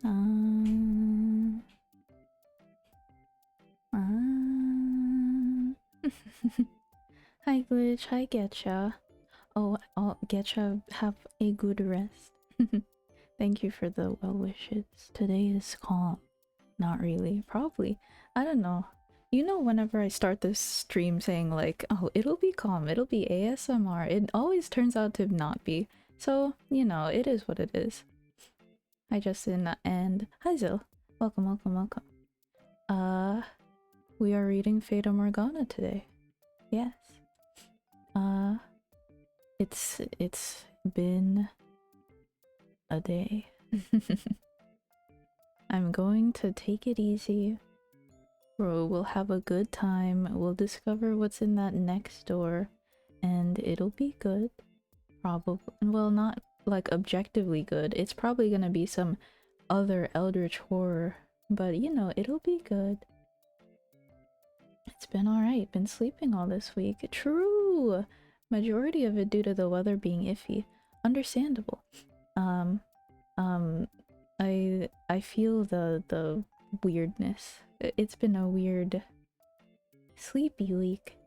Um, um. Hi Glitch, hi Getcha. Oh, Getcha, have a good rest. Thank you for the well wishes. Today is calm. Not really. Probably. I don't know. You know, whenever I start this stream saying like, oh, it'll be calm, it'll be ASMR, it always turns out to not be. So, you know, it is what it is. Hi Justin and hi Zil. Welcome, welcome, welcome. We are reading Fata Morgana today. Yes. It's been a day. I'm going to take it easy. We'll have a good time. We'll discover what's in that next door, and it'll be good. Probably. Well, not like objectively good. It's probably gonna be some other eldritch horror, but you know, it'll be good. It's been alright. Been sleeping all this week. True! Majority of it due to the weather being iffy. Understandable. I feel the weirdness. It's been a weird sleepy week.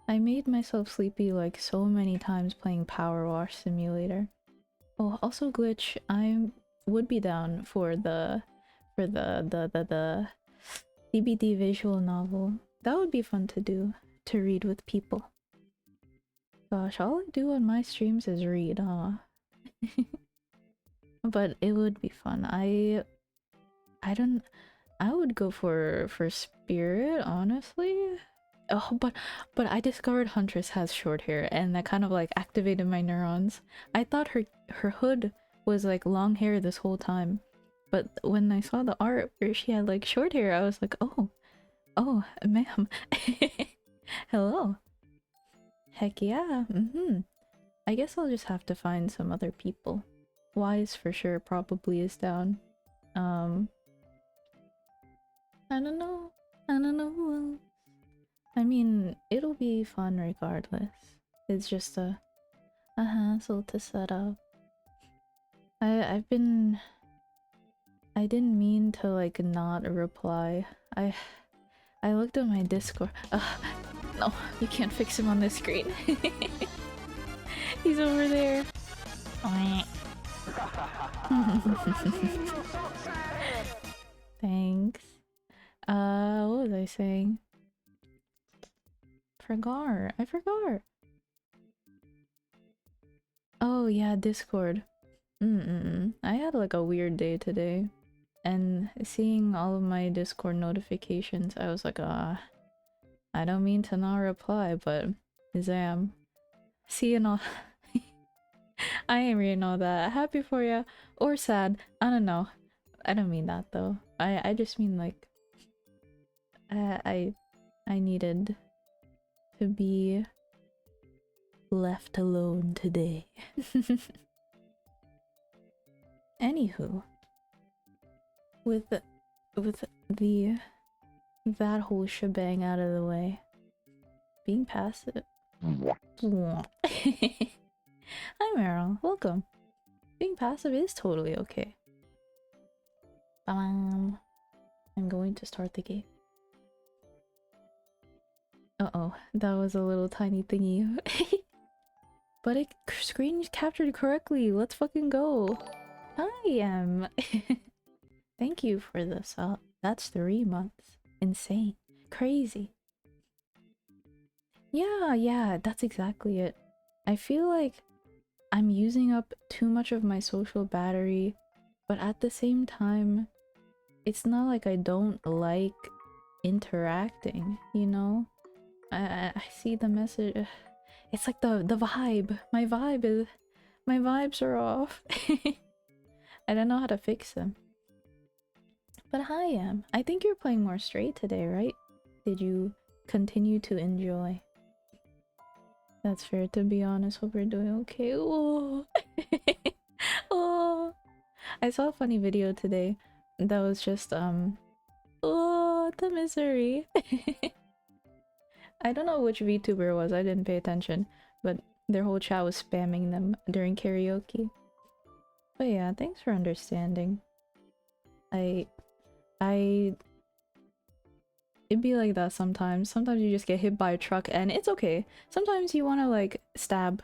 I made myself sleepy like so many times playing Power Wash Simulator. Oh, also Glitch, I would be down for the DBD visual novel. That would be fun to do, to read with people. Gosh, all I do on my streams is read, huh? But it would be fun. I would go for Spirit, honestly. Oh, but I discovered Huntress has short hair, and that kind of like activated my neurons. I thought her hood was like long hair this whole time, but when I saw the art where she had like short hair, I was like, oh, ma'am, hello. Heck yeah. I guess I'll just have to find some other people. Wise for sure probably is down. I don't know. I don't know who else. I mean, it'll be fun regardless. It's just a hassle to set up. I didn't mean to like not reply. I looked at my Discord. No, you can't fix him on this screen. He's over there. Thanks. What was I saying? I forgot. Oh yeah, Discord. I had like a weird day today. And seeing all of my Discord notifications, I was like, I don't mean to not reply, but Zam. Seeing all I ain't reading all that. Happy for ya. Or sad. I don't know. I don't mean that though. I just mean like I needed to be left alone today. Anywho, with that whole shebang out of the way, being passive. Hi Meryl, welcome. Being passive is totally okay. I'm going to start the game. Uh-oh, that was a little tiny thingy. But it screen captured correctly. Let's fucking go. Hi, Thank you for the sub. That's 3 months. Insane. Crazy. Yeah, that's exactly it. I feel like I'm using up too much of my social battery, but at the same time, it's not like I don't like interacting, you know? I see the message. It's like the vibe. My vibes are off. I don't know how to fix them. But hi, I think you're playing more straight today, right? Did you continue to enjoy? That's fair, to be honest. Hope you're doing okay. Oh. Oh. I saw a funny video today that was just oh, the misery. I don't know which VTuber it was, I didn't pay attention, but their whole chat was spamming them during karaoke. But yeah, thanks for understanding. I it'd be like that sometimes. Sometimes you just get hit by a truck and it's okay. Sometimes you want to like stab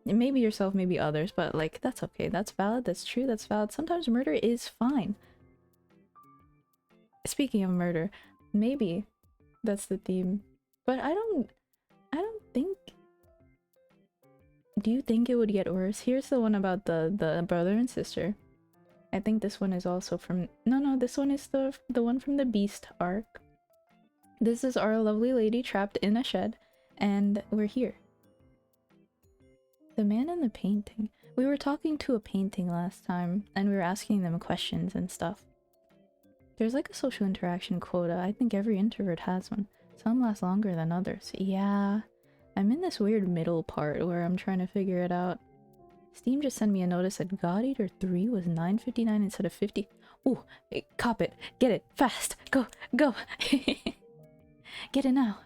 maybe yourself, maybe others, but like that's okay. That's valid, that's true, that's valid. Sometimes murder is fine. Speaking of murder, maybe that's the theme. But I don't think. Do you think it would get worse? Here's the one about the brother and sister. I think this one is also from no, this one is the one from the Beast arc. This is our lovely lady trapped in a shed, and we're here. The man in the painting. We were talking to a painting last time, and we were asking them questions and stuff. There's like a social interaction quota. I think every introvert has one. Some last longer than others. Yeah, I'm in this weird middle part where I'm trying to figure it out. Steam just sent me a notice that God Eater 3 was $9.59 instead of 50. Ooh, hey, cop it. Get it. Fast. Go. Go. Get it now.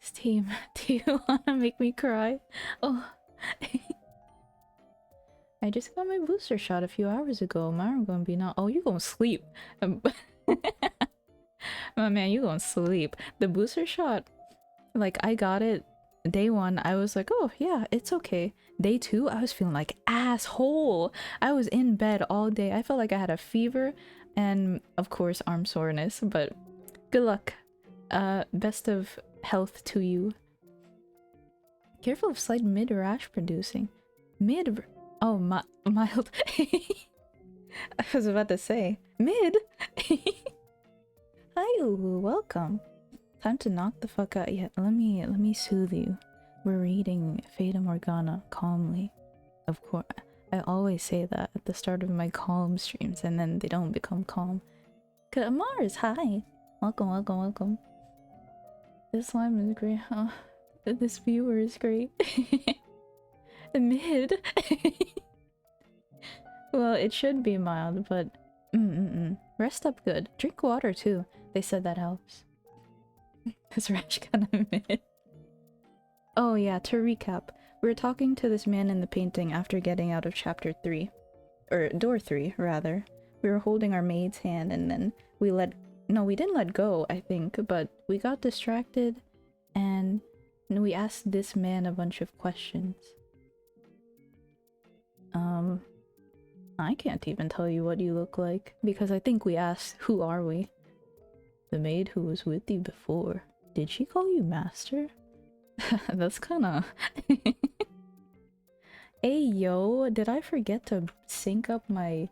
Steam, do you want to make me cry? Oh. I just got my booster shot a few hours ago. I'm gonna be now. Oh, you gonna sleep. My man, you gonna sleep. The booster shot, like, I got it day 1. I was like, oh yeah, it's okay. Day 2, I was feeling like asshole. I was in bed all day. I felt like I had a fever and of course arm soreness, but good luck. Best of health to you. Careful of slight mid rash producing. Mid. Oh, mild. I was about to say mid. Hi, ooh, welcome. Time to knock the fuck out. Yeah, let me soothe you. We're reading Fata Morgana calmly. Of course, I always say that at the start of my calm streams, and then they don't become calm. Mars, hi. Welcome, welcome, welcome. This slime is great, huh? This viewer is great. Mid. Well, it should be mild, but rest up good. Drink water too. They said that helps. This rash kind of mid. Oh yeah, to recap, we were talking to this man in the painting after getting out of chapter 3. Or door 3, rather. We were holding our maid's hand and then we didn't let go, I think, but we got distracted and we asked this man a bunch of questions. I can't even tell you what you look like, because I think we asked, who are we? The maid who was with you before. Did she call you master? That's kinda... Hey yo, did I forget to sync up my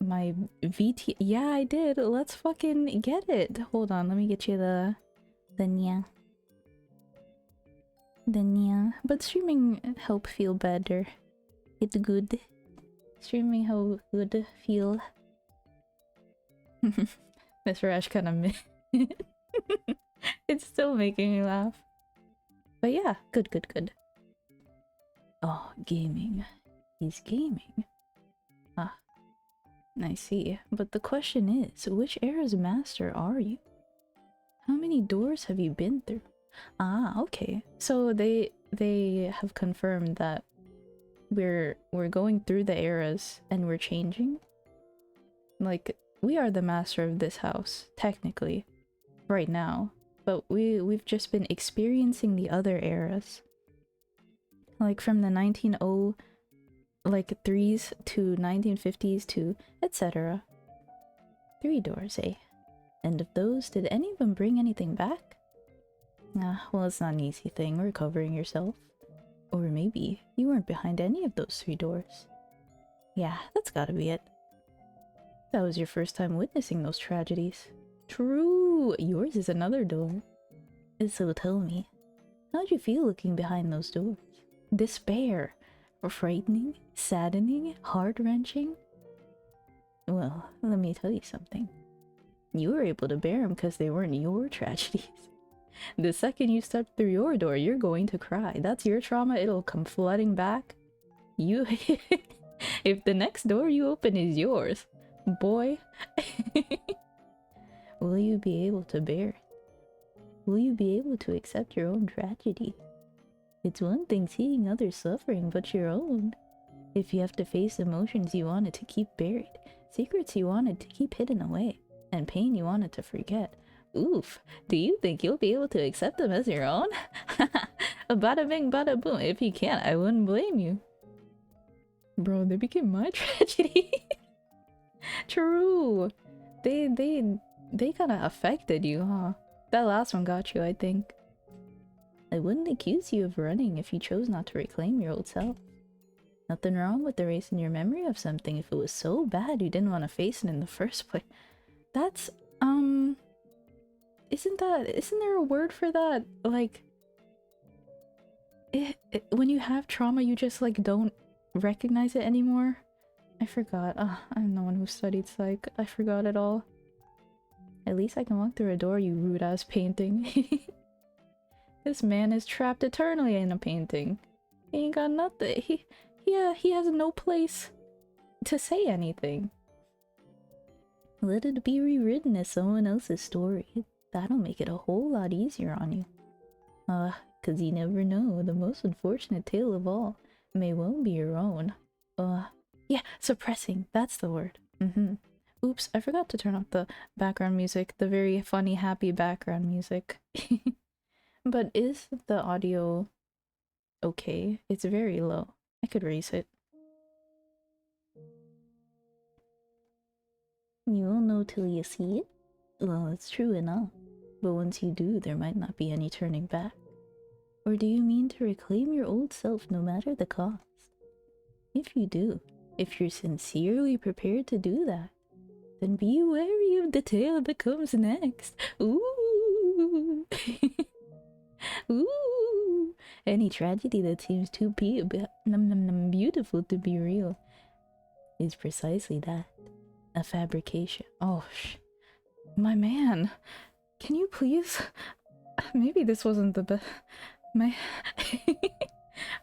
VT? Yeah, I did. Let's fucking get it. Hold on, let me get you the nya. The nya. But streaming help feel better. It's good. Streaming how good feel. This rash kind of mid. It's still making me laugh. But yeah, good, good, good. Oh, gaming. He's gaming. Ah, I see. But the question is, which era's master are you? How many doors have you been through? Ah, okay. So they have confirmed that we're going through the eras and we're changing. Like, we are the master of this house, technically, right now. But we've just been experiencing the other eras. Like from the 1903s to 1950s to etc. 3 doors, eh? And of those, did any of them bring anything back? Ah, well, it's not an easy thing, recovering yourself. Or maybe you weren't behind any of those 3 doors. Yeah, that's gotta be it. That was your first time witnessing those tragedies. True! Yours is another door. So tell me, how'd you feel looking behind those doors? Despair? Frightening? Saddening? Heart-wrenching? Well, let me tell you something. You were able to bear them because they weren't your tragedies. The second you step through your door, you're going to cry. That's your trauma, it'll come flooding back. You... If the next door you open is yours, boy... Will you be able to bear it? Will you be able to accept your own tragedy? It's one thing seeing others suffering, but your own. If you have to face emotions you wanted to keep buried, Secrets you wanted to keep hidden away, and pain you wanted to forget. Oof, do you think you'll be able to accept them as your own? Bada bing, bada boom. If you can't, I wouldn't blame you. Bro, they became my tragedy. True. They kind of affected you, huh? That last one got you, I think. I wouldn't accuse you of running if you chose not to reclaim your old self. Nothing wrong with erasing your memory of something if it was so bad you didn't want to face it in the first place. That's, isn't there a word for that? Like, when you have trauma, you just, like, don't recognize it anymore? I forgot. I'm the one who studied psych. I forgot it all. At least I can walk through a door, you rude-ass painting. This man is trapped eternally in a painting. He ain't got nothing. He has no place to say anything. Let it be rewritten as someone else's story. That'll make it a whole lot easier on you. 'Cause you never know, the most unfortunate tale of all may well be your own. Yeah, suppressing, that's the word. Oops, I forgot to turn off the background music, the very funny, happy background music. But is the audio okay? It's very low. I could raise it. You won't know till you see it? Well, it's true enough. But once you do, there might not be any turning back. Or do you mean to reclaim your old self no matter the cost? If you do, if you're sincerely prepared to do that, then be wary of the tale that comes next. Ooh! Ooh! Any tragedy that seems too beautiful to be real is precisely that. A fabrication. Oh, my man. Can you please? Maybe this wasn't the best. My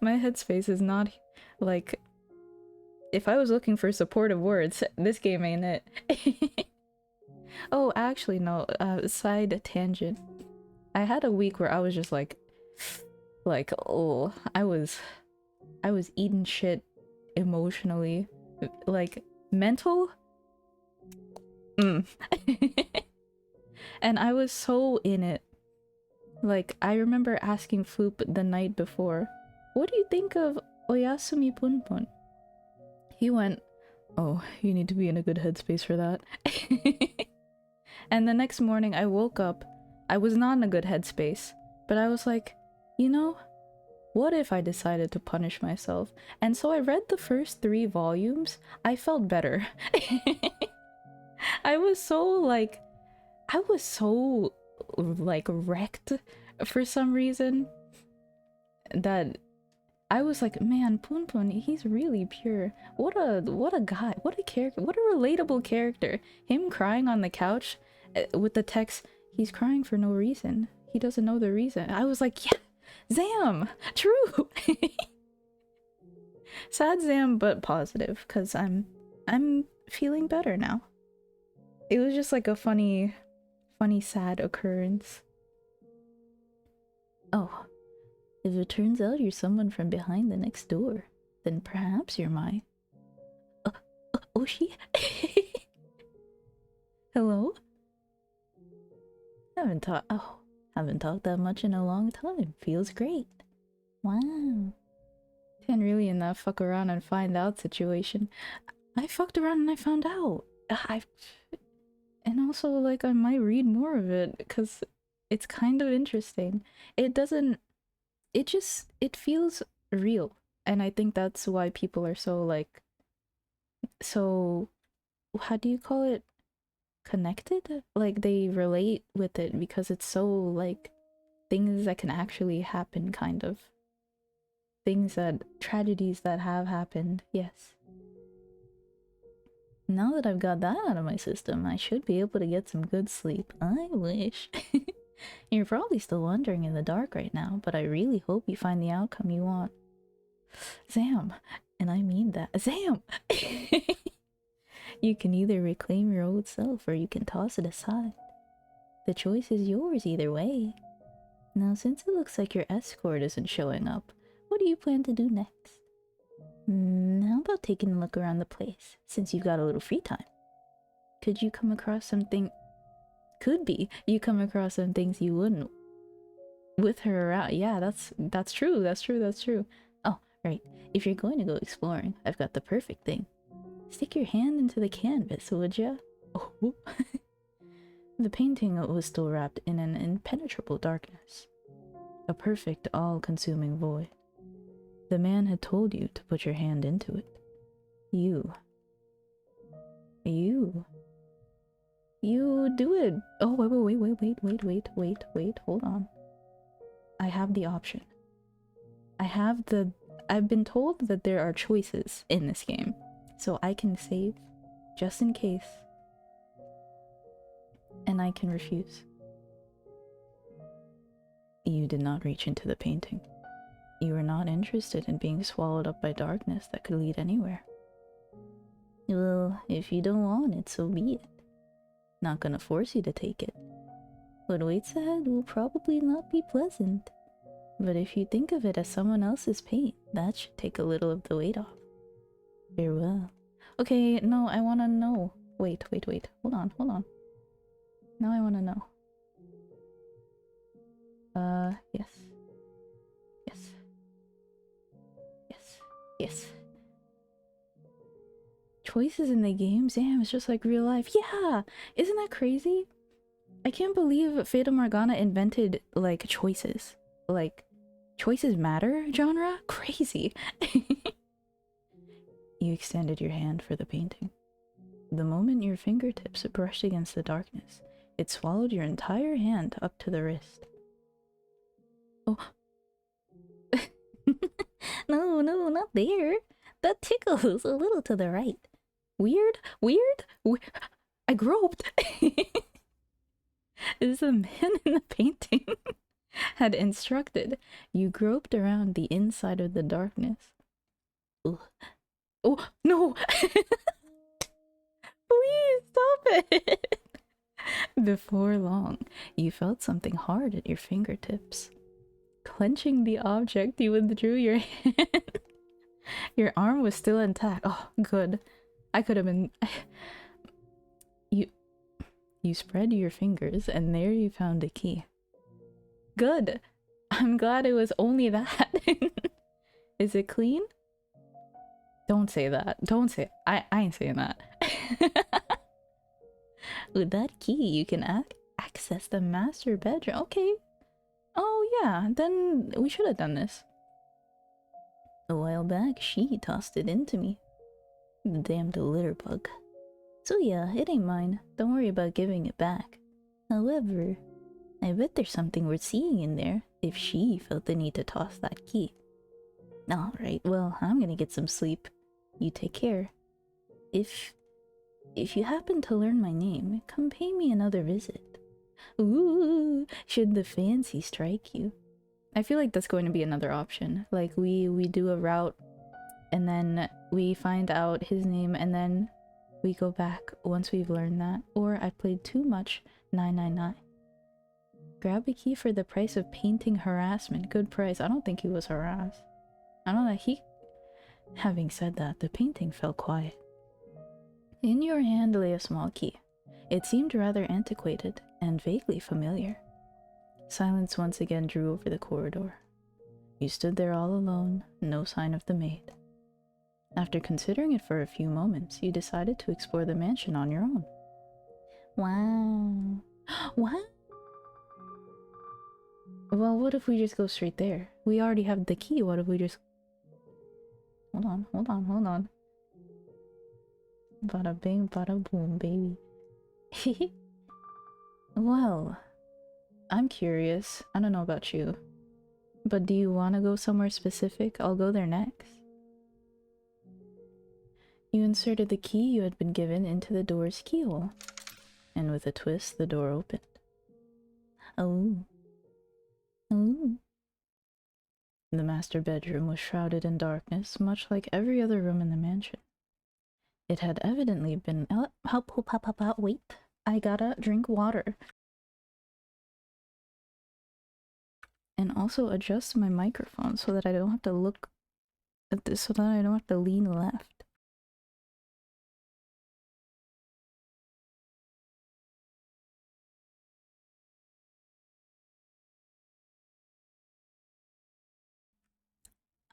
my headspace is not like. If I was looking for supportive words, this game ain't it. Oh, actually no. Side tangent. I had a week where I was just like, oh, I was eating shit emotionally, like mental. And I was so in it. Like, I remember asking Floop the night before, what do you think of Oyasumi Punpun? He went, oh, you need to be in a good headspace for that. And the next morning I woke up, I was not in a good headspace, but I was like, you know, what if I decided to punish myself? And so I read the first 3 volumes, I felt better. I was so wrecked for some reason that I was like, man, Punpun, he's really pure. What a guy, what a character, what a relatable character. Him crying on the couch with the text, he's crying for no reason. He doesn't know the reason. I was like, yeah, Zam, true. Sad Zam, but positive, because I'm feeling better now. It was just like a funny sad occurrence. Oh, if it turns out you're someone from behind the next door, then perhaps you're my... Oshi? Hello? Haven't talked that much in a long time. Feels great. Wow. Can't really in that fuck around and find out situation. I fucked around and I found out. And also, like, I might read more of it, because it's kind of interesting. It feels real. And I think that's why people are so, like, so, how do you call it? Connected? Like, they relate with it because it's so, like, things that can actually happen, kind of. Tragedies that have happened, yes. Now that I've got that out of my system, I should be able to get some good sleep. I wish. You're probably still wandering in the dark right now, but I really hope you find the outcome you want. Zam! And I mean that. Zam! You can either reclaim your old self or you can toss it aside. The choice is yours either way. Now, since it looks like your escort isn't showing up, what do you plan to do next? How about taking a look around the place, since you've got a little free time? Could you come across something? Could be. You come across some things you wouldn't with her around. Yeah, that's true. That's true. That's true. Oh, right. If you're going to go exploring, I've got the perfect thing. Stick your hand into the canvas, would ya? Oh. The painting was still wrapped in an impenetrable darkness. A perfect, all-consuming void. The man had told you to put your hand into it. You do it. Oh, wait, hold on. I have the option. I've been told that there are choices in this game, so I can save just in case, and I can refuse. You did not reach into the painting. You were not interested in being swallowed up by darkness that could lead anywhere. Well, if you don't want it, so be it. Not gonna force you to take it. What waits ahead will probably not be pleasant. But if you think of it as someone else's paint, that should take a little of the weight off. Farewell. Okay, no, I wanna know. Wait. Hold on. Now I wanna know. Yes. Choices in the game? Damn, it's just like real life. Yeah! Isn't that crazy? I can't believe Fata Morgana invented, like, choices. Like, choices matter genre? Crazy. You extended your hand for the painting. The moment your fingertips brushed against the darkness, it swallowed your entire hand up to the wrist. Oh. No, not there. That tickles a little to the right. Weird? I groped. As the man in the painting had instructed, you groped around the inside of the darkness. Ugh. Oh, no! Please stop it! Before long, you felt something hard at your fingertips. Clenching the object, you withdrew your hand. Your arm was still intact. Oh, good. I could have been... You spread your fingers, and there you found a key. Good! I'm glad it was only that. Is it clean? Don't say that. Don't say it. I ain't saying that. With that key, you can access the master bedroom. Okay. Oh yeah, then we should have done this. A while back, she tossed it into me. The damned litter bug. So yeah, it ain't mine. Don't worry about giving it back. However, I bet there's something worth seeing in there if she felt the need to toss that key. Alright, well, I'm gonna get some sleep. You take care. If you happen to learn my name, come pay me another visit. Ooh, should the fancy strike you. I feel like that's going to be another option. Like, we do a route, and then we find out his name, and then we go back once we've learned that. Or I played too much 999. Grab a key for the price of painting harassment. Good price. I don't think he was harassed. I don't know, Having said that, the painting fell quiet. In your hand lay a small key. It seemed rather antiquated and vaguely familiar. Silence once again drew over the corridor. You stood there all alone, no sign of the maid. After considering it for a few moments, you decided to explore the mansion on your own. Wow. What? Well, what if we just go straight there? We already have the key, what if we just... Hold on. Bada bing, bada boom, baby. Well, I'm curious. I don't know about you. But do you want to go somewhere specific? I'll go there next. You inserted the key you had been given into the door's keyhole. And with a twist, the door opened. Oh. The master bedroom was shrouded in darkness, much like every other room in the mansion. It had evidently been... Wait. I gotta drink water. And also adjust my microphone so that I don't have to look at this, so that I don't have to lean left.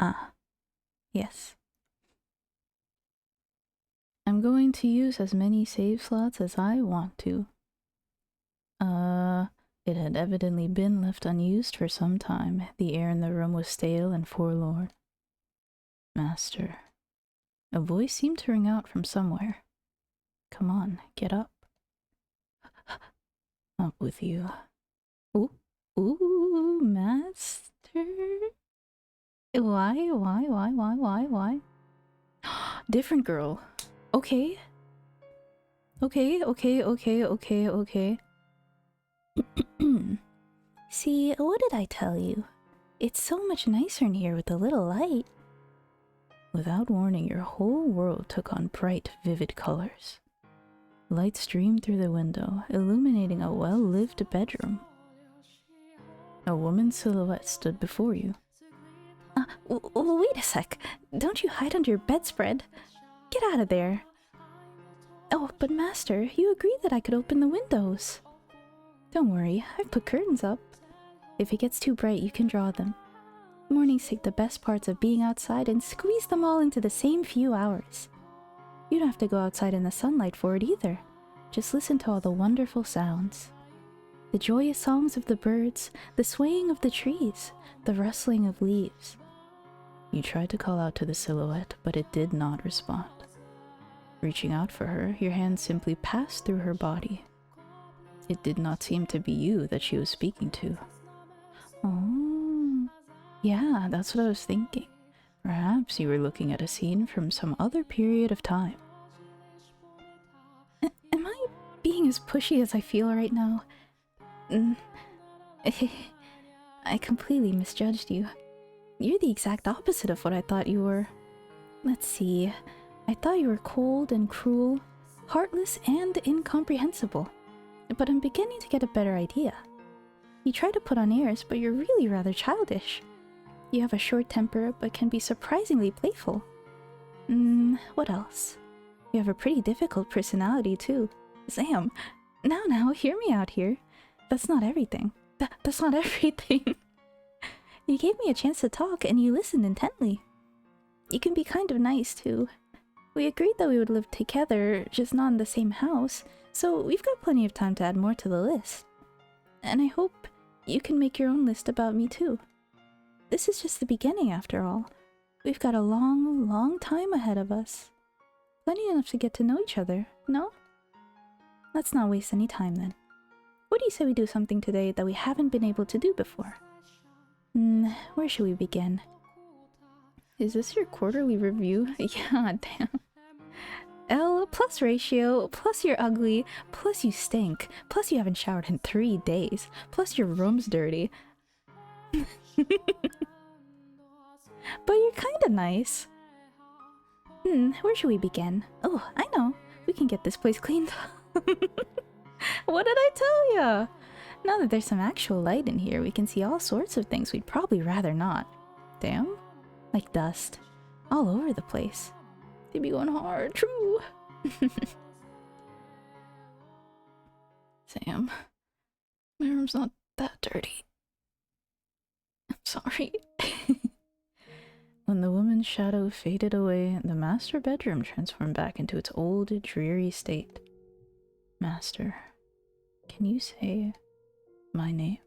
Ah, yes. I'm going to use as many save slots as I want to. It had evidently been left unused for some time. The air in the room was stale and forlorn. Master. A voice seemed to ring out from somewhere. Come on, get up. Up with you. Ooh, master? Why? Different girl. Okay. Okay. See, what did I tell you? It's so much nicer in here with a little light. Without warning, your whole world took on bright, vivid colors. Light streamed through the window, illuminating a well-lived bedroom. A woman's silhouette stood before you. Wait a sec. Don't you hide under your bedspread. Get out of there. Oh, but master, you agreed that I could open the windows. Don't worry, I've put curtains up. If it gets too bright, you can draw them. Mornings take the best parts of being outside and squeeze them all into the same few hours. You don't have to go outside in the sunlight for it either. Just listen to all the wonderful sounds. The joyous songs of the birds, the swaying of the trees, the rustling of leaves. You tried to call out to the silhouette, but it did not respond. Reaching out for her, your hand simply passed through her body. It did not seem to be you that she was speaking to. Oh, yeah, that's what I was thinking. Perhaps you were looking at a scene from some other period of time. Am I being as pushy as I feel right now? I completely misjudged you. You're the exact opposite of what I thought you were. Let's see. I thought you were cold and cruel, heartless and incomprehensible. But I'm beginning to get a better idea. You try to put on airs, but you're really rather childish. You have a short temper, but can be surprisingly playful. What else? You have a pretty difficult personality, too. Sam, now, hear me out here. That's not everything. That's not everything. You gave me a chance to talk, and you listened intently. You can be kind of nice, too. We agreed that we would live together, just not in the same house, so we've got plenty of time to add more to the list. And I hope you can make your own list about me, too. This is just the beginning, after all. We've got a long, long time ahead of us. Plenty enough to get to know each other, no? Let's not waste any time, then. What do you say we do something today that we haven't been able to do before? Where should we begin? Is this your quarterly review? Yeah, damn. L plus ratio, plus you're ugly, plus you stink, plus you haven't showered in 3 days, plus your room's dirty. But you're kinda nice. Where should we begin? Oh, I know. We can get this place cleaned. What did I tell ya? Now that there's some actual light in here, we can see all sorts of things we'd probably rather not. Damn. Like dust. All over the place. They be going hard, true. Sam, my room's not that dirty. I'm sorry. When the woman's shadow faded away, the master bedroom transformed back into its old, dreary state. Master, can you say my name?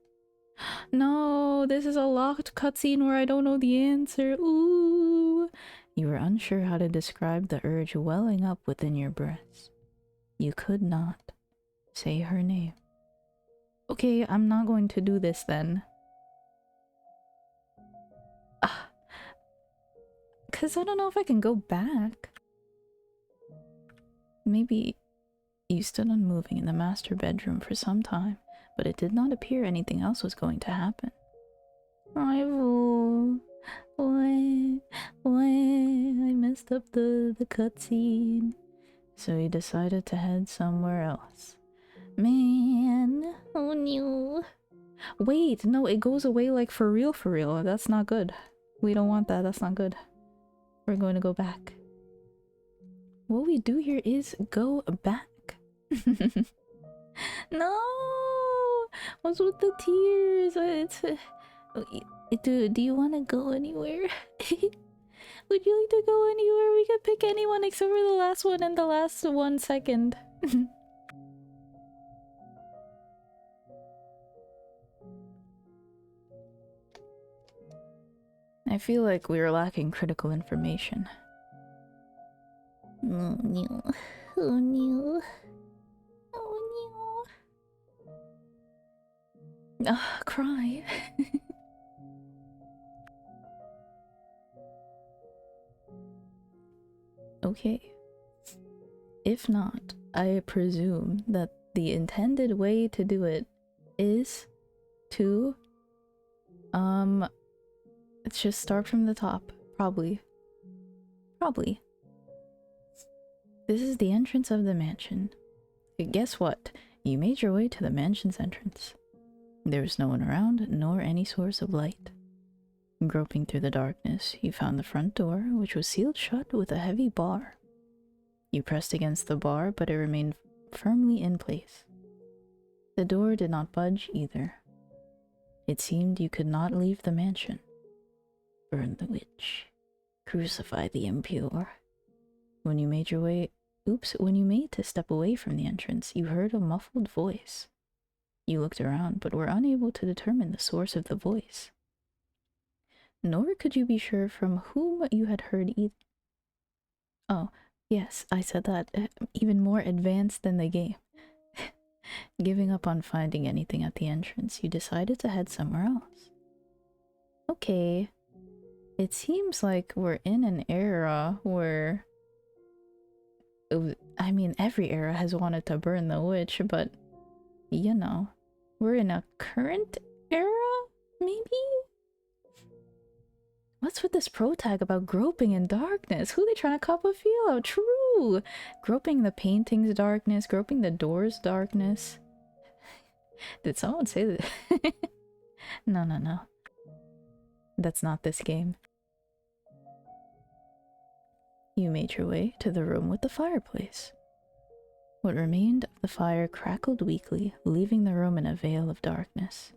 No, this is a locked cutscene where I don't know the answer. Ooh. You were unsure how to describe the urge welling up within your breast. You could not say her name. Okay, I'm not going to do this then. Because I don't know if I can go back. Maybe you stood unmoving in the master bedroom for some time, but it did not appear anything else was going to happen. Rival, why? I messed up the cutscene. So you decided to head somewhere else. Man, oh no. Wait, no, it goes away like for real. That's not good. We don't want that, that's not good. We're going to go back. What we do here is go back. No! What's with the tears? Do you want to go anywhere? Would you like to go anywhere? We could pick anyone except for the last one and the last 1 second. I feel like we are lacking critical information. Oh no. Oh no. Oh no. Ugh, cry. Okay. If not, I presume that the intended way to do it is to let's just start from the top. Probably. This is the entrance of the mansion. Guess what? You made your way to the mansion's entrance. There was no one around, nor any source of light. Groping through the darkness, you found the front door, which was sealed shut with a heavy bar. You pressed against the bar, but it remained firmly in place. The door did not budge either. It seemed you could not leave the mansion. Burn the witch. Crucify the impure. When you made to step away from the entrance, you heard a muffled voice. You looked around, but were unable to determine the source of the voice. Nor could you be sure from whom you had heard either. Oh, yes, I said that. Even more advanced than the game. Giving up on finding anything at the entrance, you decided to head somewhere else. Okay. It seems like we're in an era where... I mean, every era has wanted to burn the witch, but... You know, we're in a current era, maybe? What's with this pro tag about groping in darkness? Who they trying to cop a feel out? True! Groping the painting's darkness, groping the door's darkness. Did someone say that? No. That's not this game. You made your way to the room with the fireplace. What remained of the fire crackled weakly, leaving the room in a veil of darkness.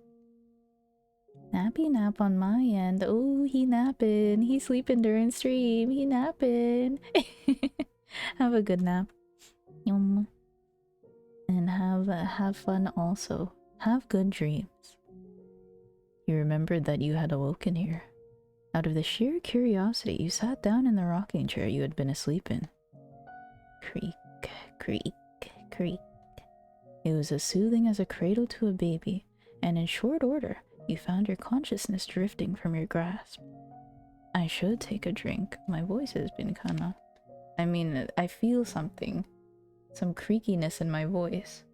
Nappy nap on my end. Oh, he napping. He sleeping during stream. He napping. Have a good nap. Yum. And have fun also. Have good dreams. You remembered that you had awoken here. Out of the sheer curiosity, you sat down in the rocking chair you had been asleep in. Creak, creak, creak. It was as soothing as a cradle to a baby, and in short order, you found your consciousness drifting from your grasp. I should take a drink. My voice has been kinda... I mean, I feel something. Some creakiness in my voice.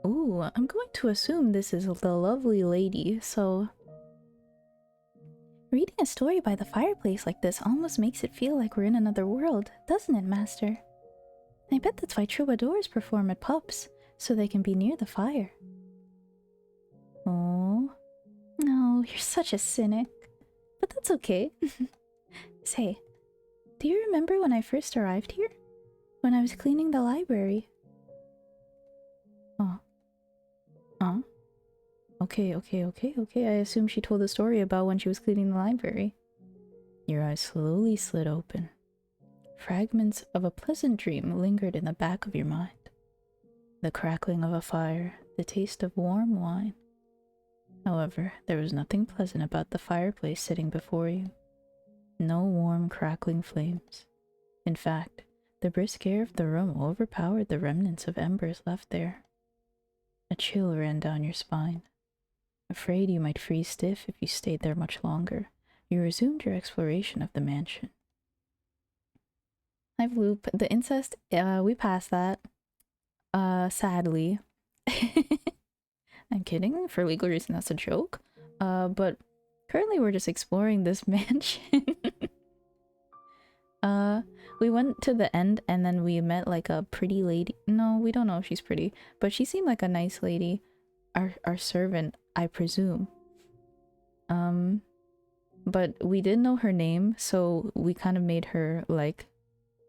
Ooh, I'm going to assume this is the lovely lady, so... Reading a story by the fireplace like this almost makes it feel like we're in another world, doesn't it, Master? I bet that's why troubadours perform at pubs, so they can be near the fire. Oh, no, you're such a cynic. But that's okay. Say, do you remember when I first arrived here? When I was cleaning the library? Oh. Huh? Okay. I assume she told the story about when she was cleaning the library. Your eyes slowly slid open. Fragments of a pleasant dream lingered in the back of your mind. The crackling of a fire, the taste of warm wine. However, there was nothing pleasant about the fireplace sitting before you. No warm, crackling flames. In fact, the brisk air of the room overpowered the remnants of embers left there. A chill ran down your spine. Afraid you might freeze stiff if you stayed there much longer, you resumed your exploration of the mansion. I've looped the incest. We passed that. Sadly. I'm kidding. For legal reason, that's a joke. But currently we're just exploring this mansion. We went to the end and then we met like a pretty lady. No, we don't know if she's pretty, but she seemed like a nice lady. Our servant, I presume. But we didn't know her name, so we kind of made her like,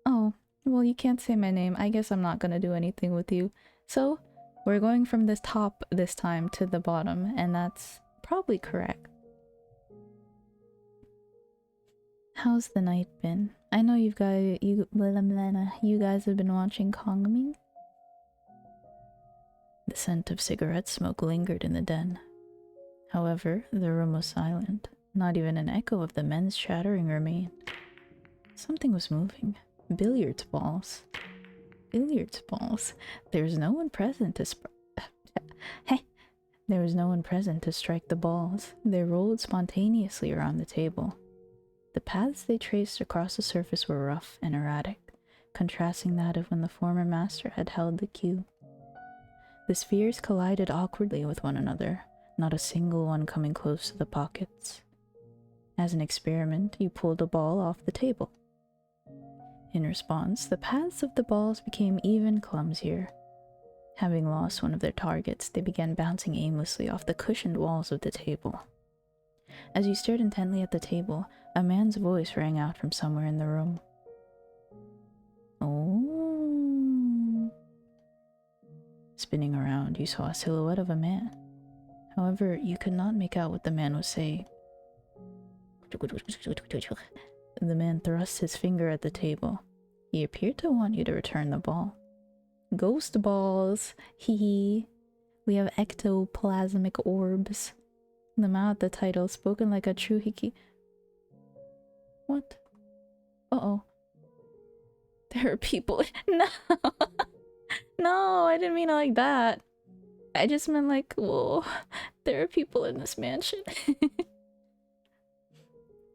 oh, well, you can't say my name. I guess I'm not gonna do anything with you. So We're going from the top this time to the bottom, and that's probably correct. How's the night been? I know you guys have been watching Kongming. The scent of cigarette smoke lingered in the den. However, the room was silent. Not even an echo of the men's chattering remained. Something was moving. Billiards balls. Billiards balls. There was no one present to There was no one present to strike the balls. They rolled spontaneously around the table. The paths they traced across the surface were rough and erratic, contrasting that of when the former master had held the cue. The spheres collided awkwardly with one another, not a single one coming close to the pockets. As an experiment, you pulled a ball off the table. In response, the paths of the balls became even clumsier. Having lost one of their targets, they began bouncing aimlessly off the cushioned walls of the table. As you stared intently at the table, a man's voice rang out from somewhere in the room. Oh. Spinning around, you saw a silhouette of a man. However, you could not make out what the man was saying. The man thrust his finger at the table. He appeared to want you to return the ball. Ghost balls! Hee hee. We have ectoplasmic orbs. The mouth, the title, spoken like a true hiki. What? Uh-oh. There are people. No! No, I didn't mean it like that. I just meant like, whoa, there are people in this mansion.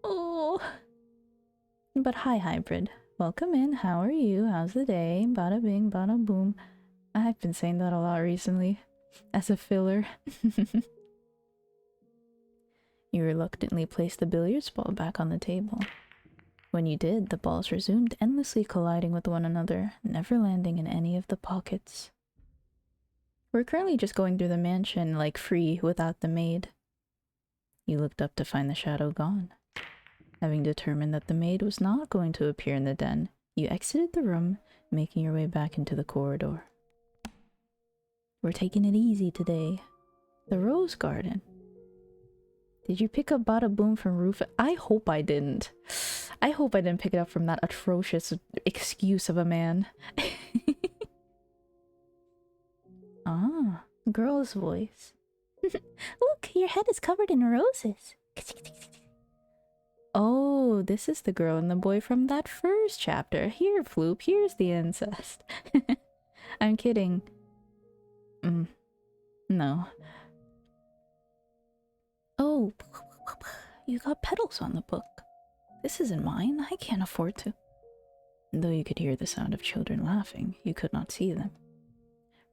Oh. But hi, hybrid. Welcome in. How are you? How's the day? Bada bing, bada boom. I've been saying that a lot recently. As a filler. You reluctantly placed the billiards ball back on the table. When you did, the balls resumed endlessly colliding with one another, never landing in any of the pockets. We're currently just going through the mansion, like free, without the maid. You looked up to find the shadow gone. Having determined that the maid was not going to appear in the den, you exited the room, making your way back into the corridor. We're taking it easy today. The rose garden. Did you pick up Bada Boom from Roof? I hope I didn't. I hope I didn't pick it up from that atrocious excuse of a man. Ah, girl's voice. Look, your head is covered in roses. Oh, this is the girl and the boy from that first chapter. Here, Floop, here's the incest. I'm kidding. No. Oh, you got petals on the book. This isn't mine. I can't afford to. Though you could hear the sound of children laughing, you could not see them.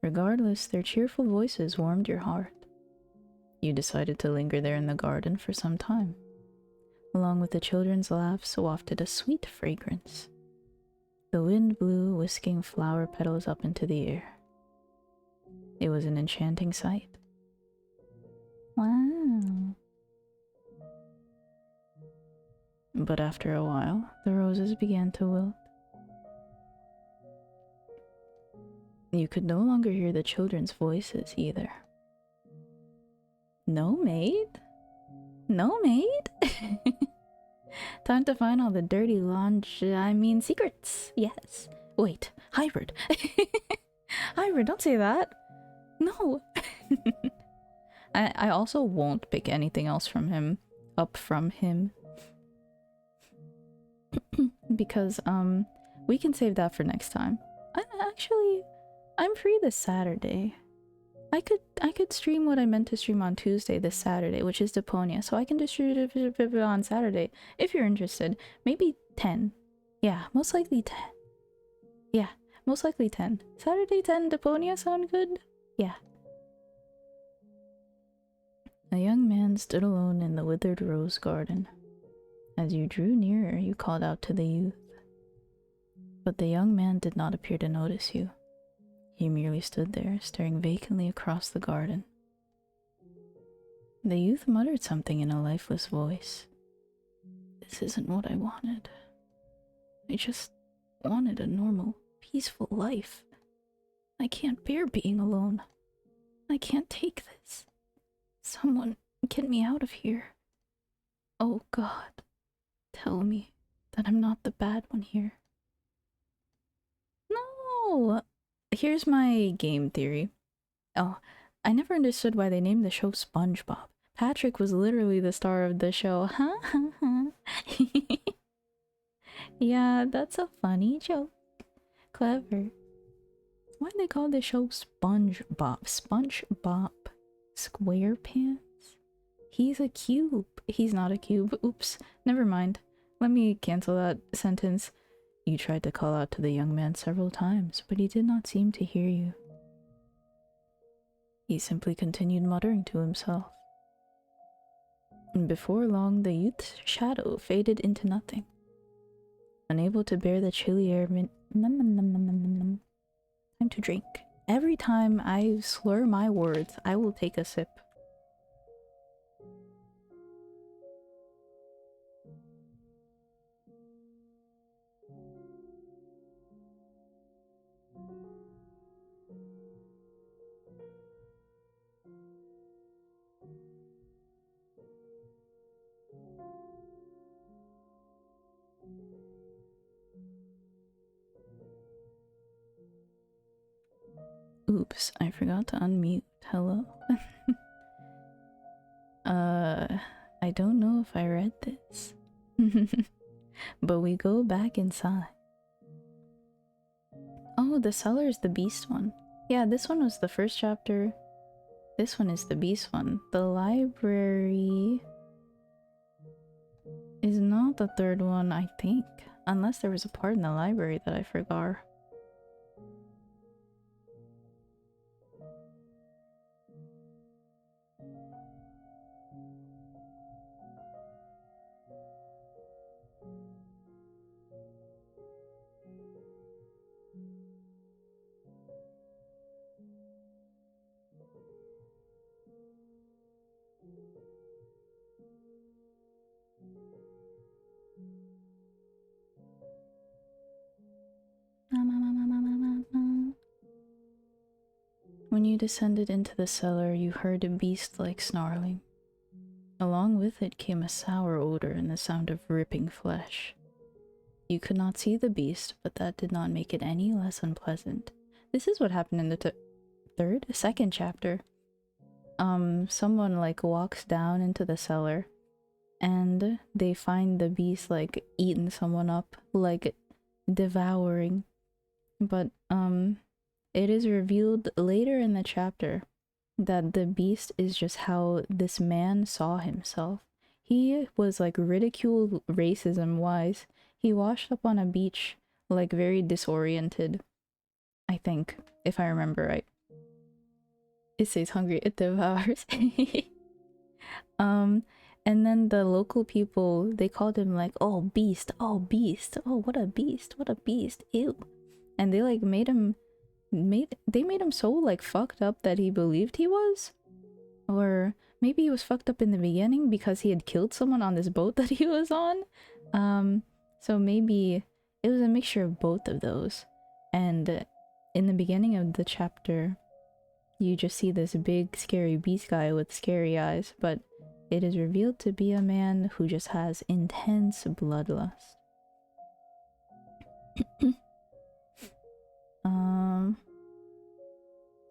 Regardless, their cheerful voices warmed your heart. You decided to linger there in the garden for some time. Along with the children's laughs wafted a sweet fragrance. The wind blew whisking flower petals up into the air. It was an enchanting sight. Wow. But after a while, the roses began to wilt. You could no longer hear the children's voices either. No maid? No maid? Time to find all the dirty secrets. Yes. Wait, hybrid. Hybrid, don't say that. No. I also won't pick anything else from him. Because, we can save that for next time. I'm free this Saturday. I could stream what I meant to stream on Tuesday this Saturday, which is Deponia, so I can distribute it on Saturday, if you're interested. Maybe 10. Yeah, most likely 10. Yeah, most likely 10. Saturday 10 Deponia sound good? Yeah. A young man stood alone in the withered rose garden. As you drew nearer, you called out to the youth. But the young man did not appear to notice you. He merely stood there, staring vacantly across the garden. The youth muttered something in a lifeless voice. This isn't what I wanted. I just wanted a normal, peaceful life. I can't bear being alone. I can't take this. Someone get me out of here. Oh God, tell me that I'm not the bad one here. No! Here's my game theory. Oh, I never understood why they named the show SpongeBob. Patrick was literally the star of the show. Ha ha ha. Yeah, that's a funny joke. Clever. Why do they call the show SpongeBob? SpongeBob SquarePants? He's a cube. He's not a cube. Oops. Never mind. Let me cancel that sentence. You tried to call out to the young man several times, but he did not seem to hear you. He simply continued muttering to himself. And before long, the youth's shadow faded into nothing. Unable to bear the chilly air, time to drink. Every time I slur my words, I will take a sip. Oops, I forgot to unmute. Hello? I don't know if I read this. But we go back inside. Oh, the cellar is the beast one. Yeah, this one was the first chapter. This one is the beast one. The library is not the third one, I think. Unless there was a part in the library that I forgot. When you descended into the cellar, you heard a beast-like snarling. Along with it came a sour odor and the sound of ripping flesh. You could not see the beast, but that did not make it any less unpleasant. This is what happened in the second chapter. Someone like walks down into the cellar and they find the beast like eating someone up, like devouring. But it is revealed later in the chapter that the beast is just how this man saw himself. He was like ridiculed racism wise. He washed up on a beach like very disoriented, I think, if I remember right. It says hungry, it devours. And then the local people, they called him like, oh beast, oh beast, oh what a beast, ew. And they like made him so like fucked up that he believed he was. Or maybe he was fucked up in the beginning because he had killed someone on this boat that he was on. So maybe it was a mixture of both of those. And in the beginning of the chapter, you just see this big scary beast guy with scary eyes, but it is revealed to be a man who just has intense bloodlust.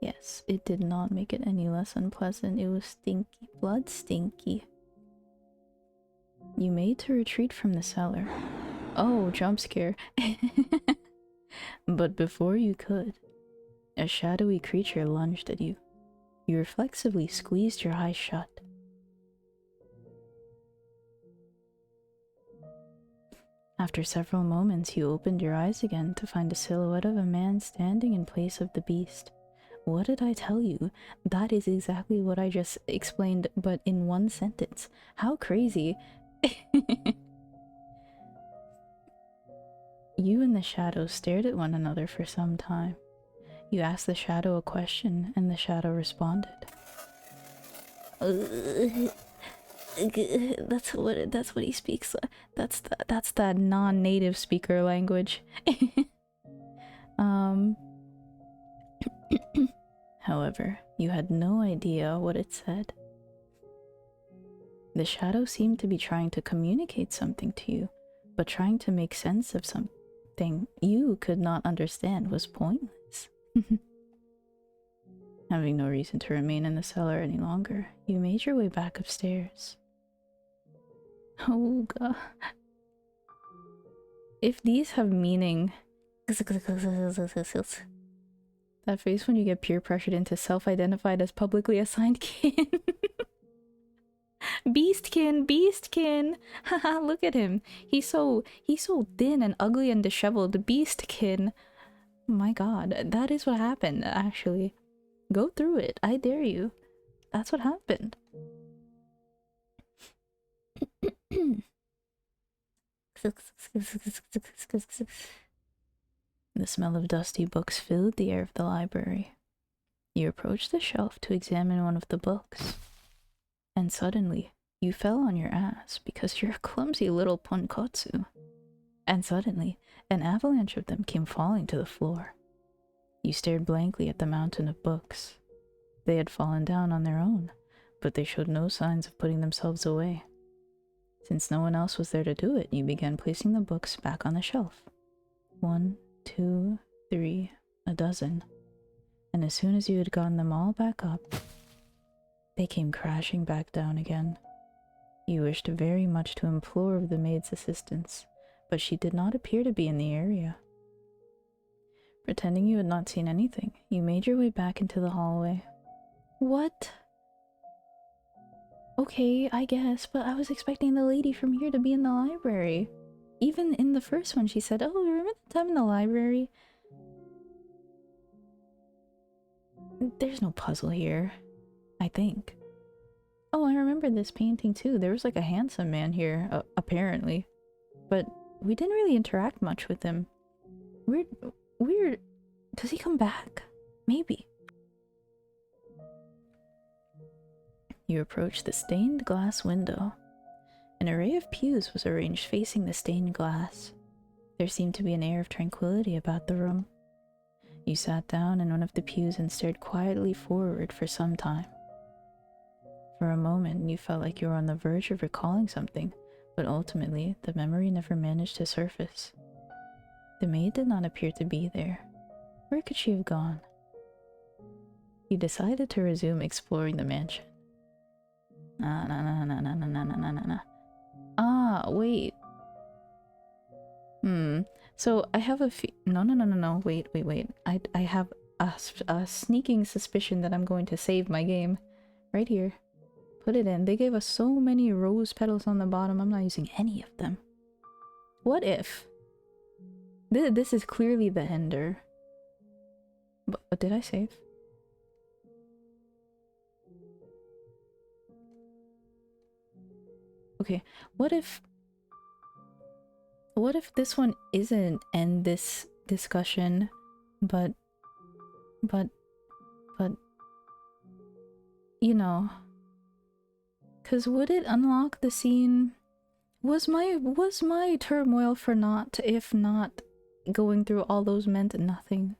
Yes, it did not make it any less unpleasant. It was stinky. Blood stinky. You made to retreat from the cellar. Oh, jump scare. But before you could, a shadowy creature lunged at you. You reflexively squeezed your eyes shut. After several moments, you opened your eyes again to find a silhouette of a man standing in place of the beast. What did I tell you? That is exactly what I just explained, but in one sentence. How crazy. You and the shadow stared at one another for some time. You asked the shadow a question, and the shadow responded. That's what he speaks. That's that non-native speaker language. However, you had no idea what it said. The shadow seemed to be trying to communicate something to you, but trying to make sense of something you could not understand was pointless. Having no reason to remain in the cellar any longer, you made your way back upstairs. Oh god. If these have meaning... That face when you get peer pressured into self-identified as publicly assigned kin. Beastkin, Beastkin! Haha, look at him. He's so thin and ugly and disheveled. Beastkin. My god, that is what happened, actually. Go through it. I dare you. That's what happened. The smell of dusty books filled the air of the library. You approached the shelf to examine one of the books. And suddenly, you fell on your ass because you're a clumsy little pankotsu. And suddenly, an avalanche of them came falling to the floor. You stared blankly at the mountain of books. They had fallen down on their own, but they showed no signs of putting themselves away. Since no one else was there to do it, you began placing the books back on the shelf. 1, 2, 3, a dozen. And as soon as you had gotten them all back up, they came crashing back down again. You wished very much to implore the maid's assistance, but she did not appear to be in the area. Pretending you had not seen anything, you made your way back into the hallway. What? Okay, I guess, but I was expecting the lady from here to be in the library. Even in the first one, she said, "Oh, remember the time in the library?" There's no puzzle here, I think. Oh, I remember this painting too. There was like a handsome man here, apparently. But we didn't really interact much with him. Weird. Does he come back? Maybe. You approached the stained glass window. An array of pews was arranged facing the stained glass. There seemed to be an air of tranquility about the room. You sat down in one of the pews and stared quietly forward for some time. For a moment, you felt like you were on the verge of recalling something, but ultimately, the memory never managed to surface. The maid did not appear to be there. Where could she have gone? You decided to resume exploring the mansion. Ah, wait. So I have a no, wait. I have a sneaking suspicion that I'm going to save my game. Right here. Put it in. They gave us so many rose petals on the bottom, I'm not using any of them. What if? This is clearly the ender. But did I save? Okay, what if this one isn't end this discussion, but you know, cause would it unlock the scene? Was my turmoil for naught if not going through all those meant nothing?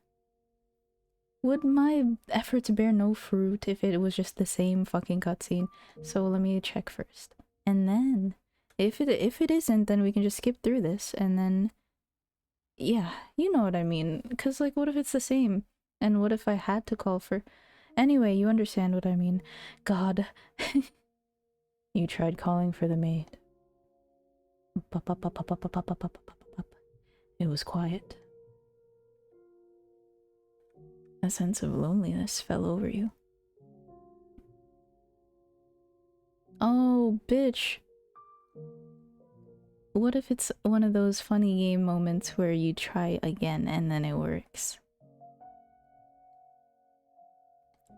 Would my efforts bear no fruit if it was just the same fucking cutscene? So let me check first. And then, if it isn't, then we can just skip through this, and then... Yeah, you know what I mean. Cause like, what if it's the same? And what if I had to call for... Anyway, you understand what I mean. God. You tried calling for the maid. It was quiet. A sense of loneliness fell over you. Oh, bitch. What if it's one of those funny game moments where you try again and then it works?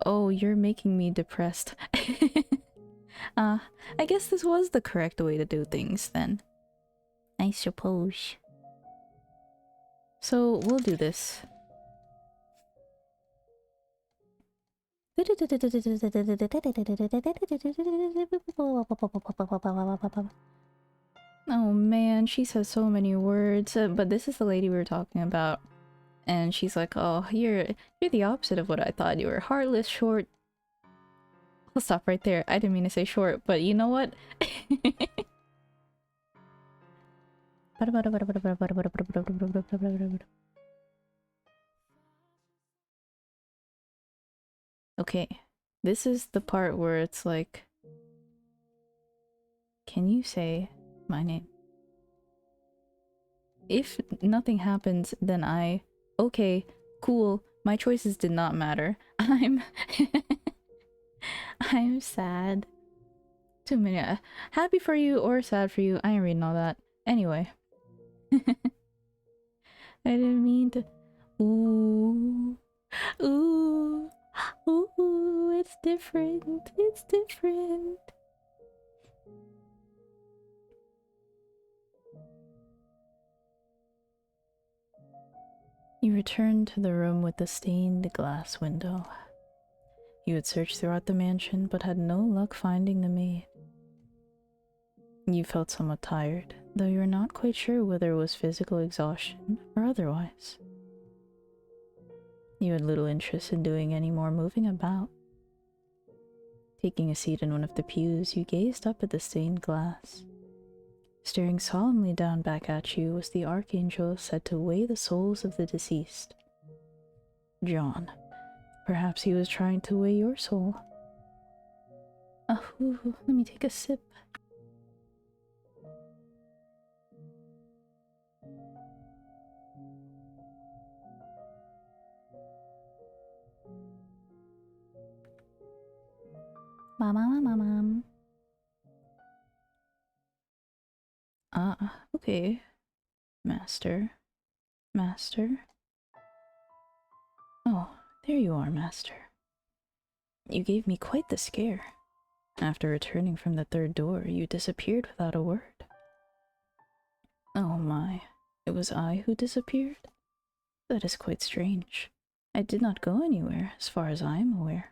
Oh, you're making me depressed. I guess this was the correct way to do things then. I suppose. So, we'll do this. Oh man, she says so many words, but this is the lady we were talking about. And she's like, oh, you're the opposite of what I thought. You were heartless, short. I'll stop right there. I didn't mean to say short, but you know what? Okay, this is the part where it's like, can you say my name? If nothing happens, then okay, cool, my choices did not matter. I'm I'm sad. Too many. Happy for you or sad for you, I ain't reading all that. Anyway. I didn't mean to. Ooh. Ooh. Ooh, it's different. It's different. You returned to the room with the stained glass window. You had searched throughout the mansion, but had no luck finding the maid. You felt somewhat tired, though you were not quite sure whether it was physical exhaustion or otherwise. You had little interest in doing any more moving about. Taking a seat in one of the pews, you gazed up at the stained glass. Staring solemnly down back at you was the archangel said to weigh the souls of the deceased. John. Perhaps he was trying to weigh your soul. Let me take a sip. Mom. Okay. Master. Oh, there you are, Master. You gave me quite the scare. After returning from the third door, you disappeared without a word. Oh my, it was I who disappeared? That is quite strange. I did not go anywhere, as far as I am aware.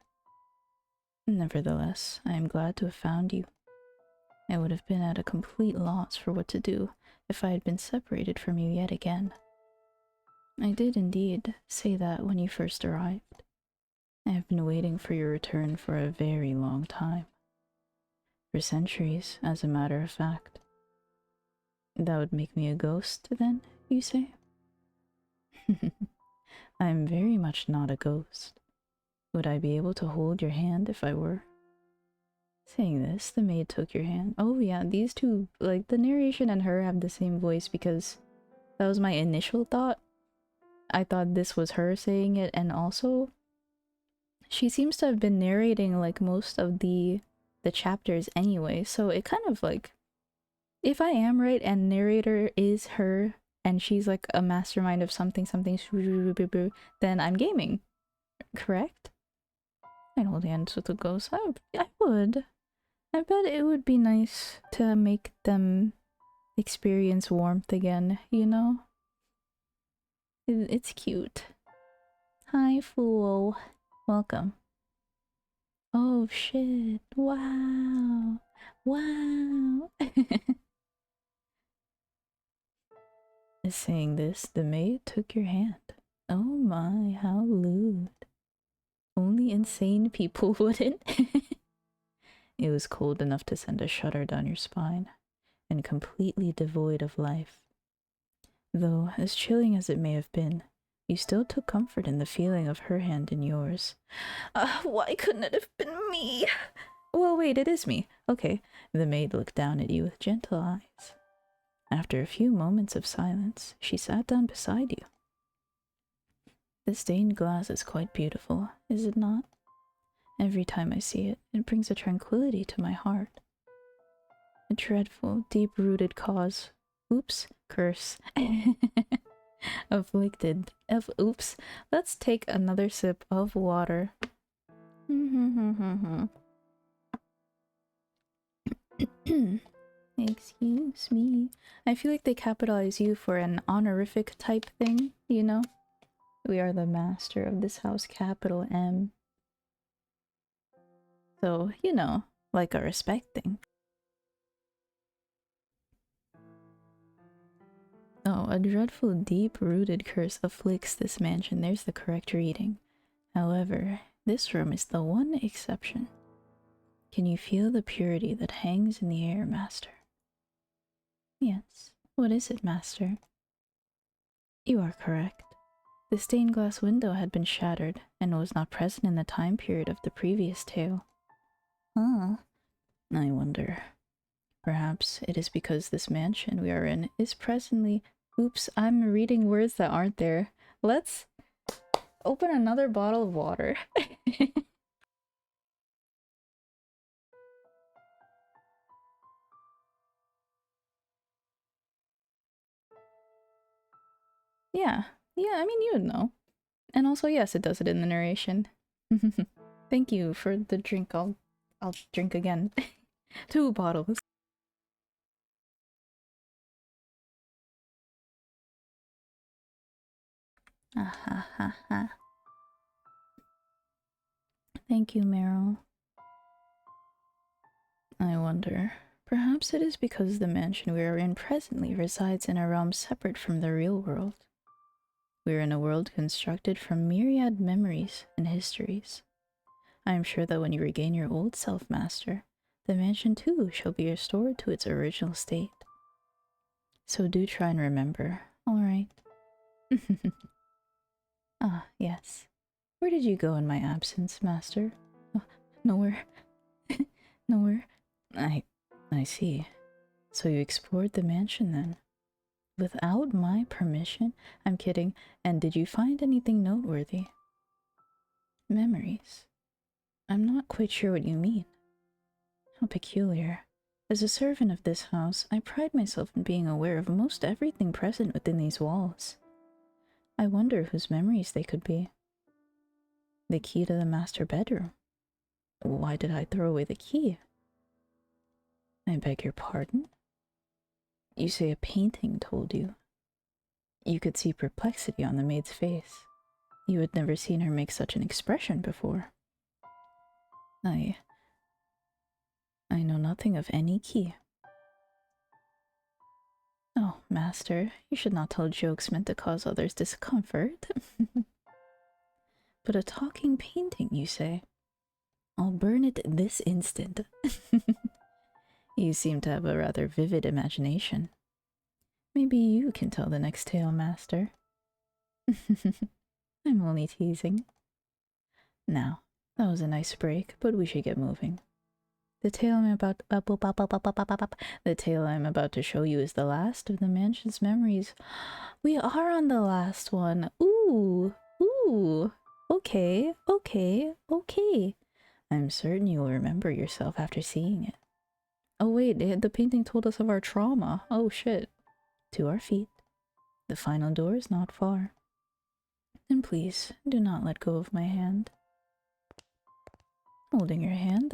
Nevertheless, I am glad to have found you. I would have been at a complete loss for what to do if I had been separated from you yet again. I did indeed say that when you first arrived. I have been waiting for your return for a very long time. For centuries, as a matter of fact. That would make me a ghost, then, you say? I am very much not a ghost. Would I be able to hold your hand if I were? Saying this, the maid took your hand. Oh yeah, these two, like, the narration and her have the same voice because that was my initial thought. I thought this was her saying it, and also she seems to have been narrating like most of the chapters anyway, so it kind of like, if I am right and narrator is her and she's like a mastermind of something, then I'm gaming, correct? I'd hold hands with the ghosts. I would. I bet it would be nice to make them experience warmth again, you know? It's cute. Hi, fool. Welcome. Oh shit. Wow. Wow. Saying this, the maid took your hand. Oh my, how lewd. Only insane people wouldn't. It was cold enough to send a shudder down your spine, and completely devoid of life. Though, as chilling as it may have been, you still took comfort in the feeling of her hand in yours. Why couldn't it have been me? Well, wait, it is me. Okay. The maid looked down at you with gentle eyes. After a few moments of silence, she sat down beside you. The stained glass is quite beautiful, is it not? Every time I see it, it brings a tranquility to my heart. A dreadful, deep-rooted cause. Oops, curse. Afflicted. Oops. Let's take another sip of water. Excuse me. I feel like they capitalize you for an honorific type thing, you know? We are the master of this house, capital M. So, you know, like a respect thing. Oh, a dreadful deep-rooted curse afflicts this mansion. There's the correct reading. However, this room is the one exception. Can you feel the purity that hangs in the air, Master? Yes. What is it, Master? You are correct. The stained glass window had been shattered and was not present in the time period of the previous tale. Ah, I wonder. Perhaps it is because this mansion we are in is presently— Oops, I'm reading words that aren't there. Let's open another bottle of water. Yeah, I mean, you would know. And also, yes, it does it in the narration. Thank you for the drink. I'll drink again. 2 bottles. Ah ha ha ha. Thank you, Meryl. I wonder. Perhaps it is because the mansion we are in presently resides in a realm separate from the real world. We are in a world constructed from myriad memories and histories. I am sure that when you regain your old self, Master, the mansion too shall be restored to its original state. So do try and remember, alright? Ah, yes. Where did you go in my absence, Master? Oh, nowhere. Nowhere. I see. So you explored the mansion then? Without my permission? I'm kidding. And did you find anything noteworthy? Memories. I'm not quite sure what you mean. How peculiar. As a servant of this house, I pride myself in being aware of most everything present within these walls. I wonder whose memories they could be. The key to the master bedroom. Why did I throw away the key? I beg your pardon? You say a painting told you. You could see perplexity on the maid's face. You had never seen her make such an expression before. I know nothing of any key. Oh, master, you should not tell jokes meant to cause others discomfort. But a talking painting, you say? I'll burn it this instant. You seem to have a rather vivid imagination. Maybe you can tell the next tale, master. I'm only teasing. Now, that was a nice break, but we should get moving. The tale I'm about to show you is the last of the mansion's memories. We are on the last one. Ooh. Okay. I'm certain you will remember yourself after seeing it. Oh wait, the painting told us of our trauma. Oh shit. To our feet. The final door is not far. And please, do not let go of my hand. Holding your hand,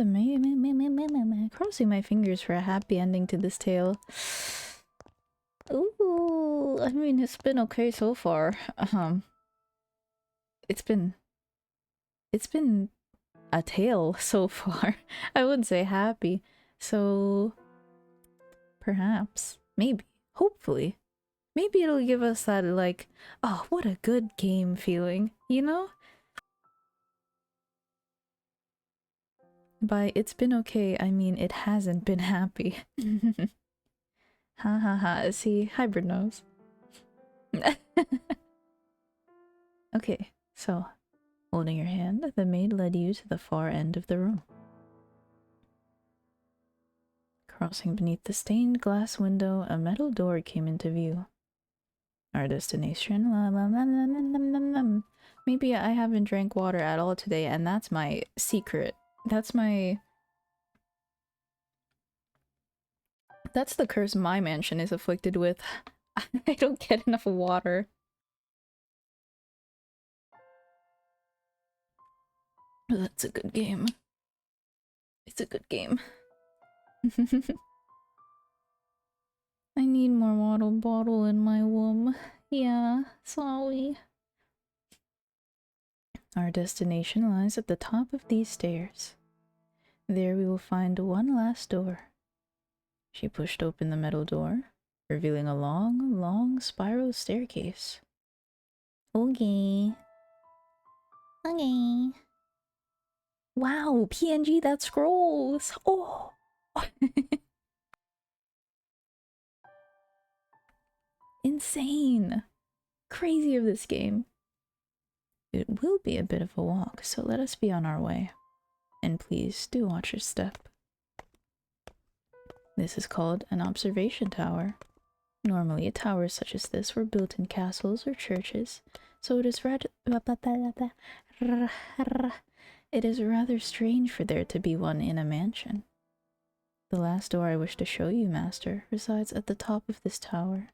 crossing my fingers for a happy ending to this tale. Ooh, I mean, it's been okay so far. It's been a tale so far. I wouldn't say happy. So perhaps, maybe, hopefully, maybe it'll give us that like, oh, what a good game feeling, you know? By it's been okay, I mean it hasn't been happy. Ha ha ha, see, hybrid knows. Okay, so, holding your hand, the maid led you to the far end of the room. Crossing beneath the stained glass window, a metal door came into view. Our destination, maybe I haven't drank water at all today, and that's my secret. That's the curse my mansion is afflicted with. I don't get enough water. That's a good game. It's a good game. I need more water bottle in my womb. Yeah, sorry. Our destination lies at the top of these stairs. There we will find one last door. She pushed open the metal door. revealing a long, long spiral staircase. Okay. Okay. Wow, PNG that scrolls! Oh! Insane! Crazy of this game. It will be a bit of a walk, so let us be on our way. And please do watch your step. This is called an observation tower. Normally, towers such as this were built in castles or churches, so it is rather strange for there to be one in a mansion. The last door I wish to show you, master, resides at the top of this tower.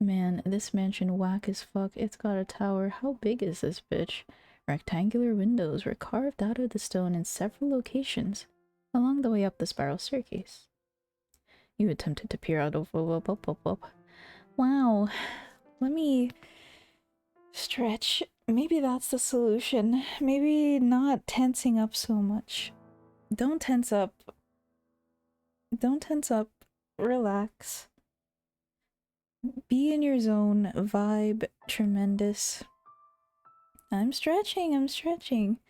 Man, this mansion whack as fuck. It's got a tower. How big is this bitch? Rectangular windows were carved out of the stone in several locations along the way up the spiral staircase. You attempted to peer out of... Wow. Let me stretch. Maybe that's the solution. Maybe not tensing up so much. Don't tense up. Don't tense up. Relax. Be in your zone. Vibe. Tremendous. I'm stretching. I'm stretching.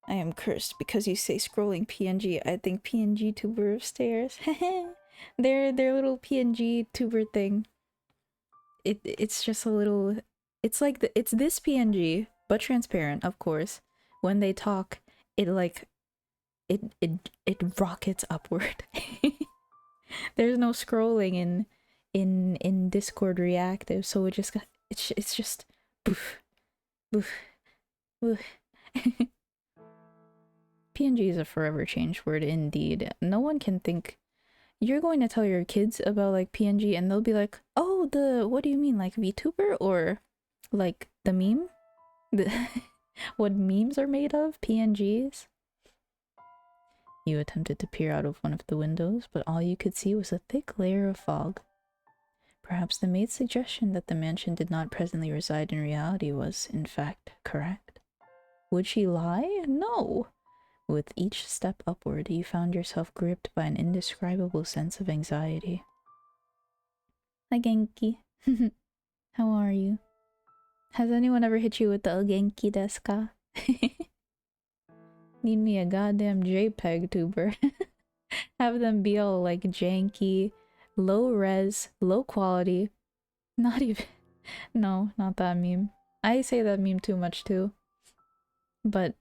I am cursed because you say scrolling PNG. I think PNG tuber upstairs. their little PNG tuber thing. It's just a little. It's like it's this PNG, but transparent, of course. When they talk, it like it rockets upward. There's no scrolling in Discord Reactive, so it just it's just boof boof boof. PNG is a forever changed word indeed. No one can think. You're going to tell your kids about like PNG and they'll be like, oh, what do you mean, like VTuber or like the meme? What memes are made of? PNGs? You attempted to peer out of one of the windows, but all you could see was a thick layer of fog. Perhaps the maid's suggestion that the mansion did not presently reside in reality was, in fact, correct. Would she lie? No! With each step upward, you found yourself gripped by an indescribable sense of anxiety. Hi, Genki. How are you? Has anyone ever hit you with the Genki desu ka? Need me a goddamn JPEG tuber. Have them be all like janky, low res, low quality. Not even... No, not that meme. I say that meme too much too. But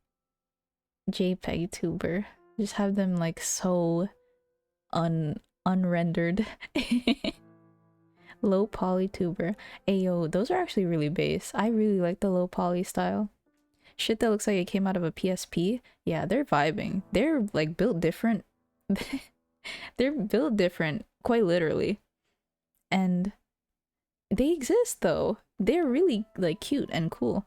JPEG tuber. Just have them like so unrendered. Low poly tuber. Ayo, those are actually really base. I really like the low poly style. Shit that looks like it came out of a PSP. Yeah, they're vibing. They're like built different. They're built different, quite literally. And they exist though. They're really like cute and cool.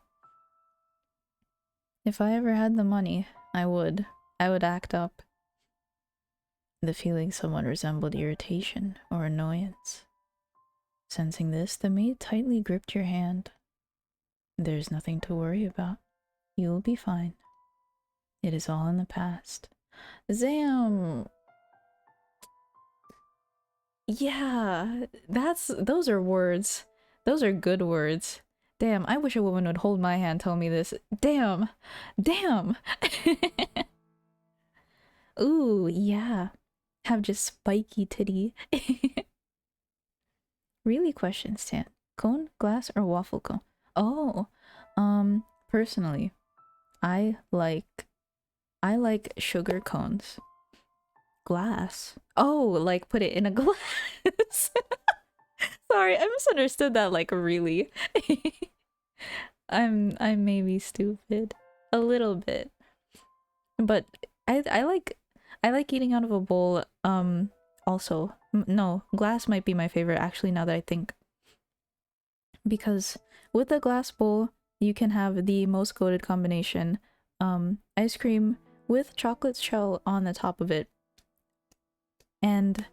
If I ever had the money, I would act up. The feeling somewhat resembled irritation or annoyance. Sensing this, the maid tightly gripped your hand. There's nothing to worry about. You will be fine. It is all in the past. Zam! Yeah, those are words. Those are good words. Damn, I wish a woman would hold my hand, tell me this. Damn! Damn! Ooh, yeah. Have just spiky titty. Really question, Stan. Cone, glass, or waffle cone? Oh, personally, I like sugar cones. Glass. Oh, like put it in a glass. Sorry, I misunderstood that like really. I may be stupid. A little bit. But I like eating out of a bowl. Also, no, glass might be my favorite actually now that I think. Because with a glass bowl, you can have the most goated combination. Ice cream with chocolate shell on the top of it. And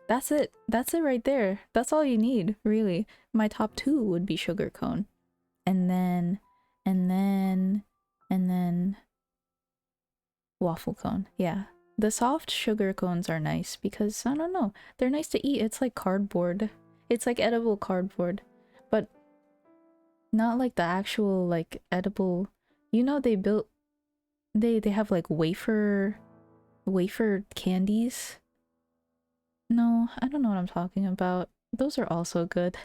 that's it. That's it right there. That's all you need, really. My top two would be sugar cone. And then waffle cone. Yeah. The soft sugar cones are nice because, I don't know, they're nice to eat. It's like cardboard. It's like edible cardboard. But not like the actual, like, edible... You know, they built... They have, like, wafer candies? No, I don't know what I'm talking about. Those are also good.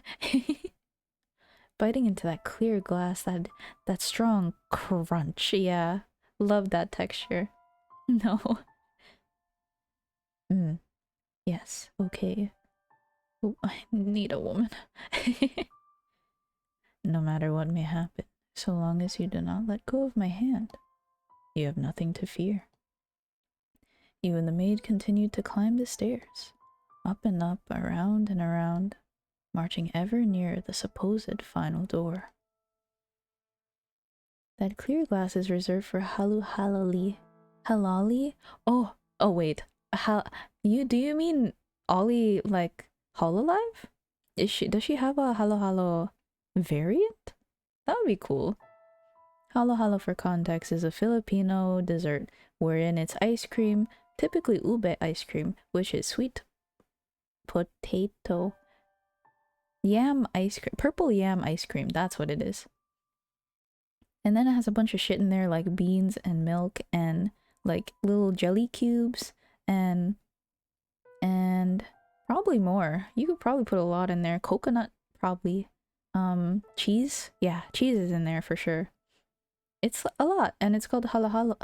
Biting into that clear glass, that strong crunch. Yeah, love that texture. No. Yes, okay. Oh, I need a woman. No matter what may happen, so long as you do not let go of my hand, you have nothing to fear. You and the maid continued to climb the stairs, up and up, around and around, marching ever nearer the supposed final door. That clear glass is reserved for halali. Halali? Oh, wait. Do you mean Ollie, like, Hololive? Does she have a halo variant? That would be cool. Halo for context is a Filipino dessert wherein it's ice cream, typically ube ice cream, which is sweet potato yam ice cream, purple yam ice cream, that's what it is. And then it has a bunch of shit in there like beans and milk and like little jelly cubes and probably more. You could probably put a lot in there. Coconut, probably. Cheese? Yeah, cheese is in there for sure. It's a lot, and it's called halo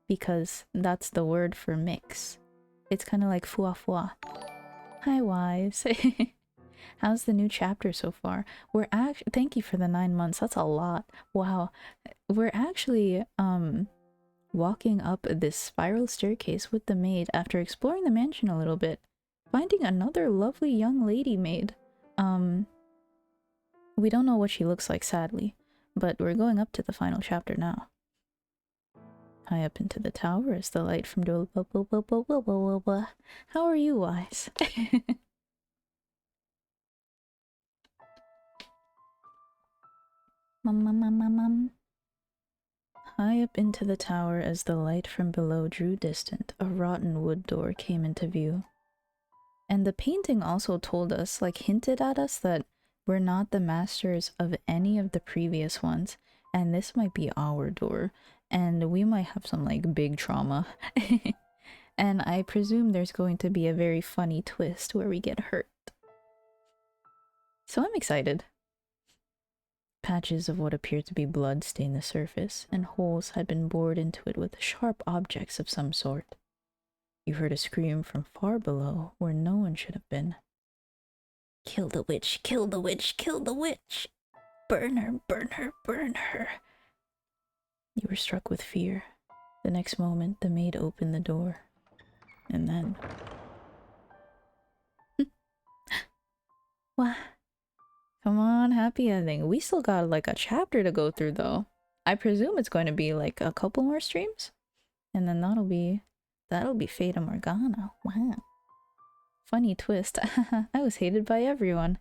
because that's the word for mix. It's kind of like fua fua. Hi, Wise. How's the new chapter so far? We're actually, thank you for the 9 months. That's a lot. Wow. We're actually walking up this spiral staircase with the maid after exploring the mansion a little bit, finding another lovely young lady maid. We don't know what she looks like, sadly, but we're going up to the final chapter now. High up into the tower is the light from How are you, Wise? High up into the tower as the light from below drew distant, a rotten wood door came into view. And the painting also told us, like hinted at us, that we're not the masters of any of the previous ones, and this might be our door, and we might have some like big trauma. And I presume there's going to be a very funny twist where we get hurt. So I'm excited. Patches of what appeared to be blood stained the surface, and holes had been bored into it with sharp objects of some sort. You heard a scream from far below, where no one should have been. Kill the witch, kill the witch, kill the witch! Burn her, burn her, burn her! You were struck with fear. The next moment, the maid opened the door. And then... What? Come on, happy ending. We still got like a chapter to go through though. I presume it's going to be like a couple more streams. And then that'll be Fata Morgana. Wow. Funny twist. I was hated by everyone.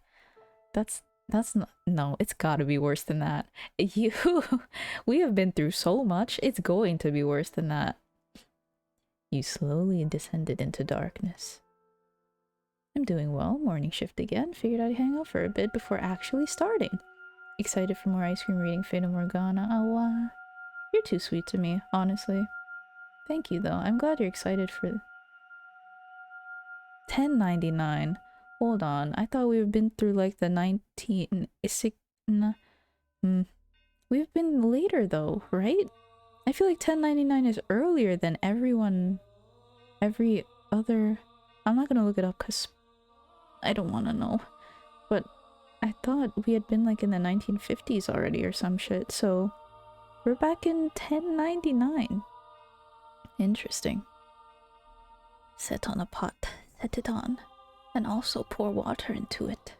That's not, no, it's gotta be worse than that. We have been through so much, it's going to be worse than that. You slowly descended into darkness. I'm doing well, morning shift again. Figured I'd hang out for a bit before actually starting. Excited for more ice cream reading Fata Morgana. Oh, you're too sweet to me, honestly. Thank you though, I'm glad you're excited for... $10.99. Hold on, I thought we've been through like the 19... We've been later though, right? I feel like $10.99 is earlier than every other... I'm not gonna look it up because I don't want to know. But I thought we had been like in the 1950s already or some shit, so we're back in $10.99. Interesting. Set on a pot, set it on, and also pour water into it.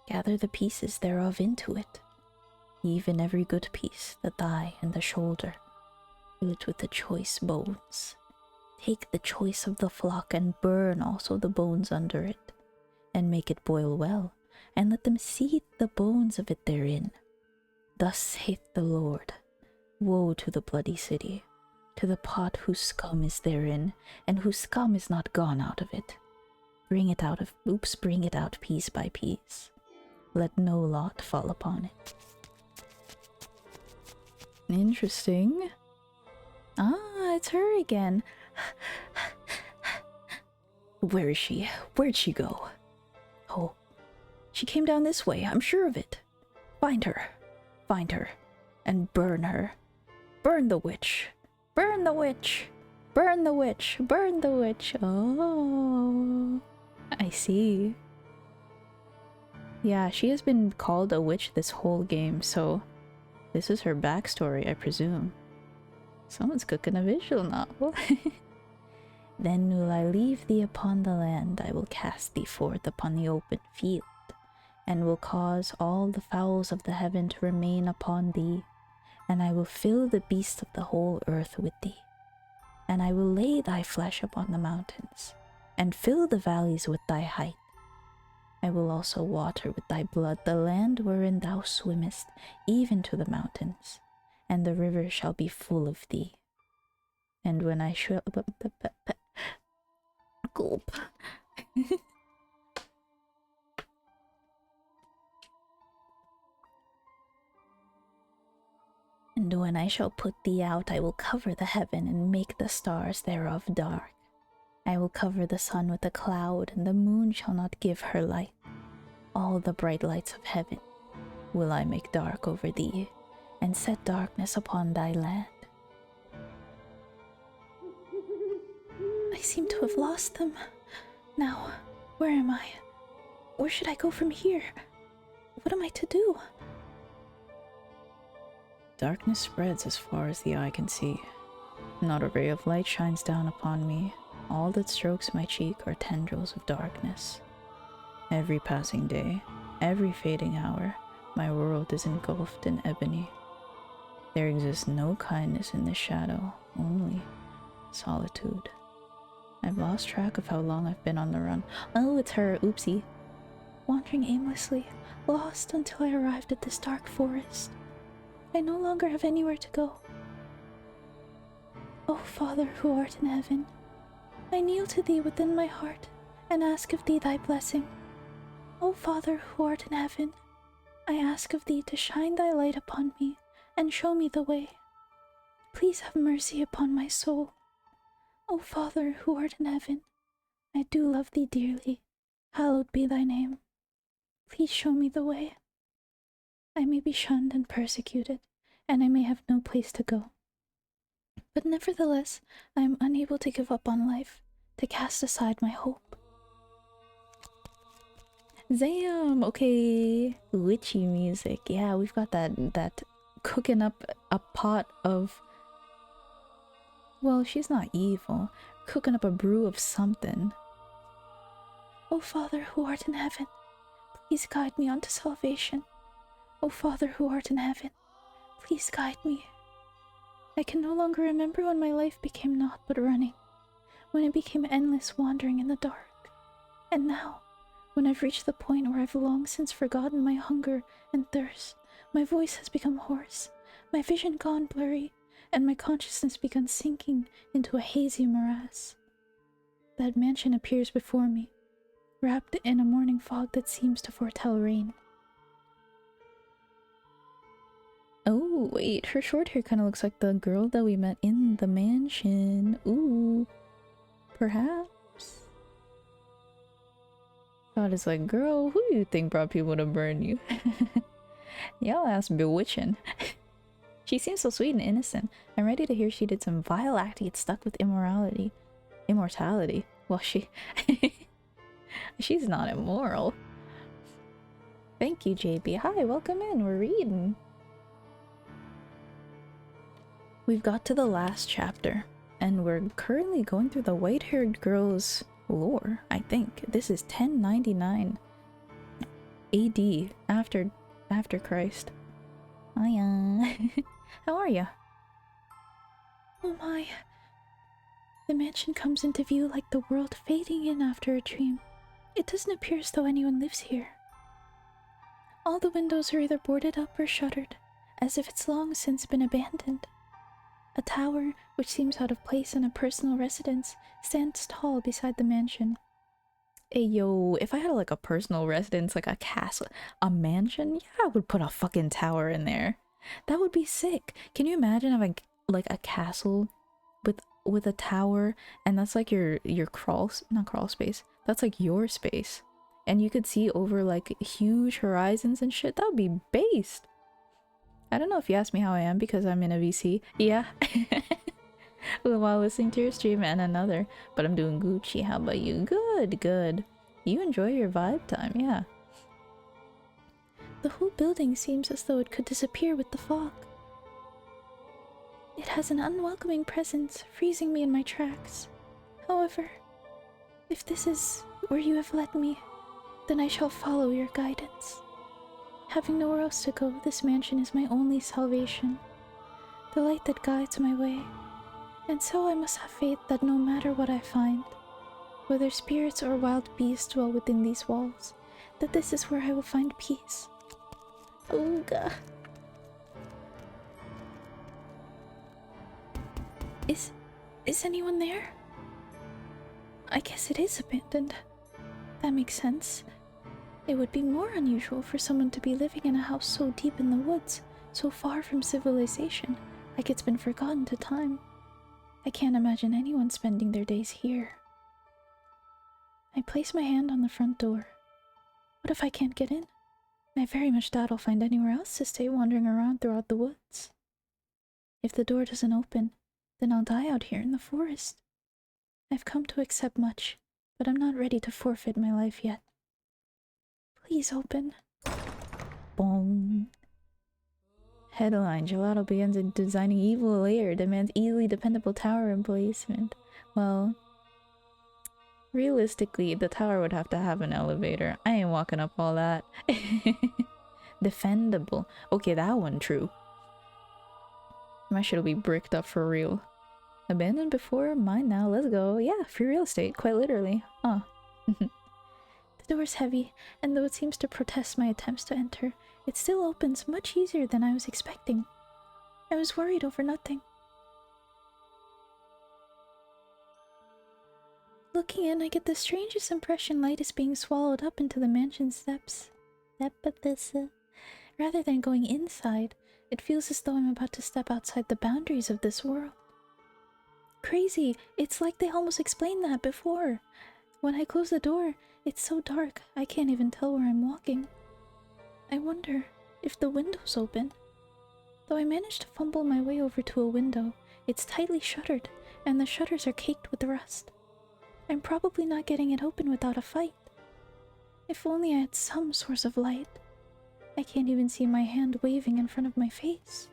Gather the pieces thereof into it, even every good piece, the thigh and the shoulder. Fill it with the choice bones. Take the choice of the flock and burn also the bones under it, and make it boil well, and let them seethe the bones of it therein. Thus saith the Lord, woe to the bloody city, to the pot whose scum is therein, and whose scum is not gone out of it. Bring it out piece by piece. Let no lot fall upon it. Interesting. Ah, it's her again. Where is she? Where'd she go? Oh, she came down this way, I'm sure of it. Find her, and burn her. Burn the witch. Burn the witch. Burn the witch. Burn the witch. Oh, I see. Yeah, she has been called a witch this whole game, so this is her backstory, I presume. Someone's cooking a visual novel. Then will I leave thee upon the land, I will cast thee forth upon the open field, and will cause all the fowls of the heaven to remain upon thee, and I will fill the beasts of the whole earth with thee, and I will lay thy flesh upon the mountains, and fill the valleys with thy height. I will also water with thy blood the land wherein thou swimmest, even to the mountains, and the river shall be full of thee. And when I shall... Gulp. And when I shall put thee out, I will cover the heaven and make the stars thereof dark. I will cover the sun with a cloud, and the moon shall not give her light. All the bright lights of heaven will I make dark over thee, and set darkness upon thy land. I seem to have lost them. Now, where am I? Where should I go from here? What am I to do? Darkness spreads as far as the eye can see. Not a ray of light shines down upon me. All that strokes my cheek are tendrils of darkness. Every passing day, every fading hour, my world is engulfed in ebony. There exists no kindness in this shadow, only solitude. I've lost track of how long I've been on the run. Oh, it's her, oopsie. Wandering aimlessly, lost until I arrived at this dark forest. I no longer have anywhere to go. O Father who art in heaven, I kneel to thee within my heart and ask of thee thy blessing. O Father who art in heaven, I ask of thee to shine thy light upon me and show me the way. Please have mercy upon my soul. O Father who art in heaven, I do love thee dearly. Hallowed be thy name. Please show me the way. I may be shunned and persecuted, and I may have no place to go. But nevertheless, I am unable to give up on life, to cast aside my hope. Zam! Okay, witchy music. Yeah, we've got that cooking up a pot of... Well, she's not evil. Cooking up a brew of something. O Father who art in heaven, please guide me unto salvation. O Father who art in heaven, please guide me. I can no longer remember when my life became naught but running, when it became endless wandering in the dark. And now, when I've reached the point where I've long since forgotten my hunger and thirst, my voice has become hoarse, my vision gone blurry, and my consciousness begun sinking into a hazy morass. That mansion appears before me, wrapped in a morning fog that seems to foretell rain. Oh, wait, her short hair kind of looks like the girl that we met in the mansion. Ooh, perhaps. God is like, girl, who do you think brought people to burn you? Y'all ass bewitching. She seems so sweet and innocent. I'm ready to hear she did some vile act to get stuck with immortality. Well, she's not immoral. Thank you, JB. Hi, welcome in. We're reading. We've got to the last chapter, and we're currently going through the white-haired girl's lore, I think. This is 1099 AD, after Christ. Hiya. How are ya? Oh my. The mansion comes into view like the world fading in after a dream. It doesn't appear as though anyone lives here. All the windows are either boarded up or shuttered, as if it's long since been abandoned. A tower, which seems out of place in a personal residence, stands tall beside the mansion. Hey yo, if I had like a personal residence, like a castle, a mansion, yeah, I would put a fucking tower in there. That would be sick. Can you imagine having like a castle with a tower, and that's like your not crawl space. That's like your space. And you could see over like huge horizons and shit. That would be based. I don't know if you asked me how I am because I'm in a VC. Yeah. While listening to your stream and another, but I'm doing Gucci. How about you? Good, good. You enjoy your vibe time, yeah. The whole building seems as though it could disappear with the fog. It has an unwelcoming presence, freezing me in my tracks. However, if this is where you have led me, then I shall follow your guidance. Having nowhere else to go, this mansion is my only salvation, the light that guides my way. And so I must have faith that no matter what I find, whether spirits or wild beasts dwell within these walls, that this is where I will find peace. Oh god. Is anyone there? I guess it is abandoned. That makes sense. It would be more unusual for someone to be living in a house so deep in the woods, so far from civilization, like it's been forgotten to time. I can't imagine anyone spending their days here. I place my hand on the front door. What if I can't get in? I very much doubt I'll find anywhere else to stay wandering around throughout the woods. If the door doesn't open, then I'll die out here in the forest. I've come to accept much, but I'm not ready to forfeit my life yet. Please open. Boom. Headline: Gelato begins designing evil layer, demands easily dependable tower emplacement. Well, realistically, the tower would have to have an elevator. I ain't walking up all that. Defendable. Okay, that one true. My shit'll be bricked up for real. Abandoned before, mine now, let's go. Yeah, free real estate, quite literally. Huh. The door's heavy, and though it seems to protest my attempts to enter, it still opens much easier than I was expecting. I was worried over nothing. Looking in, I get the strangest impression light is being swallowed up into the mansion's depths. Rather than going inside, it feels as though I'm about to step outside the boundaries of this world. Crazy! It's like they almost explained that before. When I close the door, it's so dark I can't even tell where I'm walking. I wonder if the window's open. Though I managed to fumble my way over to a window, it's tightly shuttered, and the shutters are caked with rust. I'm probably not getting it open without a fight. If only I had some source of light. I can't even see my hand waving in front of my face.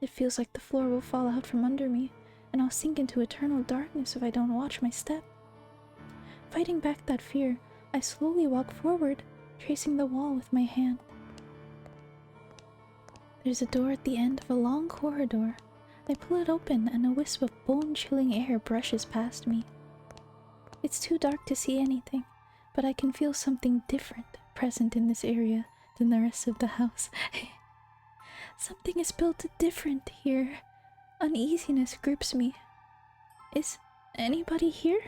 It feels like the floor will fall out from under me, and I'll sink into eternal darkness if I don't watch my step. Fighting back that fear, I slowly walk forward, tracing the wall with my hand. There's a door at the end of a long corridor. I pull it open and a wisp of bone-chilling air brushes past me. It's too dark to see anything, but I can feel something different present in this area than the rest of the house. Something is built different here. Uneasiness grips me. Is anybody here?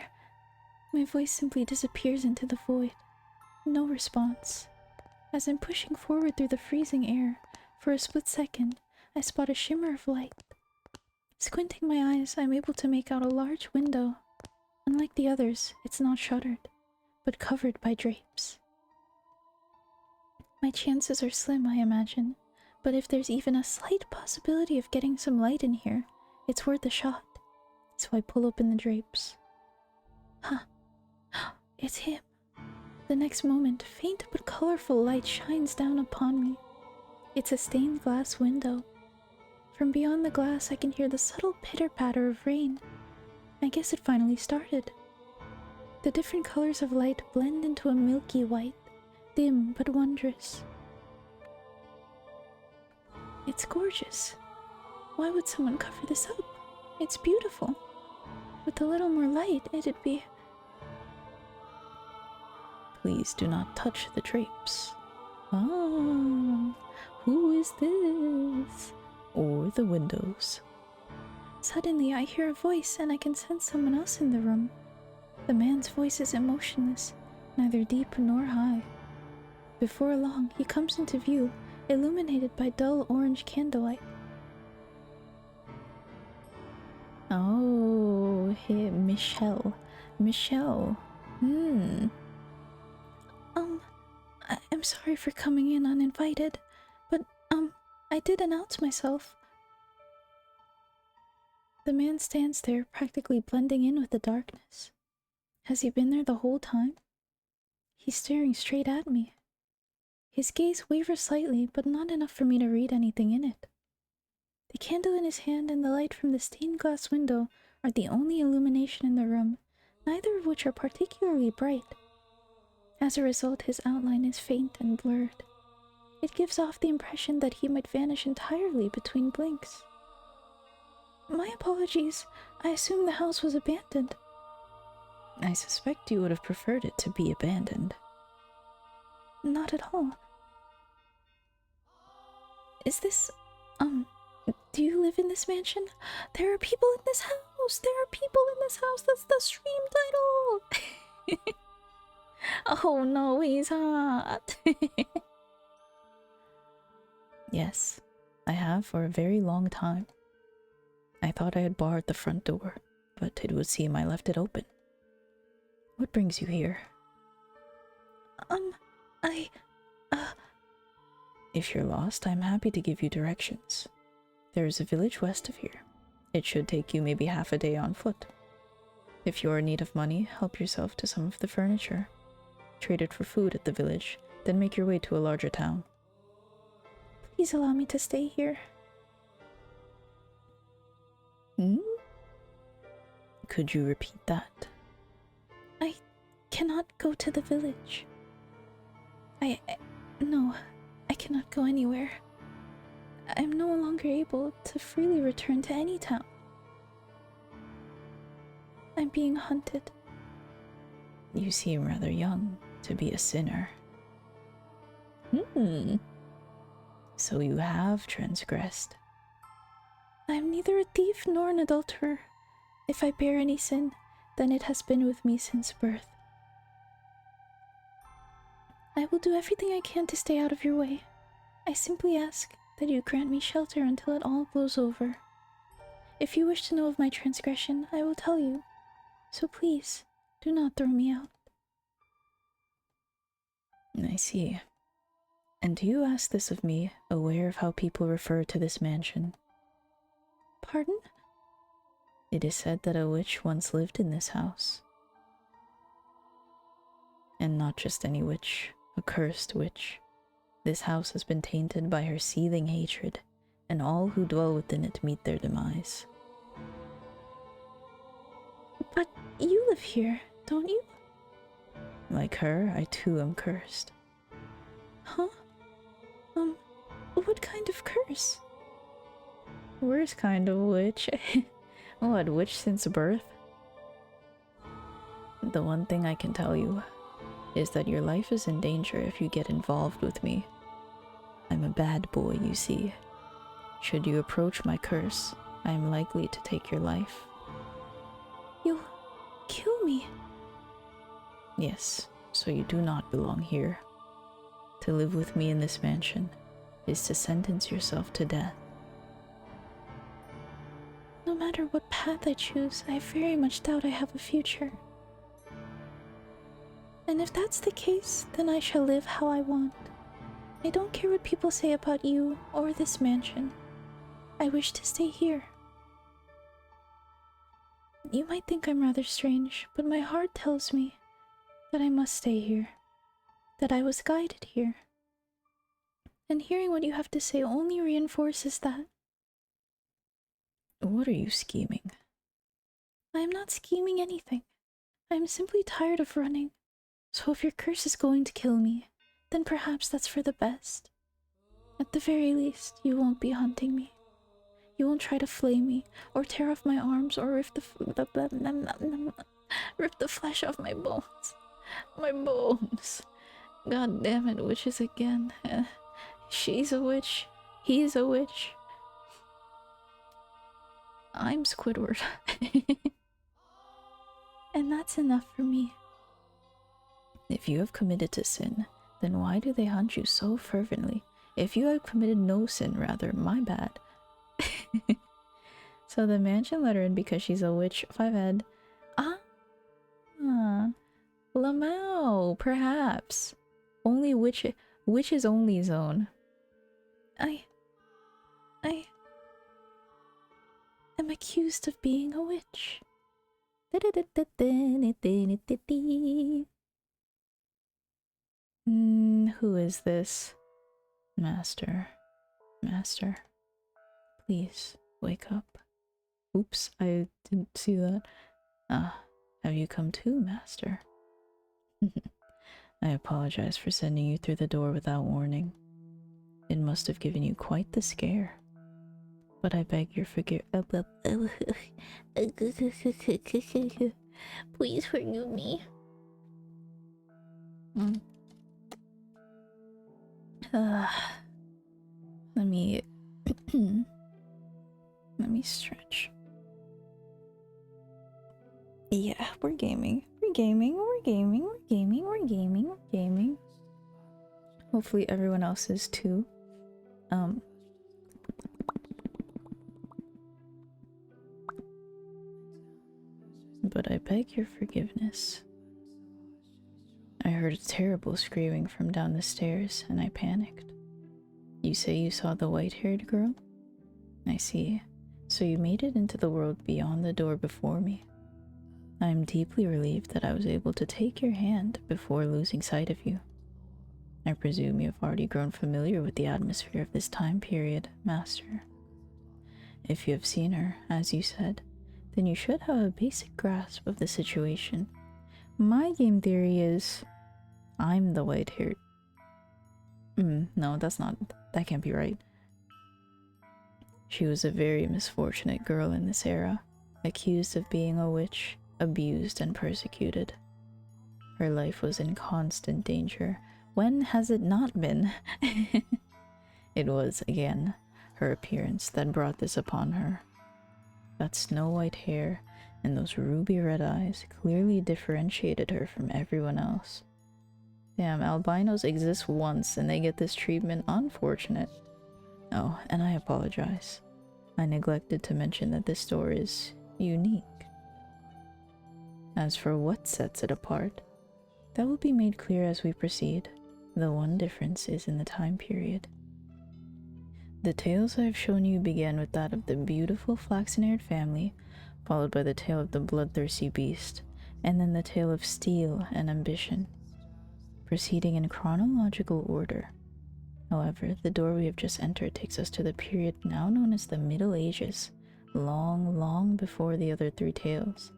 My voice simply disappears into the void. No response. As I'm pushing forward through the freezing air, for a split second, I spot a shimmer of light. Squinting my eyes, I'm able to make out a large window. Unlike the others, it's not shuttered, but covered by drapes. My chances are slim, I imagine, but if there's even a slight possibility of getting some light in here, it's worth a shot. So I pull open the drapes. Huh. It's him. The next moment, faint but colorful light shines down upon me. It's a stained glass window. From beyond the glass, I can hear the subtle pitter-patter of rain. I guess it finally started. The different colors of light blend into a milky white, dim but wondrous. It's gorgeous. Why would someone cover this up? It's beautiful. With a little more light, it'd be... Please do not touch the drapes. Ah, who is this? Or the windows? Suddenly, I hear a voice and I can sense someone else in the room. The man's voice is emotionless, neither deep nor high. Before long, he comes into view, illuminated by dull orange candlelight. Oh, hey, Michel. Michel. I'm sorry for coming in uninvited, but, I did announce myself. The man stands there, practically blending in with the darkness. Has he been there the whole time? He's staring straight at me. His gaze wavers slightly, but not enough for me to read anything in it. The candle in his hand and the light from the stained glass window are the only illumination in the room, neither of which are particularly bright. As a result, his outline is faint and blurred. It gives off the impression that he might vanish entirely between blinks. My apologies. I assumed the house was abandoned. I suspect you would have preferred it to be abandoned. Not at all. Is this, do you live in this mansion? There are people in this house! There are people in this house! That's the stream title! Oh no, he's hot! Yes, I have for a very long time. I thought I had barred the front door, but it would seem I left it open. What brings you here? If you're lost, I'm happy to give you directions. There is a village west of here. It should take you maybe half a day on foot. If you're in need of money, help yourself to some of the furniture. Trade it for food at the village, then make your way to a larger town. Please allow me to stay here. Could you repeat that? I cannot go to the village. No, I cannot go anywhere. I'm no longer able to freely return to any town. I'm being hunted. You seem rather young to be a sinner. So you have transgressed. I'm neither a thief nor an adulterer. If I bear any sin, then it has been with me since birth. I will do everything I can to stay out of your way. I simply ask that you grant me shelter until it all blows over. If you wish to know of my transgression, I will tell you. So please, do not throw me out. I see. And do you ask this of me, aware of how people refer to this mansion? Pardon? It is said that a witch once lived in this house. And not just any witch, a cursed witch. This house has been tainted by her seething hatred, and all who dwell within it meet their demise. But you live here, don't you? Like her, I too am cursed. Huh? What kind of curse? Worst kind of witch. What, witch since birth? The one thing I can tell you is that your life is in danger if you get involved with me. I'm a bad boy, you see. Should you approach my curse, I am likely to take your life. You'll kill me? Yes, so you do not belong here. To live with me in this mansion is to sentence yourself to death. No matter what path I choose, I very much doubt I have a future. And if that's the case, then I shall live how I want. I don't care what people say about you or this mansion. I wish to stay here. You might think I'm rather strange, but my heart tells me that I must stay here, that I was guided here. And hearing what you have to say only reinforces that. What are you scheming? I am not scheming anything. I am simply tired of running. So if your curse is going to kill me, then perhaps that's for the best. At the very least, you won't be hunting me. You won't try to flay me, or tear off my arms, or rip the flesh off my bones. My bones. God damn it, witches again. She's a witch. He's a witch. I'm Squidward. And that's enough for me. If you have committed to sin, then why do they hunt you so fervently? If you have committed no sin, rather, my bad. So the mansion let her in because she's a witch. 5 head. Ah, Lamau, perhaps. Only witches only zone. I am accused of being a witch. Who is this? Master. Master. Please, wake up. Oops, I didn't see that. Ah, have you come too, Master? I apologize for sending you through the door without warning. It must have given you quite the scare. But I beg your Please forgive me. Let me let me stretch. Yeah, we're gaming. We're gaming. We're gaming. We're gaming. We're gaming. We're gaming. Hopefully everyone else is too. But I beg your forgiveness. I heard a terrible screaming from down the stairs and I panicked. You say you saw the white-haired girl? I see. So you made it into the world beyond the door before me. I am deeply relieved that I was able to take your hand before losing sight of you. I presume you have already grown familiar with the atmosphere of this time period, Master. If you have seen her, as you said, then you should have a basic grasp of the situation. My game theory is I'm the white-haired. No, that can't be right. She was a very misfortunate girl in this era, accused of being a witch, abused and persecuted. Her life was in constant danger. When has it not been? It was, again, her appearance that brought this upon her. That snow-white hair and those ruby-red eyes clearly differentiated her from everyone else. Damn, albinos exist once and they get this treatment. Unfortunate. Oh, and I apologize. I neglected to mention that this door is unique. As for what sets it apart, that will be made clear as we proceed. The one difference is in the time period. The tales I have shown you began with that of the beautiful flaxen-haired family, followed by the tale of the bloodthirsty beast, and then the tale of steel and ambition, proceeding in chronological order. However, the door we have just entered takes us to the period now known as the Middle Ages, long, long before the other three tales.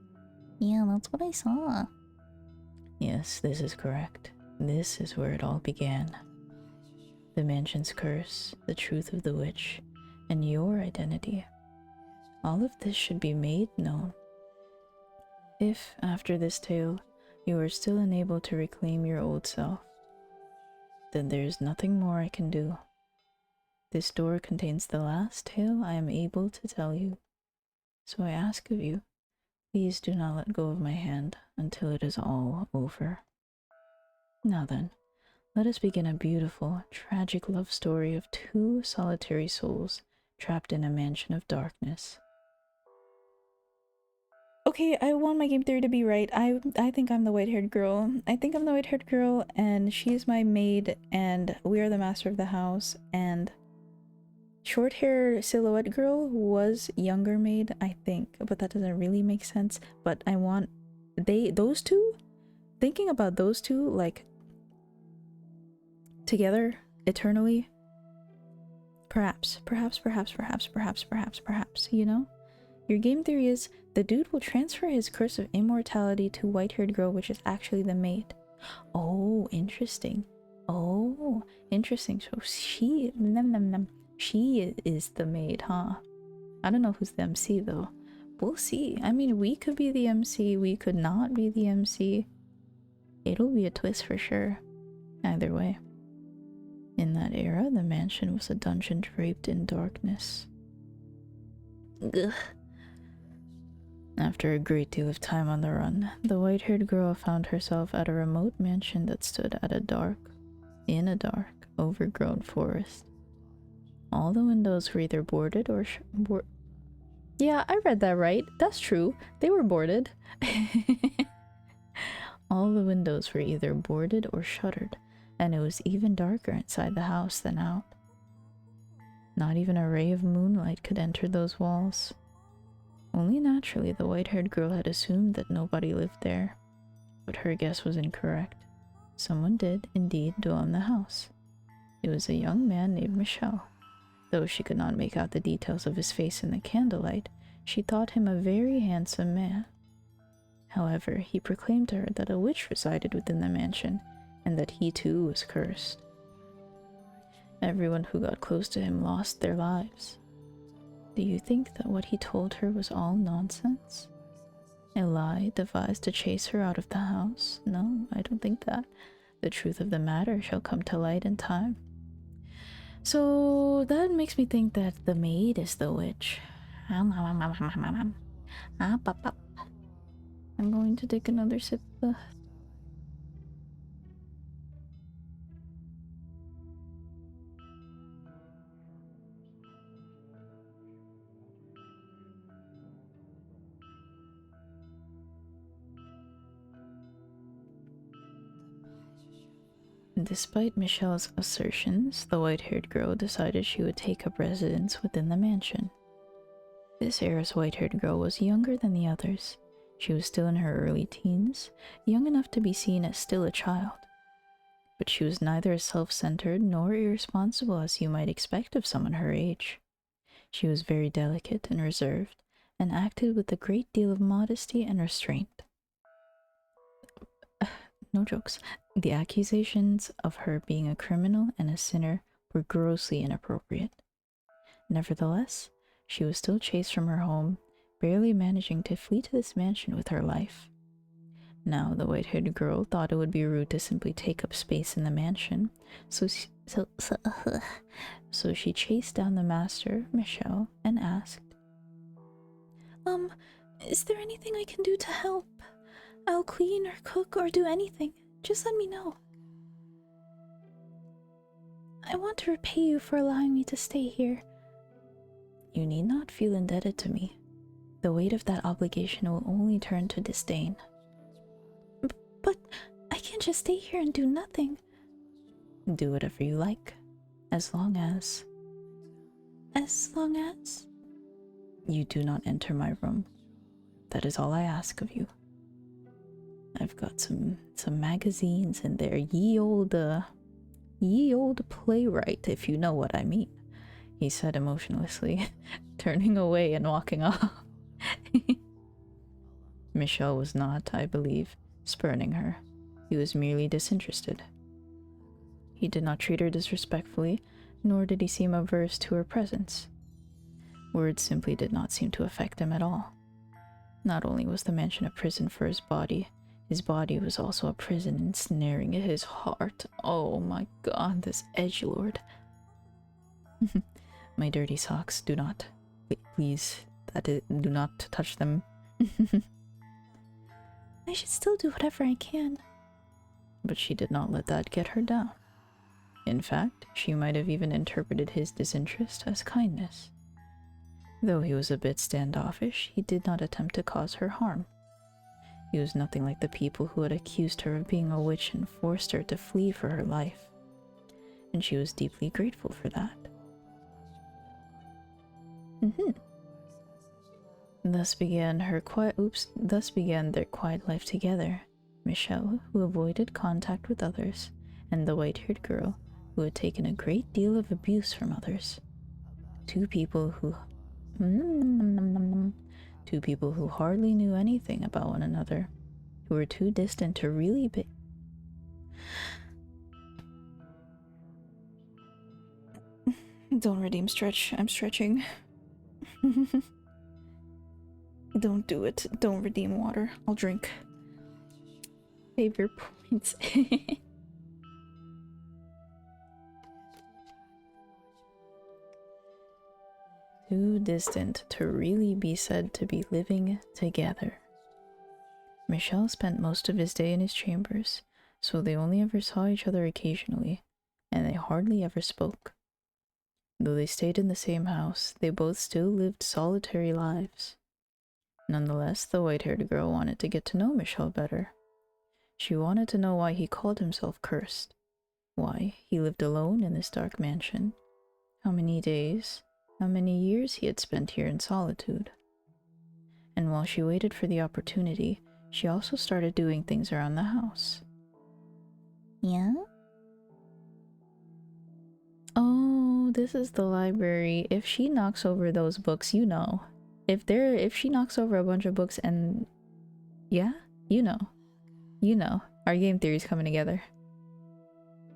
Yeah, that's what I saw. Yes, this is correct. This is where it all began. The mansion's curse, the truth of the witch, and your identity. All of this should be made known. If, after this tale, you are still unable to reclaim your old self, then there is nothing more I can do. This door contains the last tale I am able to tell you. So I ask of you, please do not let go of my hand until it is all over. Now then, let us begin a beautiful, tragic love story of two solitary souls trapped in a mansion of darkness. Okay, I want my game theory to be right. I think I'm the white-haired girl. I think I'm the white-haired girl, and she is my maid, and we are the master of the house, and short-haired silhouette girl was younger maid, I think, but that doesn't really make sense. But I want those two, thinking about those two, like, together, eternally. Perhaps, you know? Your game theory is the dude will transfer his curse of immortality to white-haired girl, which is actually the maid. Oh, interesting. Oh, interesting. So she is the maid, huh? I don't know who's the MC though. We'll see. I mean, we could be the MC, we could not be the MC. It'll be a twist for sure. Either way. In that era, the mansion was a dungeon draped in darkness. Ugh. After a great deal of time on the run, the white-haired girl found herself at a remote mansion that stood in a dark, overgrown forest. All the windows were either boarded or yeah, I read that right. That's true. They were boarded. All the windows were either boarded or shuttered, and it was even darker inside the house than out. Not even a ray of moonlight could enter those walls. Only naturally the white-haired girl had assumed that nobody lived there. But her guess was incorrect. Someone did, indeed, dwell in the house. It was a young man named Michel. Though she could not make out the details of his face in the candlelight, she thought him a very handsome man. However, he proclaimed to her that a witch resided within the mansion, and that he too was cursed. Everyone who got close to him lost their lives. Do you think that what he told her was all nonsense? A lie devised to chase her out of the house? No, I don't think that. The truth of the matter shall come to light in time. So that makes me think that the maid is the witch. I'm going to take another sip. Despite Michel's assertions, the white-haired girl decided she would take up residence within the mansion. This heiress white-haired girl was younger than the others. She was still in her early teens, young enough to be seen as still a child. But she was neither as self-centered nor irresponsible as you might expect of someone her age. She was very delicate and reserved, and acted with a great deal of modesty and restraint. No jokes. The accusations of her being a criminal and a sinner were grossly inappropriate. Nevertheless, she was still chased from her home, barely managing to flee to this mansion with her life. Now, the white-haired girl thought it would be rude to simply take up space in the mansion, so she chased down the master, Michel, and asked, is there anything I can do to help? I'll clean or cook or do anything. Just let me know. I want to repay you for allowing me to stay here. You need not feel indebted to me. The weight of that obligation will only turn to disdain. But I can't just stay here and do nothing. Do whatever you like, as long as you do not enter my room. That is all I ask of you. I've got some magazines in there. Ye old playwright, if you know what I mean, he said emotionlessly, turning away and walking off. Michel was not, I believe, spurning her. He was merely disinterested. He did not treat her disrespectfully, nor did he seem averse to her presence. Words simply did not seem to affect him at all. Not only was the mansion a prison for his body was also a prison ensnaring his heart. Oh my god, this edgelord. My dirty socks, do not. Please, do not touch them. I should still do whatever I can. But she did not let that get her down. In fact, she might have even interpreted his disinterest as kindness. Though he was a bit standoffish, he did not attempt to cause her harm. He was nothing like the people who had accused her of being a witch and forced her to flee for her life. And she was deeply grateful for that. Thus began their quiet life together. Michel, who avoided contact with others, and the white-haired girl, who had taken a great deal of abuse from others. Two people who hardly knew anything about one another, who were too distant to really be. Don't redeem stretch. I'm stretching. Don't do it. Don't redeem water. I'll drink. Save your points. Too distant to really be said to be living together. Michel spent most of his day in his chambers, so they only ever saw each other occasionally, and they hardly ever spoke. Though they stayed in the same house, they both still lived solitary lives. Nonetheless, the white-haired girl wanted to get to know Michel better. She wanted to know why he called himself cursed, why he lived alone in this dark mansion, how many days, how many years he had spent here in solitude. And while she waited for the opportunity, she also started doing things around the house. Yeah? Oh, this is the library. If she knocks over those books, you know. If she knocks over a bunch of books and... yeah? You know. You know. Our game theory's coming together.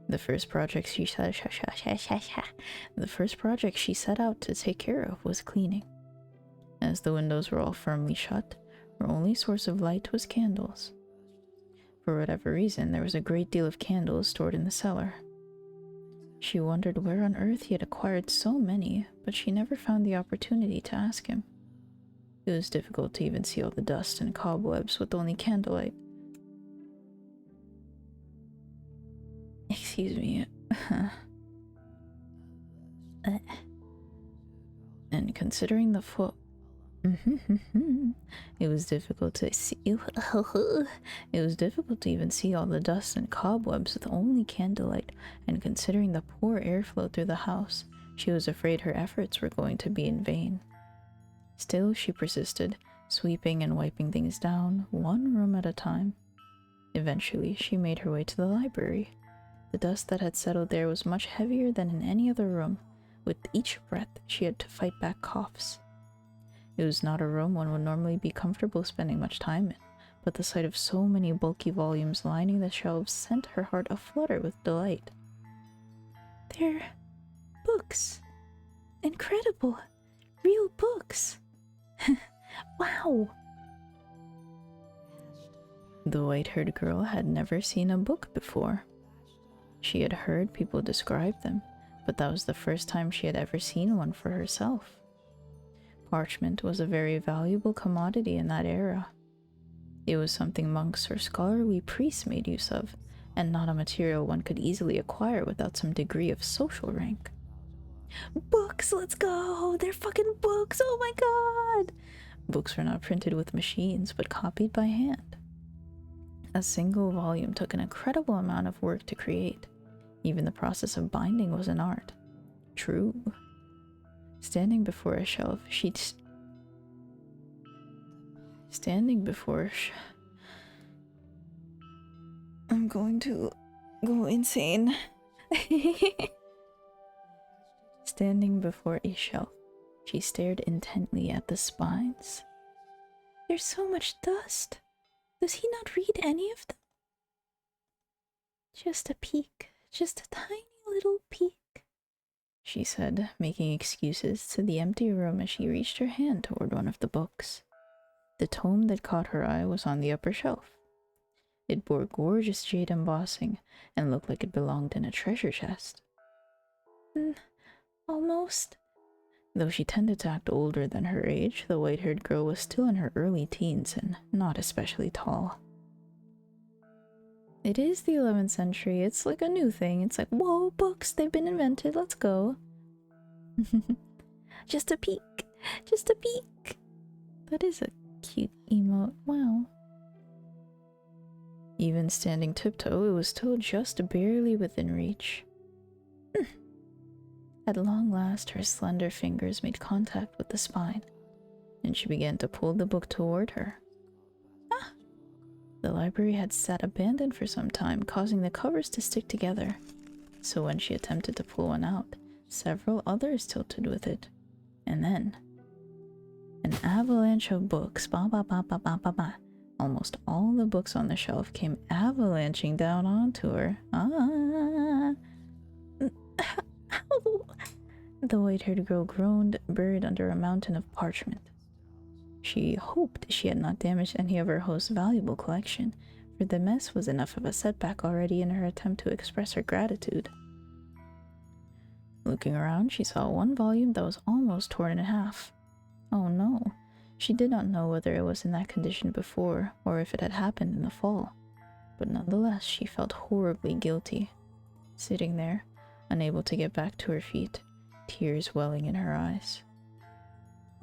The first project she set out to take care of was cleaning. As the windows were all firmly shut, her only source of light was candles. For whatever reason, there was a great deal of candles stored in the cellar. She wondered where on earth he had acquired so many, but she never found the opportunity to ask him. It was difficult to even see all the dust and cobwebs with only candlelight. Excuse me. And considering the it was difficult to see. It was difficult to even see all the dust and cobwebs with only candlelight, and considering the poor airflow through the house, she was afraid her efforts were going to be in vain. Still, she persisted, sweeping and wiping things down, one room at a time. Eventually, she made her way to the library. The dust that had settled there was much heavier than in any other room. With each breath, she had to fight back coughs. It was not a room one would normally be comfortable spending much time in, but the sight of so many bulky volumes lining the shelves sent her heart aflutter with delight. They're books. Incredible. Real books. Wow. The white-haired girl had never seen a book before. She had heard people describe them, but that was the first time she had ever seen one for herself. Parchment was a very valuable commodity in that era. It was something monks or scholarly priests made use of, and not a material one could easily acquire without some degree of social rank. Books, let's go! They're fucking books! Oh my god! Books were not printed with machines, but copied by hand. A single volume took an incredible amount of work to create. Even the process of binding was an art. True. Standing before a shelf, I'm going to go insane. Standing before a shelf, she stared intently at the spines. There's so much dust. Does he not read any of them? Just a peek, just a tiny little peek, she said, making excuses to the empty room as she reached her hand toward one of the books. The tome that caught her eye was on the upper shelf. It bore gorgeous jade embossing and looked like it belonged in a treasure chest. Almost. Though she tended to act older than her age, the white-haired girl was still in her early teens and not especially tall. It is the 11th century. It's like a new thing. It's like, whoa, books, they've been invented. Let's go. Just a peek. Just a peek. That is a cute emote. Wow. Even standing tiptoe, it was still just barely within reach. At long last, her slender fingers made contact with the spine, and she began to pull the book toward her. The library had sat abandoned for some time, causing the covers to stick together, so when she attempted to pull one out, several others tilted with it, and then an avalanche of books. Almost all the books on the shelf came avalanching down onto her. The white-haired girl groaned, buried under a mountain of parchment. She hoped she had not damaged any of her host's valuable collection, for the mess was enough of a setback already in her attempt to express her gratitude. Looking around, she saw one volume that was almost torn in half. Oh no. She did not know whether it was in that condition before, or if it had happened in the fall. But nonetheless, she felt horribly guilty. Sitting there, unable to get back to her feet, tears welling in her eyes.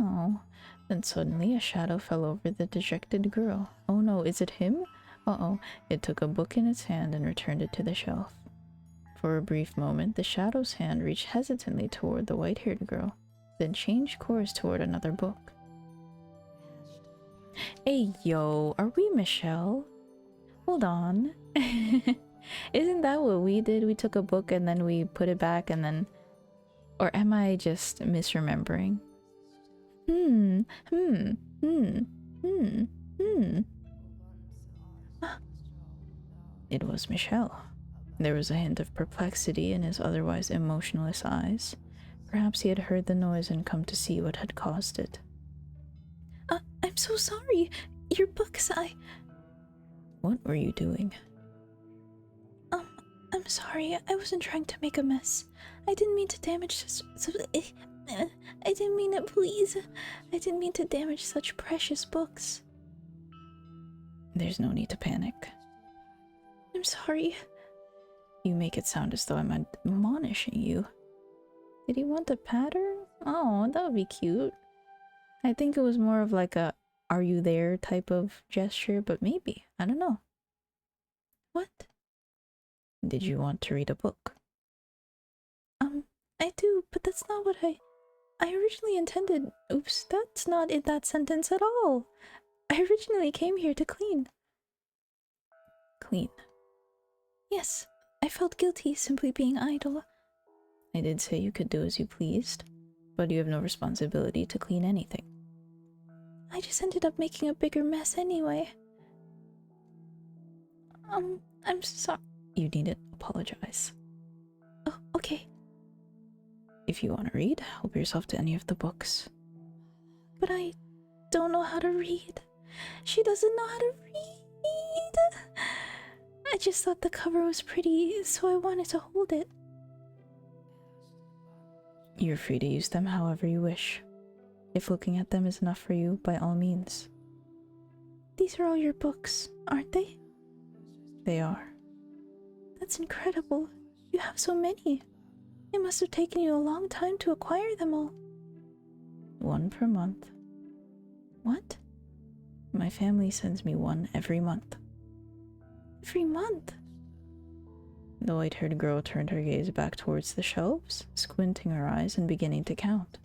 Oh, then suddenly a shadow fell over the dejected girl. Oh no, is it him? Uh-oh, it took a book in its hand and returned it to the shelf. For a brief moment, the shadow's hand reached hesitantly toward the white-haired girl, then changed course toward another book. Hey yo, are we Michelle? Hold on. Isn't that what we did? We took a book and then we put it back and then... Or am I just misremembering? It was Michel. There was a hint of perplexity in his otherwise emotionless eyes. Perhaps he had heard the noise and come to see what had caused it. I'm so sorry. Your books, What were you doing? I'm sorry. I wasn't trying to make a mess. I didn't mean to damage I didn't mean it, please. I didn't mean to damage such precious books. There's no need to panic. I'm sorry. You make it sound as though I'm admonishing you. Did he want a patter? Oh, that would be cute. I think it was more of like a "are you there" type of gesture, but maybe. I don't know. What? Did you want to read a book? I do, but that's not what I originally intended. Oops, that's not in that sentence at all. I originally came here to clean. Clean? Yes, I felt guilty simply being idle. I did say you could do as you pleased, but you have no responsibility to clean anything. I just ended up making a bigger mess anyway. I'm sorry. You needn't apologize. Oh, okay. If you want to read, help yourself to any of the books. But I don't know how to read. She doesn't know how to read. I just thought the cover was pretty, so I wanted to hold it. You're free to use them however you wish. If looking at them is enough for you, by all means. These are all your books, aren't they? They are. That's incredible. You have so many. It must have taken you a long time to acquire them all. One per month. What? My family sends me one every month. Every month? The white-haired girl turned her gaze back towards the shelves, squinting her eyes and beginning to count.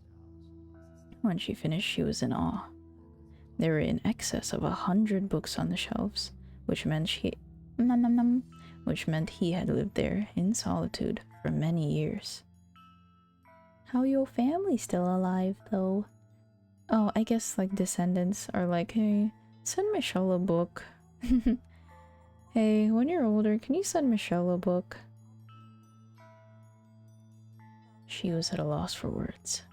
When she finished, she was in awe. There were in excess of 100 books on the shelves, which meant he had lived there in solitude for many years. How your family still alive, though? Oh, I guess like descendants are like, hey, send Michelle a book. Hey, when you're older, can you send Michelle a book? She was at a loss for words.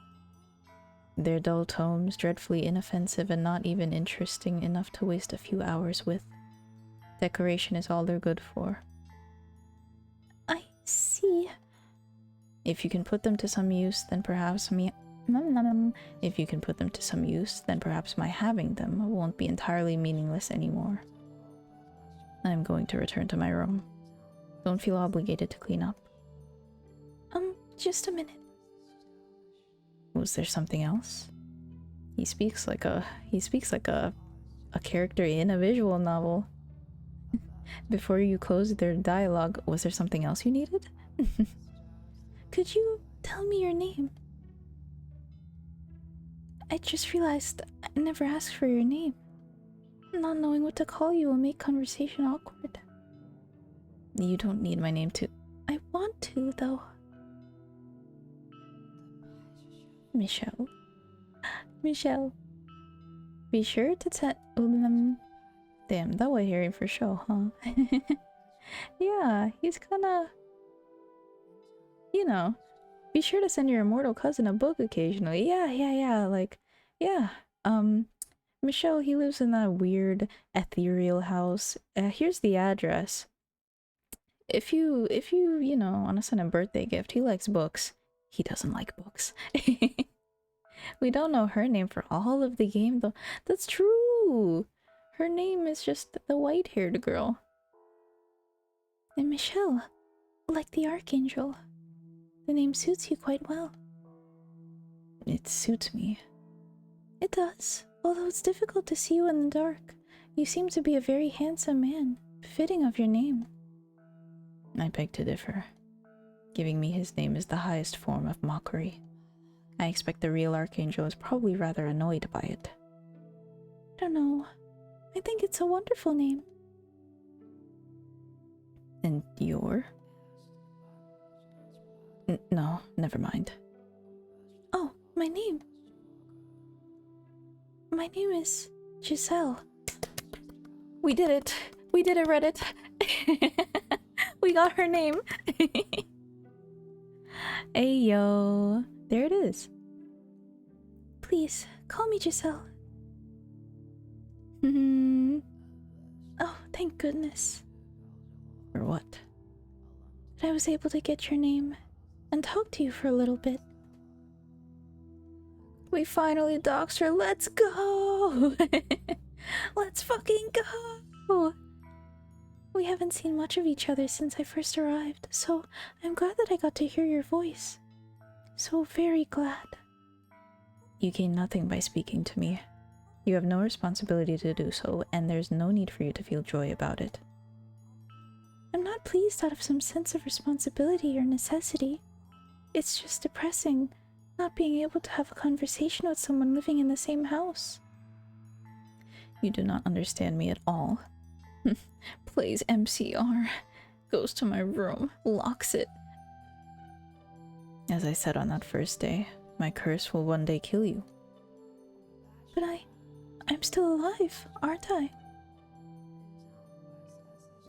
Their dull tomes, dreadfully inoffensive and not even interesting enough to waste a few hours with. Decoration is all they're good for. I see. If you can put them to some use, then perhaps my having them won't be entirely meaningless anymore. I'm going to return to my room. Don't feel obligated to clean up. Just a minute. Was there something else? He speaks like a character in a visual novel. Before you closed their dialogue, was there something else you needed? Could you tell me your name? I just realized I never asked for your name. Not knowing what to call you will make conversation awkward. You don't need my name to... I want to, though. Michelle. Michelle. Be sure to damn, that white hairy for sure, huh? Yeah, he's kinda... You know, be sure to send your immortal cousin a book occasionally. Yeah, like, yeah. Michelle, he lives in that weird ethereal house. Here's the address. If you, want to send a birthday gift, he likes books. He doesn't like books. We don't know her name for all of the game, though. That's true! Her name is just the white-haired girl. And Michelle, like the Archangel. The name suits you quite well. It suits me. It does, although it's difficult to see you in the dark. You seem to be a very handsome man, befitting of your name. I beg to differ. Giving me his name is the highest form of mockery. I expect the real Archangel is probably rather annoyed by it. I don't know. I think it's a wonderful name. And your? No, never mind. Oh, my name. My name is Giselle. We did it. We did it, Reddit. We got her name. Ayo. There it is. Please, call me Giselle. Oh, thank goodness. For what? That I was able to get your name and talk to you for a little bit. We finally doxed her. Let's go! Let's fucking go! We haven't seen much of each other since I first arrived, so I'm glad that I got to hear your voice. So very glad. You gain nothing by speaking to me. You have no responsibility to do so, and there's no need for you to feel joy about it. I'm not pleased out of some sense of responsibility or necessity. It's just depressing not being able to have a conversation with someone living in the same house. You do not understand me at all. Plays MCR, goes to my room, locks it. As I said on that first day, my curse will one day kill you. But I'm still alive, aren't I?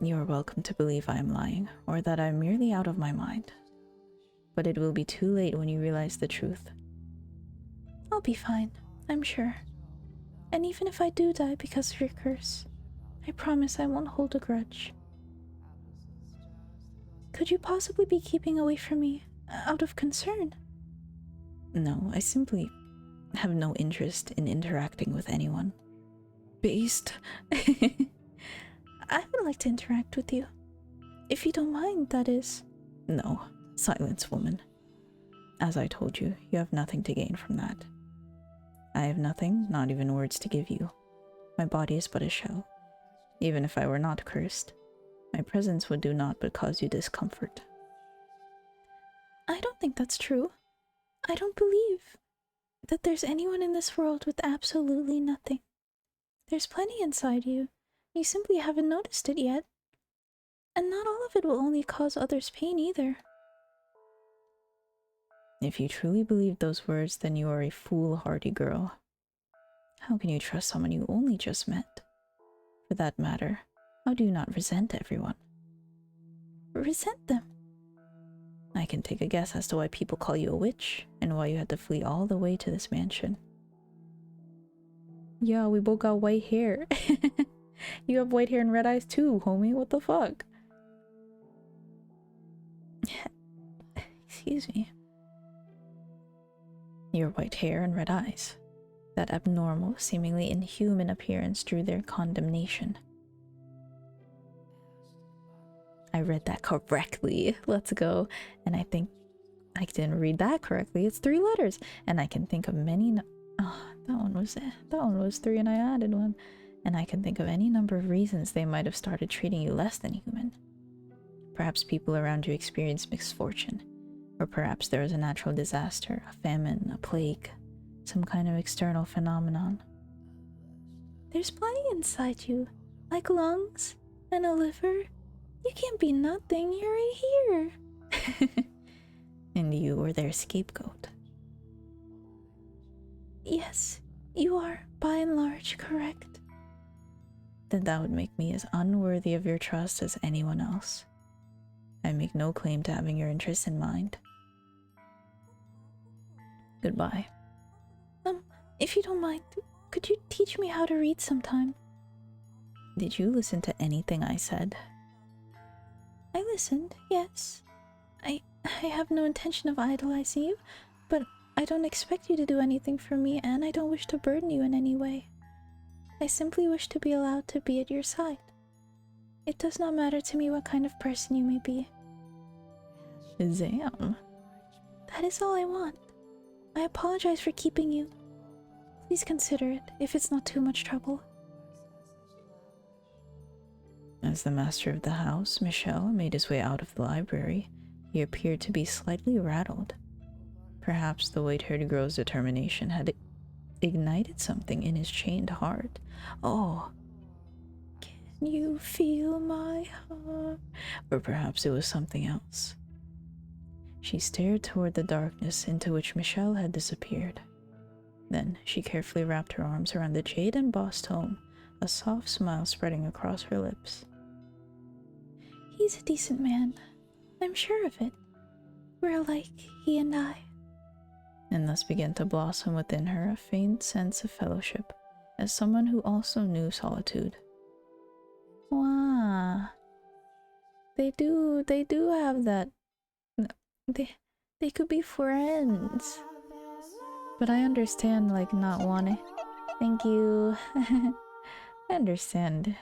You are welcome to believe I am lying, or that I am merely out of my mind. But it will be too late when you realize the truth. I'll be fine, I'm sure. And even if I do die because of your curse, I promise I won't hold a grudge. Could you possibly be keeping away from me out of concern? No, I simply have no interest in interacting with anyone. Based. I would like to interact with you. If you don't mind, that is. No, silence, woman. As I told you, you have nothing to gain from that. I have nothing, not even words to give you. My body is but a shell. Even if I were not cursed, my presence would do naught but cause you discomfort. I don't think that's true. I don't believe that there's anyone in this world with absolutely nothing. There's plenty inside you. You simply haven't noticed it yet. And not all of it will only cause others pain either. If you truly believe those words, then you are a foolhardy girl. How can you trust someone you only just met? For that matter, how do you not resent everyone? Resent them? I can take a guess as to why people call you a witch, and why you had to flee all the way to this mansion. Yeah, we both got white hair. You have white hair and red eyes too, homie. What the fuck? Excuse me. Your white hair and red eyes. That abnormal, seemingly inhuman appearance drew their condemnation. I read that correctly. Let's go. And I think I didn't read that correctly. It's 3 letters. And I can think of many... Oh, that one was 3 and I added 1. And I can think of any number of reasons they might have started treating you less than human. Perhaps people around you experienced misfortune. Or perhaps there was a natural disaster, a famine, a plague, some kind of external phenomenon. There's plenty inside you, like lungs and a liver. You can't be nothing, you're right here. And you were their scapegoat. Yes, you are, by and large, correct. Then that would make me as unworthy of your trust as anyone else. I make no claim to having your interests in mind. Goodbye. If you don't mind, could you teach me how to read sometime? Did you listen to anything I said? I listened, yes. I have no intention of idolizing you, but I don't expect you to do anything for me, and I don't wish to burden you in any way. I simply wish to be allowed to be at your side. It does not matter to me what kind of person you may be. Damn. That is all I want. I apologize for keeping you. Please consider it, if it's not too much trouble. As the master of the house, Michel, made his way out of the library, he appeared to be slightly rattled. Perhaps the white-haired girl's determination had ignited something in his chained heart. Oh, can you feel my heart? Or perhaps it was something else. She stared toward the darkness into which Michel had disappeared. Then she carefully wrapped her arms around the jade-embossed tome, a soft smile spreading across her lips. He's a decent man. I'm sure of it. We're alike, he and I. And thus began to blossom within her a faint sense of fellowship, as someone who also knew solitude. Wow. They do have that. They could be friends. But I understand, like, not wanting. Thank you. I understand.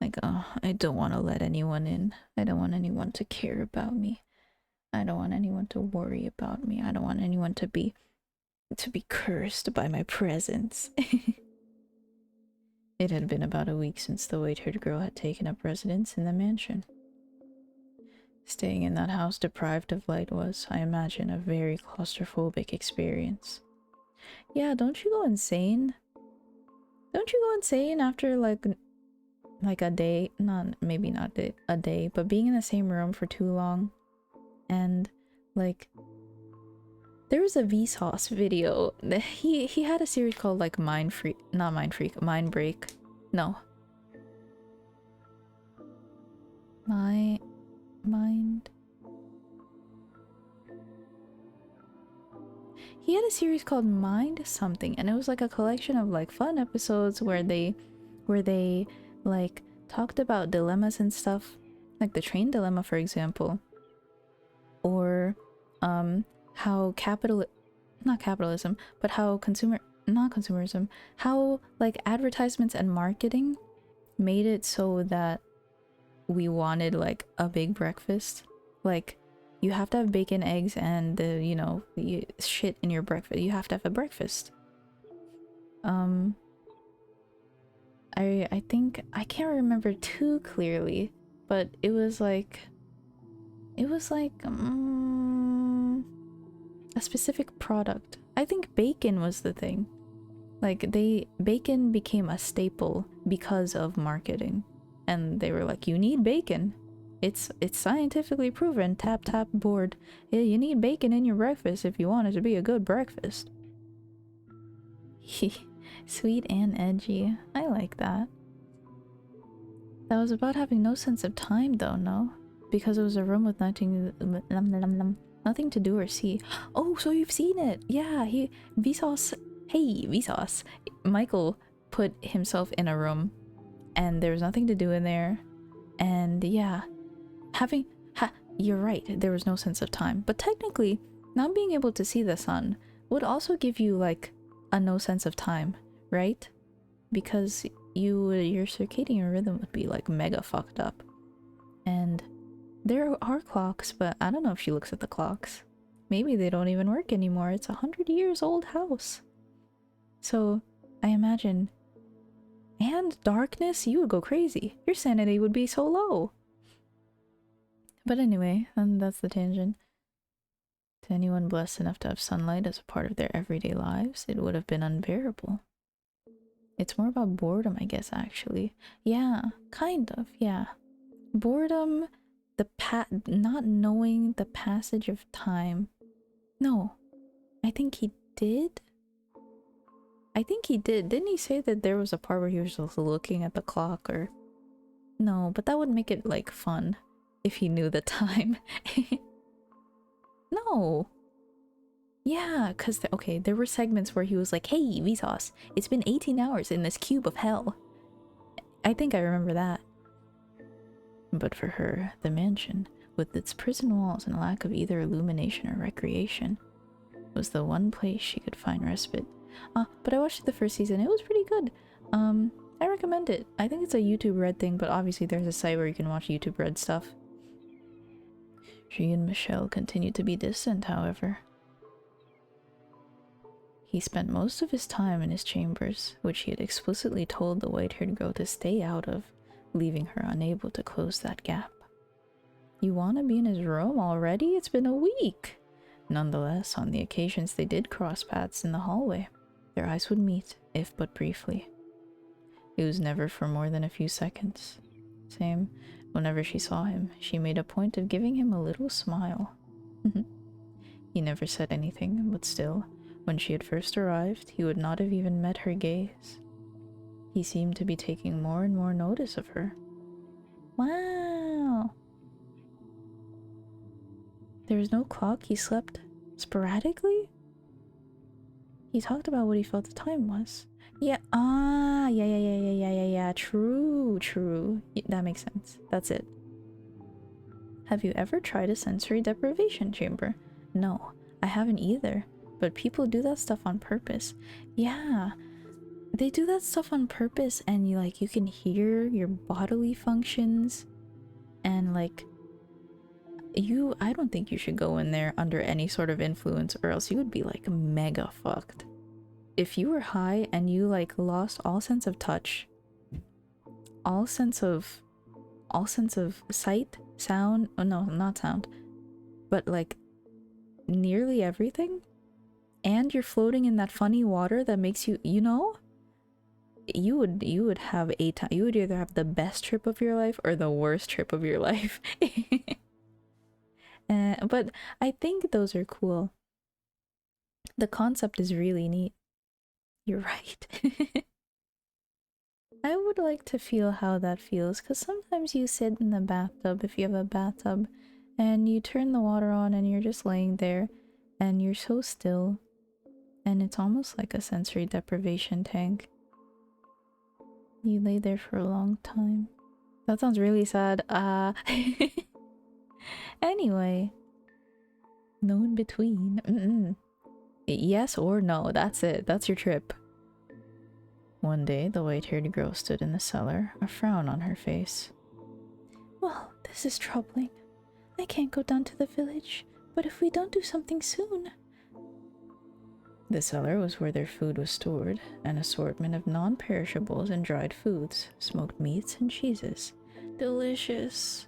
Like, oh, I don't want to let anyone in. I don't want anyone to care about me. I don't want anyone to worry about me. I don't want anyone to be cursed by my presence. It had been about a week since the white-haired girl had taken up residence in the mansion. Staying in that house deprived of light was, I imagine, a very claustrophobic experience. Yeah, don't you go insane? Don't you go insane after like a day? Maybe not a day, but being in the same room for too long. And like there was a Vsauce video. He had a series called like Mind Freak, not Mind Freak, Mind Break. No. Mind. He had a series called Mind Something, and it was like a collection of like fun episodes where they like talked about dilemmas and stuff, like the train dilemma, for example, or how not capitalism, but how not consumerism, how like advertisements and marketing made it so that we wanted like a big breakfast. Like you have to have bacon, eggs, and the shit in your breakfast. You have to have a breakfast. I think I can't remember too clearly, but it was like a specific product. I think bacon was the thing. Like bacon became a staple because of marketing, and they were like, you need bacon. It's scientifically proven. Tap tap board. Yeah, you need bacon in your breakfast if you want it to be a good breakfast. Sweet and edgy. I like that. That was about having no sense of time though, no? Because it was a room with nothing to do or see. Oh, so you've seen it. Yeah, Vsauce. Hey, Vsauce. Michael put himself in a room and there was nothing to do in there. And yeah, you're right, there was no sense of time. But technically, not being able to see the sun would also give you like a no sense of time, right? Because your circadian rhythm would be like mega fucked up. And there are clocks, but I don't know if she looks at the clocks. Maybe they don't even work anymore. It's 100 years old house. So I imagine, and darkness, you would go crazy. Your sanity would be so low. But anyway, and that's the tangent. To anyone blessed enough to have sunlight as a part of their everyday lives, it would have been unbearable. It's more about boredom, I guess, actually. Yeah, kind of, yeah. Boredom, not knowing the passage of time. No, I think he did. Didn't he say that there was a part where he was just looking at the clock or... No, but that would make it, like, fun if he knew the time. No. Yeah, because, okay, there were segments where he was like, hey, Vsauce, it's been 18 hours in this cube of hell. I think I remember that. But for her, the mansion with its prison walls and lack of either illumination or recreation, was the one place she could find respite. But I watched the first season. It was pretty good. I recommend it. I think it's a YouTube Red thing, but obviously there's a site where you can watch YouTube Red stuff. She and Michel continued to be distant, however. He spent most of his time in his chambers, which he had explicitly told the white-haired girl to stay out of, leaving her unable to close that gap. You want to be in his room already? It's been a week! Nonetheless, on the occasions they did cross paths in the hallway, their eyes would meet, if but briefly. It was never for more than a few seconds. Same, whenever she saw him, she made a point of giving him a little smile. He never said anything, but still, when she had first arrived, he would not have even met her gaze. He seemed to be taking more and more notice of her. Wow! There was no clock. He slept sporadically? He talked about what he felt the time was. Yeah, yeah, true. That makes sense. That's it. Have you ever tried a sensory deprivation chamber? No, I haven't either. But people do that stuff on purpose. Yeah, they do that stuff on purpose, and you can hear your bodily functions, and I don't think you should go in there under any sort of influence, or else you would be like mega fucked. If you were high and you lost all sense of touch, all sense of sight, sound, oh no, not sound, but nearly everything, and you're floating in that funny water that makes you, you would have you would either have the best trip of your life or the worst trip of your life. But I think those are cool. The concept is really neat. You're right. I would like to feel how that feels, because sometimes you sit in the bathtub, if you have a bathtub, and you turn the water on and you're just laying there and you're so still, and it's almost like a sensory deprivation tank. You lay there for a long time. That sounds really sad. Anyway, no in between. Yes or no, that's it. That's your trip. One day, the white-haired girl stood in the cellar, a frown on her face. Well, this is troubling. I can't go down to the village, but if we don't do something soon... The cellar was where their food was stored, an assortment of non-perishables and dried foods, smoked meats and cheeses. Delicious.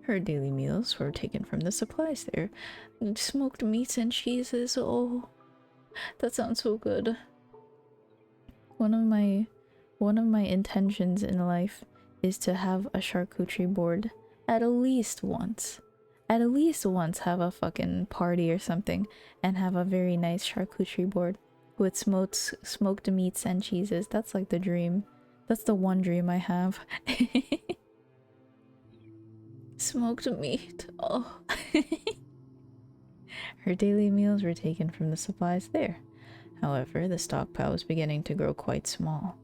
Her daily meals were taken from the supplies there. Smoked meats and cheeses, oh, that sounds so good. One of my intentions in life is to have a charcuterie board at least once. At least once have a fucking party or something and have a very nice charcuterie board with smoked meats and cheeses. That's like the dream. That's the one dream I have. Smoked meat. Oh. Her daily meals were taken from the supplies there. However, the stockpile was beginning to grow quite small.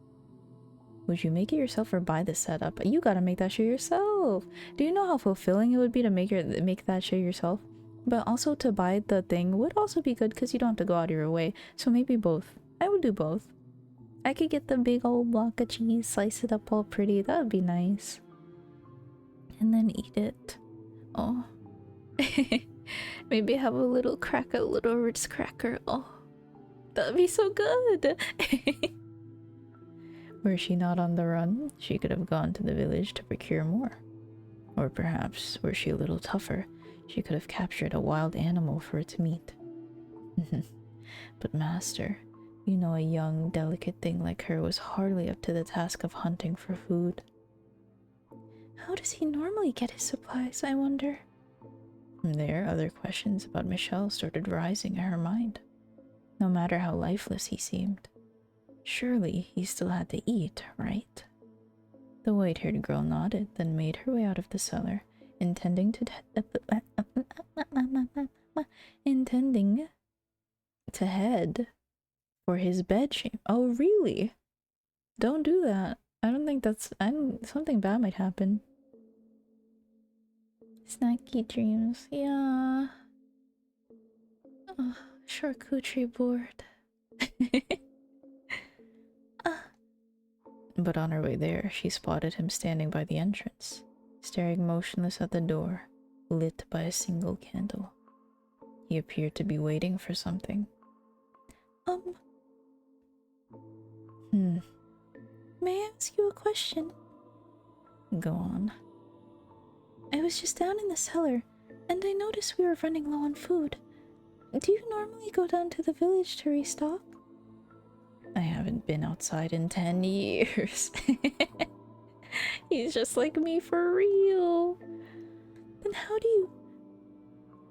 Would you make it yourself or buy the setup? You gotta make that shit yourself. Do you know how fulfilling it would be to make that shit yourself? But also to buy the thing would also be good because you don't have to go out of your way. So maybe both. I would do both. I could get the big old block of cheese, slice it up all pretty. That would be nice. And then eat it. Oh. Maybe have a little cracker, a little Ritz cracker. Oh. That'd be so good. Were she not on the run, she could have gone to the village to procure more. Or perhaps, were she a little tougher, she could have captured a wild animal for its meat. But master, you know, a young, delicate thing like her was hardly up to the task of hunting for food. How does he normally get his supplies, I wonder? From there, other questions about Michel started rising in her mind. No matter how lifeless he seemed. Surely he still had to eat, right? The white-haired girl nodded, then made her way out of the cellar, intending to head for his bed chamber. Oh, really? Don't do that. I don't think that's... something bad might happen. Snacky dreams, yeah. Oh, charcuterie board. But on her way there, she spotted him standing by the entrance, staring motionless at the door, lit by a single candle. He appeared to be waiting for something. May I ask you a question? Go on. I was just down in the cellar, and I noticed we were running low on food. Do you normally go down to the village to restock? I haven't been outside in 10 years. He's just like me for real. Then how do you...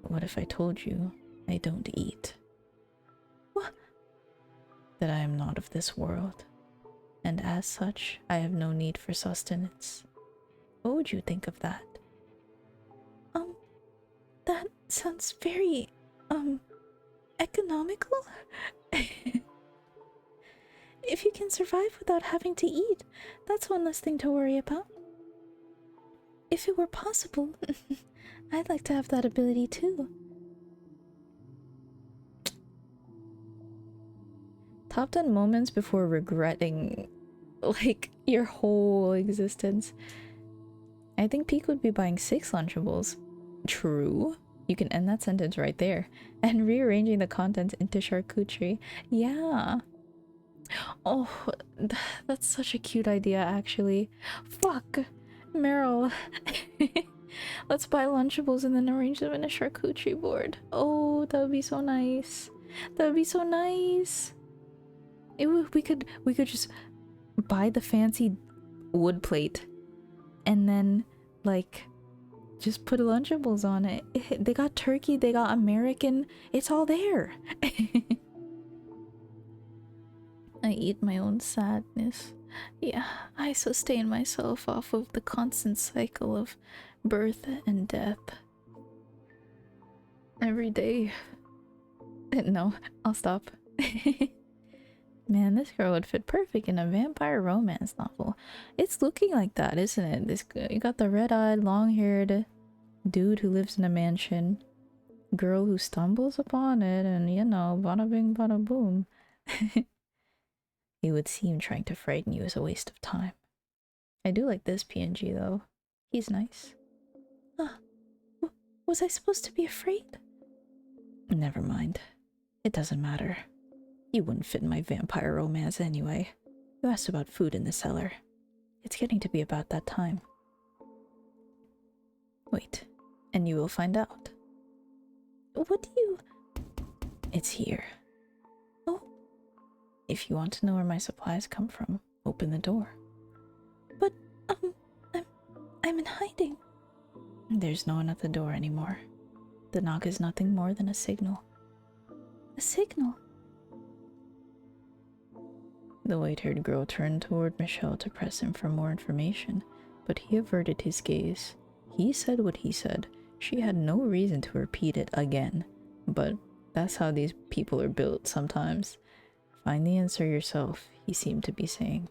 What if I told you I don't eat? What? That I am not of this world, and as such, I have no need for sustenance. What would you think of that? That sounds very, economical? If you can survive without having to eat, that's one less thing to worry about. If it were possible, I'd like to have that ability too. Top 10 moments before regretting, like, your whole existence. I think Peak would be buying 6 Lunchables. True. You can end that sentence right there. And rearranging the contents into charcuterie. Yeah. Oh, that's such a cute idea, actually. Fuck. Meryl. Let's buy Lunchables and then arrange them in a charcuterie board. Oh, that would be so nice. That would be so nice. We could just buy the fancy wood plate and then, like, just put Lunchables on it. They got turkey, they got American. It's all there. I eat my own sadness. Yeah, I sustain myself off of the constant cycle of birth and death. Every day. No, I'll stop. Man, this girl would fit perfect in a vampire romance novel. It's looking like that, isn't it? You got the red-eyed, long-haired dude who lives in a mansion, girl who stumbles upon it, and, you know, bada bing bada boom. It would seem trying to frighten you is a waste of time. I do like this PNG though. He's nice. Was I supposed to be afraid? Never mind. It doesn't matter. You wouldn't fit in my vampire romance anyway. You asked about food in the cellar. It's getting to be about that time. Wait, and you will find out. What do you... It's here. Oh. If you want to know where my supplies come from, open the door. But, I'm in hiding. There's no one at the door anymore. The knock is nothing more than a signal. A signal? The white-haired girl turned toward Michel to press him for more information, but he averted his gaze. He said what he said. She had no reason to repeat it again, but that's how these people are built sometimes. Find the answer yourself, he seemed to be saying.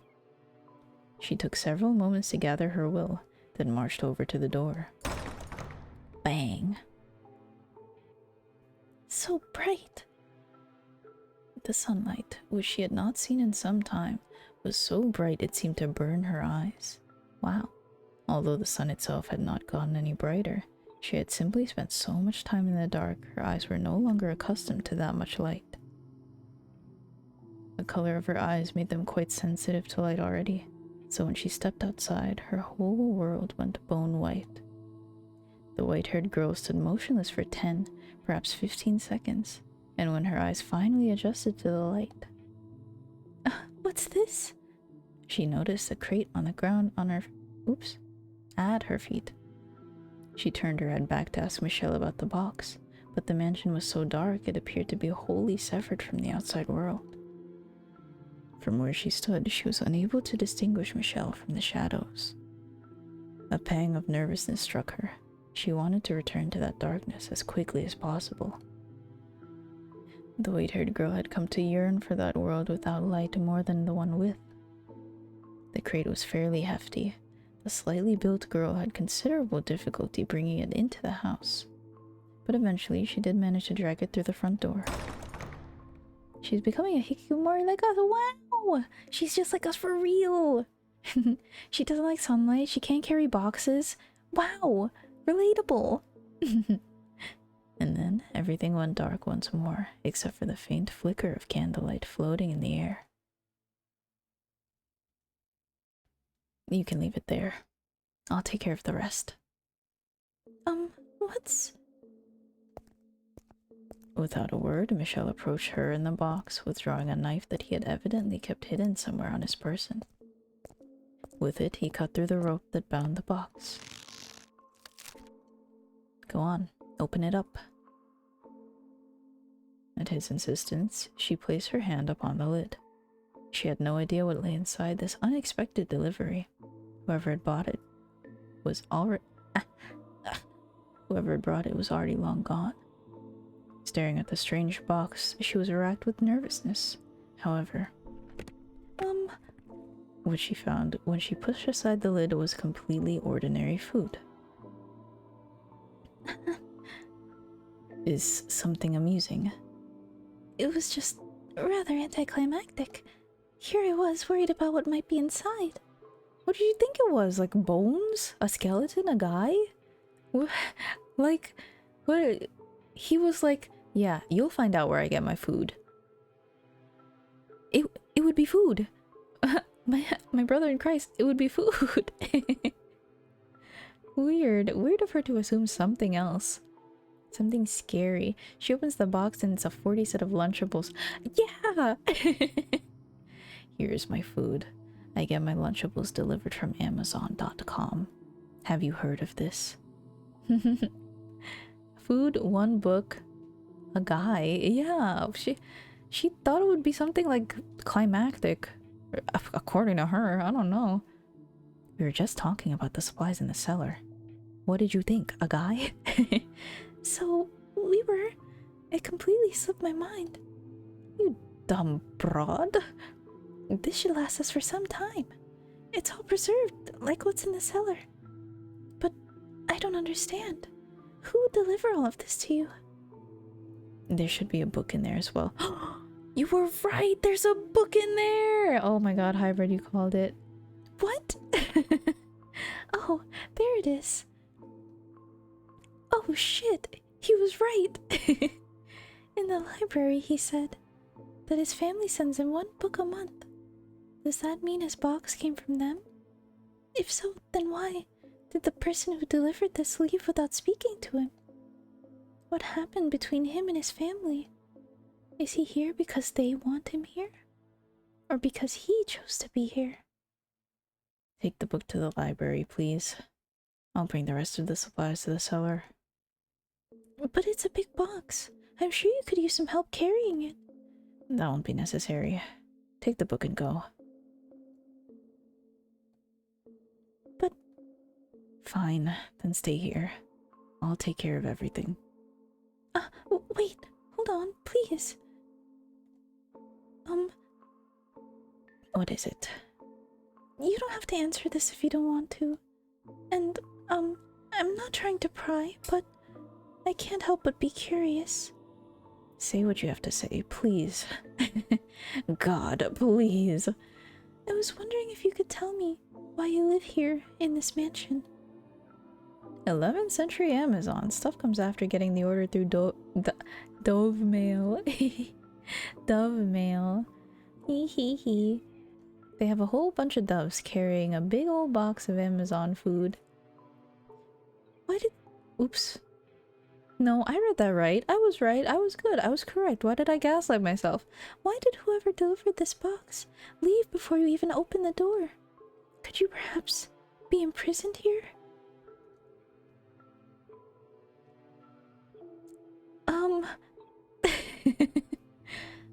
She took several moments to gather her will, then marched over to the door. Bang! So bright! The sunlight, which she had not seen in some time, was so bright it seemed to burn her eyes. Wow. Although the sun itself had not gotten any brighter, she had simply spent so much time in the dark, her eyes were no longer accustomed to that much light. The color of her eyes made them quite sensitive to light already, so when she stepped outside, her whole world went bone white. The white-haired girl stood motionless for 10, perhaps 15 seconds, and when her eyes finally adjusted to the light... What's this? She noticed a crate on the ground at her feet. She turned her head back to ask Michel about the box, but the mansion was so dark it appeared to be wholly severed from the outside world. From where she stood, she was unable to distinguish Michel from the shadows. A pang of nervousness struck her. She wanted to return to that darkness as quickly as possible. The white-haired girl had come to yearn for that world without light more than the one with. The crate was fairly hefty, The slightly built girl had considerable difficulty bringing it into the house, but eventually she did manage to drag it through the front door. She's becoming a hikikomori like us. Wow! She's just like us for real! She doesn't like sunlight, she can't carry boxes. Wow! Relatable! And then everything went dark once more, except for the faint flicker of candlelight floating in the air. You can leave it there. I'll take care of the rest. What's... Without a word, Michel approached her in the box, withdrawing a knife that he had evidently kept hidden somewhere on his person. With it, he cut through the rope that bound the box. Go on, open it up. At his insistence, she placed her hand upon the lid. She had no idea what lay inside this unexpected delivery. Whoever had bought it was already... Whoever had brought it was already long gone. Staring at the strange box, she was racked with nervousness. However, what she found when she pushed aside the lid was completely ordinary food. Is something amusing? It was just rather anticlimactic. Here I was, worried about what might be inside. What did you think it was? Like bones? A skeleton? A guy? Like, what? He was like, yeah, you'll find out where I get my food. It would be food. My brother in Christ, it would be food. Weird of her to assume something else. Something scary. She opens the box and it's a 40 set of Lunchables. Yeah! Here's my food. I get my Lunchables delivered from Amazon.com. Have you heard of this? Food, one book, a guy. Yeah, she thought it would be something like climactic. According to her, I don't know. We were just talking about the supplies in the cellar. What did you think? A guy? So, we were... It completely slipped my mind. You dumb broad. This should last us for some time. It's all preserved, like what's in the cellar. But I don't understand. Who would deliver all of this to you? There should be a book in there as well. You were right! There's a book in there! Oh my god, hybrid, you called it. What? Oh, there it is. Oh shit, he was right. In the library, he said that his family sends him one book a month. Does that mean his box came from them? If so, then why did the person who delivered this leave without speaking to him? What happened between him and his family? Is he here because they want him here? Or because he chose to be here? Take the book to the library, please. I'll bring the rest of the supplies to the cellar. But it's a big box. I'm sure you could use some help carrying it. That won't be necessary. Take the book and go. But... Fine, then stay here. I'll take care of everything. Wait, hold on, please. What is it? You don't have to answer this if you don't want to. And, I'm not trying to pry, but I can't help but be curious. Say what you have to say, please. God, please. I was wondering if you could tell me why you live here in this mansion. 11th century Amazon. Stuff comes after getting the order through Dove mail. Dove mail. Hee hee hee. They have a whole bunch of doves carrying a big old box of Amazon food. Why did... Oops. No, I read that right. I was right. I was good. I was correct. Why did I gaslight myself? Why did whoever delivered this box leave before you even opened the door? Could you perhaps be imprisoned here?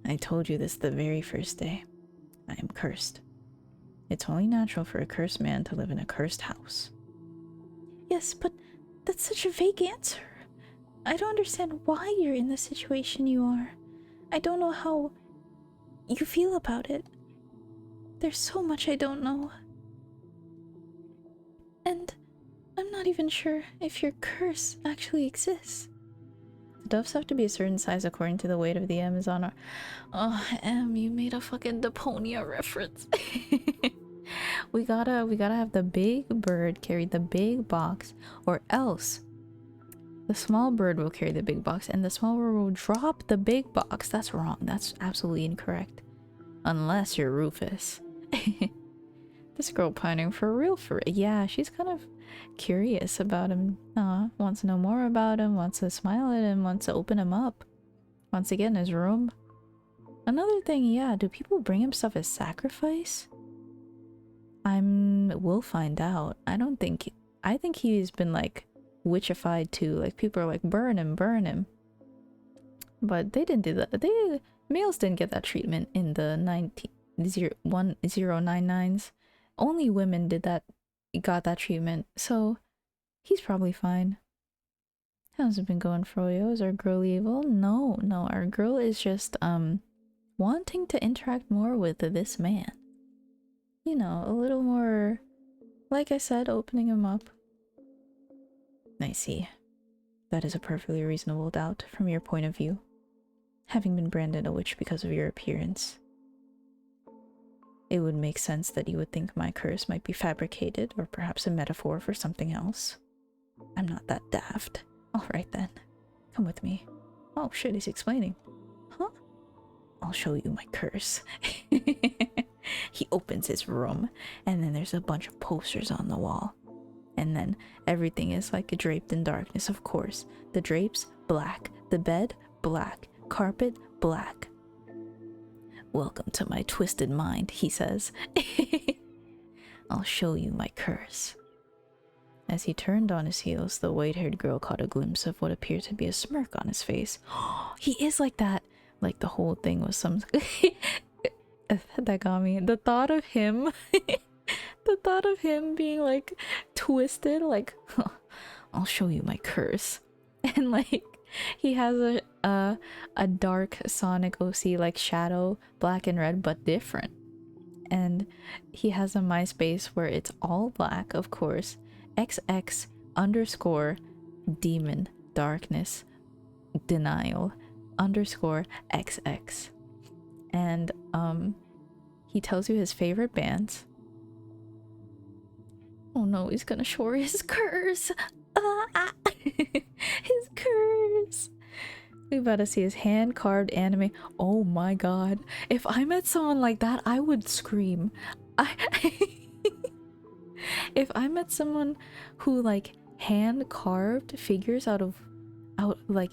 I told you this the very first day. I am cursed. It's only natural for a cursed man to live in a cursed house. Yes, but that's such a vague answer. I don't understand why you're in the situation you are. I don't know how you feel about it. There's so much I don't know. And I'm not even sure if your curse actually exists. The doves have to be a certain size according to the weight of the Amazon. Oh, you made a fucking Deponia reference. We gotta have the big bird carry the big box, or else the small bird will carry the big box and the small bird will drop the big box. That's wrong. That's absolutely incorrect. Unless you're Rufus. This girl pining for real. Yeah, she's kind of curious about him. Wants to know more about him, wants to smile at him, wants to open him up. Wants to get in his room. Another thing, yeah, do people bring him stuff as sacrifice? We'll find out. I think he's been like witchified too. Like people are like, burn him, burn him. But they didn't do that. Males didn't get that treatment in the 1099s. Only women got that treatment. So he's probably fine. How's it been going for you? Is our girl evil? No, our girl is just wanting to interact more with this man. You know, a little more, like I said, opening him up. I see. That is a perfectly reasonable doubt from your point of view. Having been branded a witch because of your appearance, it would make sense that you would think my curse might be fabricated or perhaps a metaphor for something else. I'm not that daft. Alright then. Come with me. Oh shit, he's explaining. Huh? I'll show you my curse. He opens his room, and then there's a bunch of posters on the wall. And then everything is like draped in darkness, of course. The drapes, black. The bed, black. Carpet, black. Welcome to my twisted mind, he says. I'll show you my curse. As he turned on his heels, the white-haired girl caught a glimpse of what appeared to be a smirk on his face. He is like that. Like the whole thing was some... That got me. The thought of him... the thought of him being like twisted, like, I'll show you my curse. And like, he has a dark Sonic OC like shadow, black and red, but different. And he has a MySpace where it's all black, of course. XX underscore demon darkness denial underscore XX. And he tells you his favorite bands. Oh no, he's gonna show her his curse. His curse. We about to see his hand-carved anime. Oh my god. If I met someone like that, I would scream. If I met someone who like hand-carved figures out like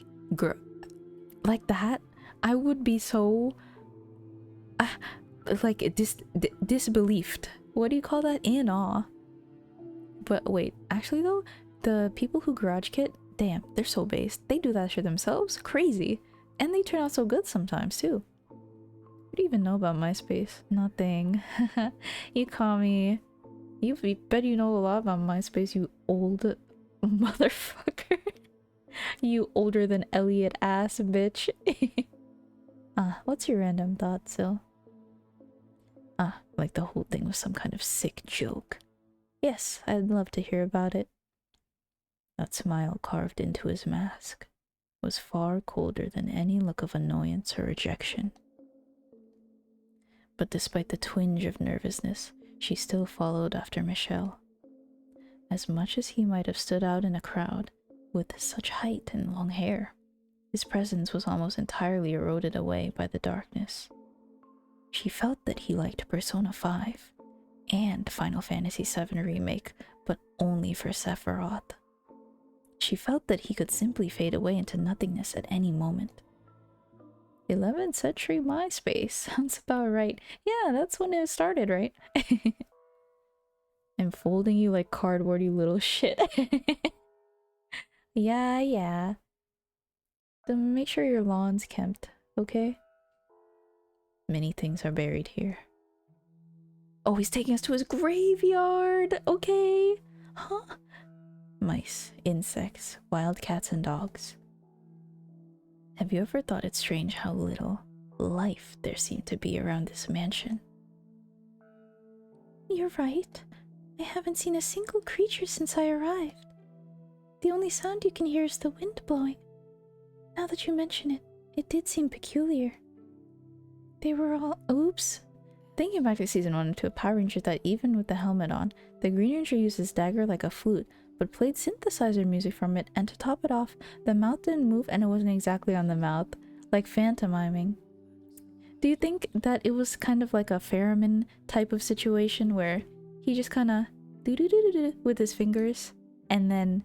that, I would be so like disbelieved. What do you call that? In awe. But wait, actually though, the people who garage kit, damn, they're so based. They do that shit themselves. Crazy. And they turn out so good sometimes too. What do you even know about MySpace? Nothing. You call me... You bet you know a lot about MySpace, you old motherfucker. You older than Elliot ass bitch. What's your random thought, Sil? Like the whole thing was some kind of sick joke. Yes, I'd love to hear about it. That smile carved into his mask was far colder than any look of annoyance or rejection. But despite the twinge of nervousness, she still followed after Michel. As much as he might have stood out in a crowd with such height and long hair, his presence was almost entirely eroded away by the darkness. She felt that he liked Persona 5 and Final Fantasy VII Remake, but only for Sephiroth. She felt that he could simply fade away into nothingness at any moment. 11th century MySpace, sounds about right. Yeah, that's when it started, right? I'm folding you like cardboard, you little shit. Yeah. Then make sure your lawn's kempt, okay? Many things are buried here. Oh, he's taking us to his graveyard! Okay! Huh? Mice, insects, wild cats, and dogs. Have you ever thought it strange how little life there seemed to be around this mansion? You're right. I haven't seen a single creature since I arrived. The only sound you can hear is the wind blowing. Now that you mention it, it did seem peculiar. They were all... Oops. Thinking back to season 1 and 2 of Power Rangers that even with the helmet on, the Green Ranger used his dagger like a flute, but played synthesizer music from it, and to top it off, the mouth didn't move and it wasn't exactly on the mouth, like phantomiming. Do you think that it was kind of like a Pheromone type of situation where he just kind of do-do-do-do-do with his fingers, and then...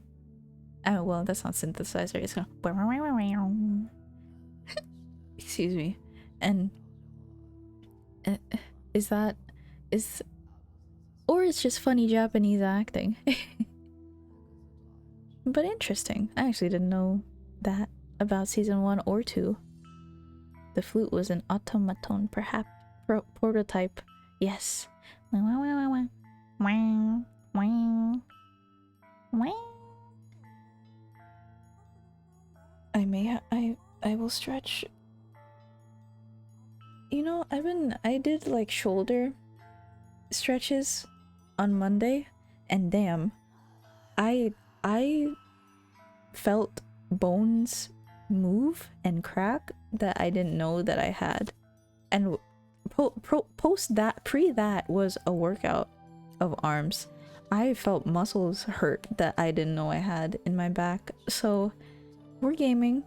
Oh, well, that's not synthesizer, it's gonna... Excuse me. And... is that... is... Or it's just funny Japanese acting. But interesting. I actually didn't know that about season 1 or 2. The flute was an automaton, perhaps prototype. Yes. I will stretch. You know, I did like shoulder stretches on Monday, and damn, I felt bones move and crack that I didn't know that I had. And post that, pre that was a workout of arms. I felt muscles hurt that I didn't know I had in my back. So we're gaming.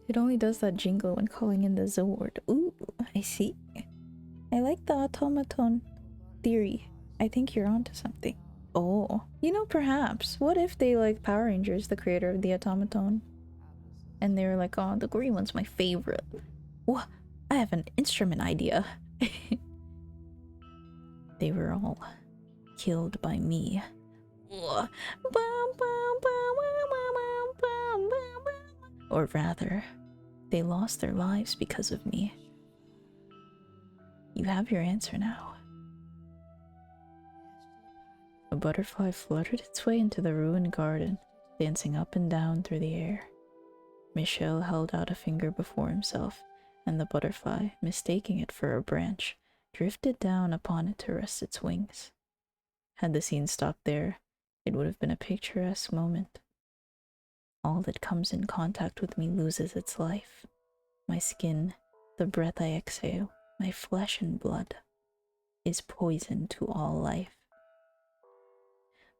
It only does that jingle when calling in the Zord. Ooh, I see. I like the automaton theory. I think you're onto something. Oh, you know, perhaps. What if they like Power Rangers, the creator of the automaton? And they were like, oh, the green one's my favorite. Whoa, I have an instrument idea. They were all killed by me. Or rather, they lost their lives because of me. You have your answer now. A butterfly fluttered its way into the ruined garden, dancing up and down through the air. Michel held out a finger before himself, and the butterfly, mistaking it for a branch, drifted down upon it to rest its wings. Had the scene stopped there, it would have been a picturesque moment. All that comes in contact with me loses its life. My skin, the breath I exhale, my flesh and blood, is poison to all life.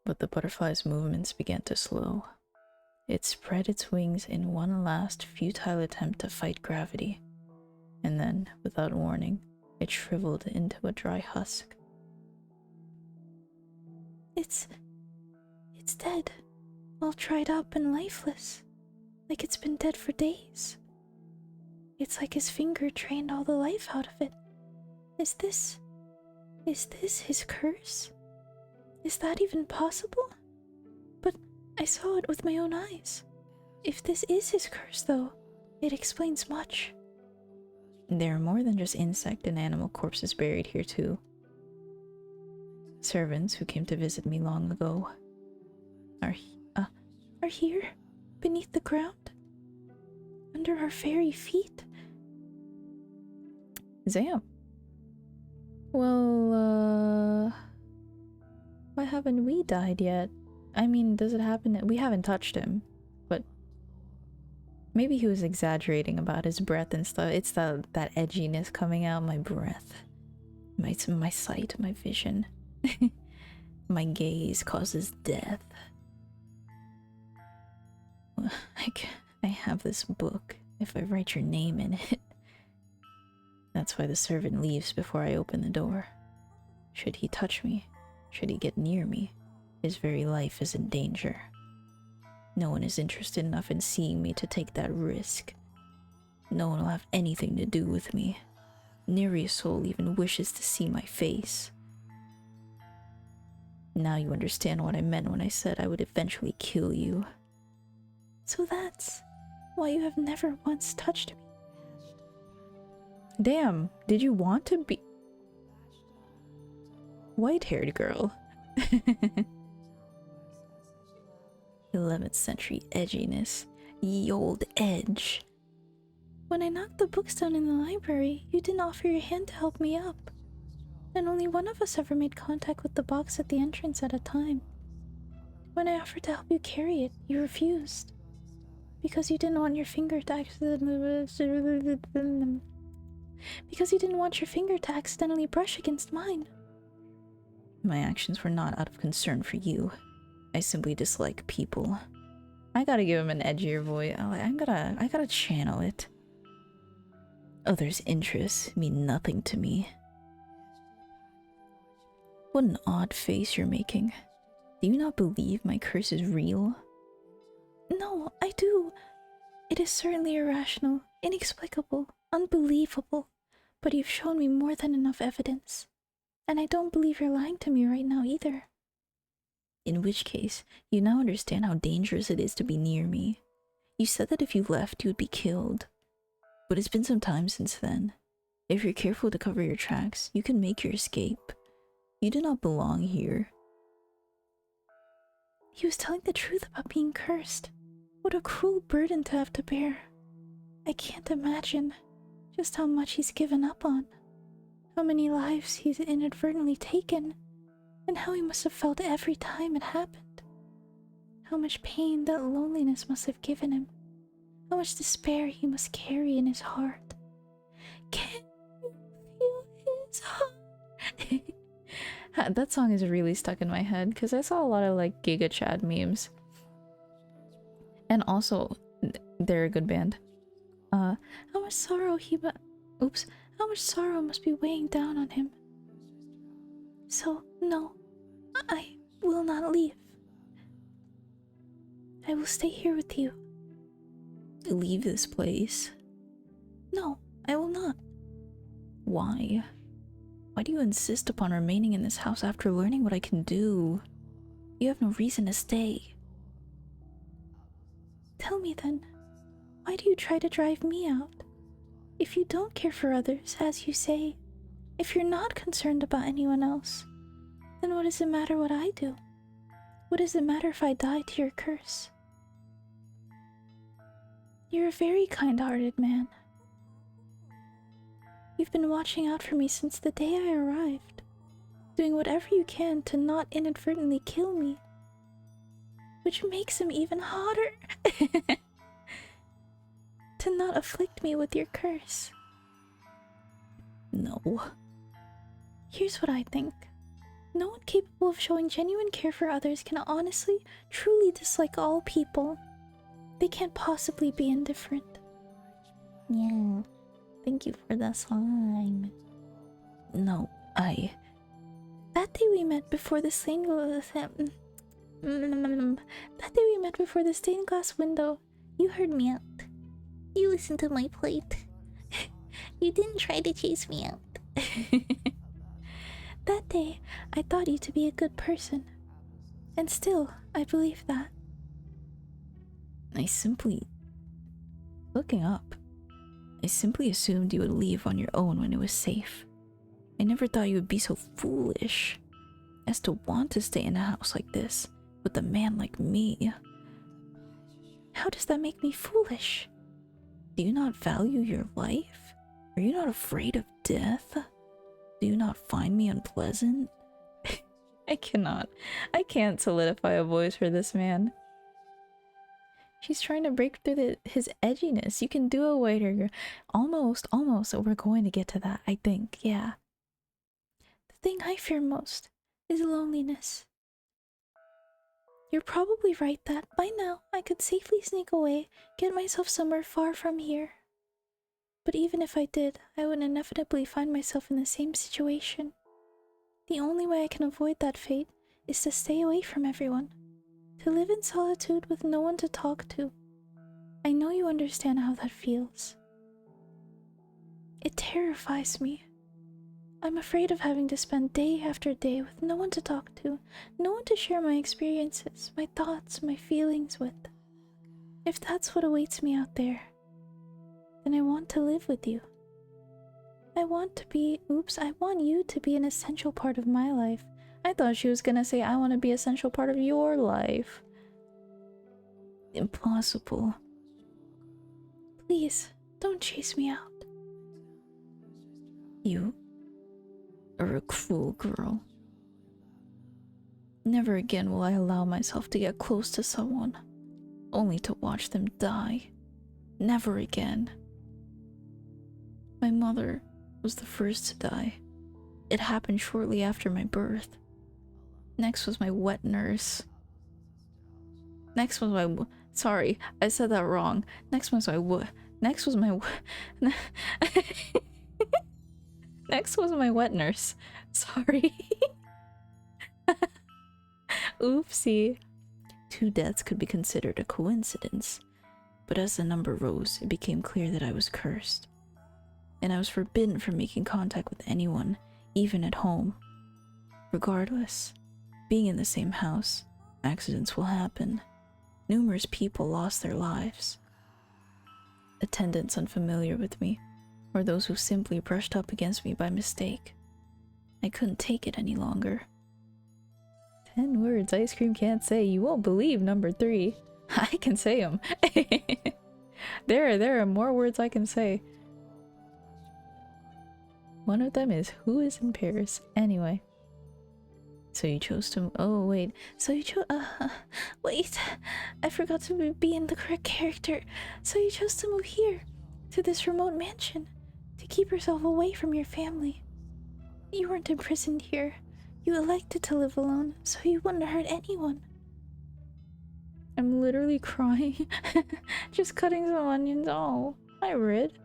But the butterfly's movements began to slow. It spread its wings in one last futile attempt to fight gravity, and then, without warning, it shriveled into a dry husk. It's dead, all dried up and lifeless, like it's been dead for days. It's like his finger drained all the life out of it. Is this his curse? Is that even possible? But I saw it with my own eyes. If this is his curse, though, it explains much. There are more than just insect and animal corpses buried here, too. Servants who came to visit me long ago are here, beneath the ground, under our very feet. Zam. Well, why haven't we died yet? I mean, does it happen? We haven't touched him, but maybe he was exaggerating about his breath and stuff. It's that edginess coming out. My breath, my sight, my vision, my gaze causes death. Well, I have this book. If I write your name in it. That's why the servant leaves before I open the door. Should he touch me, should he get near me, his very life is in danger. No one is interested enough in seeing me to take that risk. No one will have anything to do with me. Nary a soul even wishes to see my face. Now you understand what I meant when I said I would eventually kill you. So that's why you have never once touched me. Damn, did you want to be... White-haired girl. 11th century edginess. Ye old edge. When I knocked the books down in the library, you didn't offer your hand to help me up. And only one of us ever made contact with the box at the entrance at a time. When I offered to help you carry it, you refused. Because you didn't want your finger to accidentally brush against mine. My actions were not out of concern for you. I simply dislike people. I gotta give him an edgier voice. I gotta channel it. Others' interests mean nothing to me. What an odd face you're making. Do you not believe my curse is real? No, I do. It is certainly irrational, inexplicable, unbelievable, but you've shown me more than enough evidence. And I don't believe you're lying to me right now either. In which case, you now understand how dangerous it is to be near me. You said that if you left, you would be killed. But it's been some time since then. If you're careful to cover your tracks, you can make your escape. You do not belong here. He was telling the truth about being cursed. What a cruel burden to have to bear. I can't imagine just how much he's given up on. How many lives he's inadvertently taken. And how he must have felt every time it happened. How much pain that loneliness must have given him. How much despair he must carry in his heart. Can you feel his heart? That song is really stuck in my head because I saw a lot of like Giga Chad memes. And also, they're a good band. How much sorrow how much sorrow must be weighing down on him. So, no, I will not leave. I will stay here with you. Leave this place? No, I will not. Why? Why do you insist upon remaining in this house after learning what I can do? You have no reason to stay. Tell me then, why do you try to drive me out? If you don't care for others, as you say, if you're not concerned about anyone else, then what does it matter what I do? What does it matter if I die to your curse? You're a very kind-hearted man. You've been watching out for me since the day I arrived, doing whatever you can to not inadvertently kill me, which makes him even hotter. To not afflict me with your curse. No. Here's what I think. No one capable of showing genuine care for others can honestly, truly dislike all people. They can't possibly be indifferent. Yeah, thank you for the slime. No, That day we met before the stained glass window, you heard me out. You listened to my plight. You didn't try to chase me out. That day, I thought you to be a good person. And still, I believe that. Looking up, I simply assumed you would leave on your own when it was safe. I never thought you would be so foolish as to want to stay in a house like this with a man like me. How does that make me foolish? Do you not value your life? Are you not afraid of death? Do you not find me unpleasant? I can't solidify a voice for this man. She's trying to break through his edginess. You can do it, waiter girl. Almost. We're going to get to that, I think. Yeah. The thing I fear most is loneliness. You're probably right that by now I could safely sneak away, get myself somewhere far from here. But even if I did, I would inevitably find myself in the same situation. The only way I can avoid that fate is to stay away from everyone. To live in solitude with no one to talk to. I know you understand how that feels. It terrifies me. I'm afraid of having to spend day after day with no one to talk to, no one to share my experiences, my thoughts, my feelings with. If that's what awaits me out there, then I want to live with you. I want you to be an essential part of my life. I thought she was gonna say, I want to be an essential part of your life. Impossible. Please, Don't chase me out. You are a cruel girl. Never again will I allow myself to get close to someone, only to watch them die. Never again. My mother was the first to die. It happened shortly after my birth. Next was my wet nurse. Next was my... Sorry, I said that wrong. Next was my... Next was my... Next was my wet nurse. Sorry. Oopsie. 2 deaths could be considered a coincidence, but as the number rose, it became clear that I was cursed. And I was forbidden from making contact with anyone, even at home. Regardless, being in the same house, accidents will happen. Numerous people lost their lives. Attendants unfamiliar with me, or those who simply brushed up against me by mistake. I couldn't take it any longer. 10 words ice cream can't say. You won't believe number 3. I can say them. There are more words I can say. One of them is who is in Paris. Anyway. So you chose to... Oh, wait. So you chose... wait. I forgot to be in the correct character. So you chose to move here. To this remote mansion. To keep yourself away from your family. You weren't imprisoned here. You elected to live alone, so you wouldn't hurt anyone. I'm literally crying. Just cutting some onions. Oh, I read.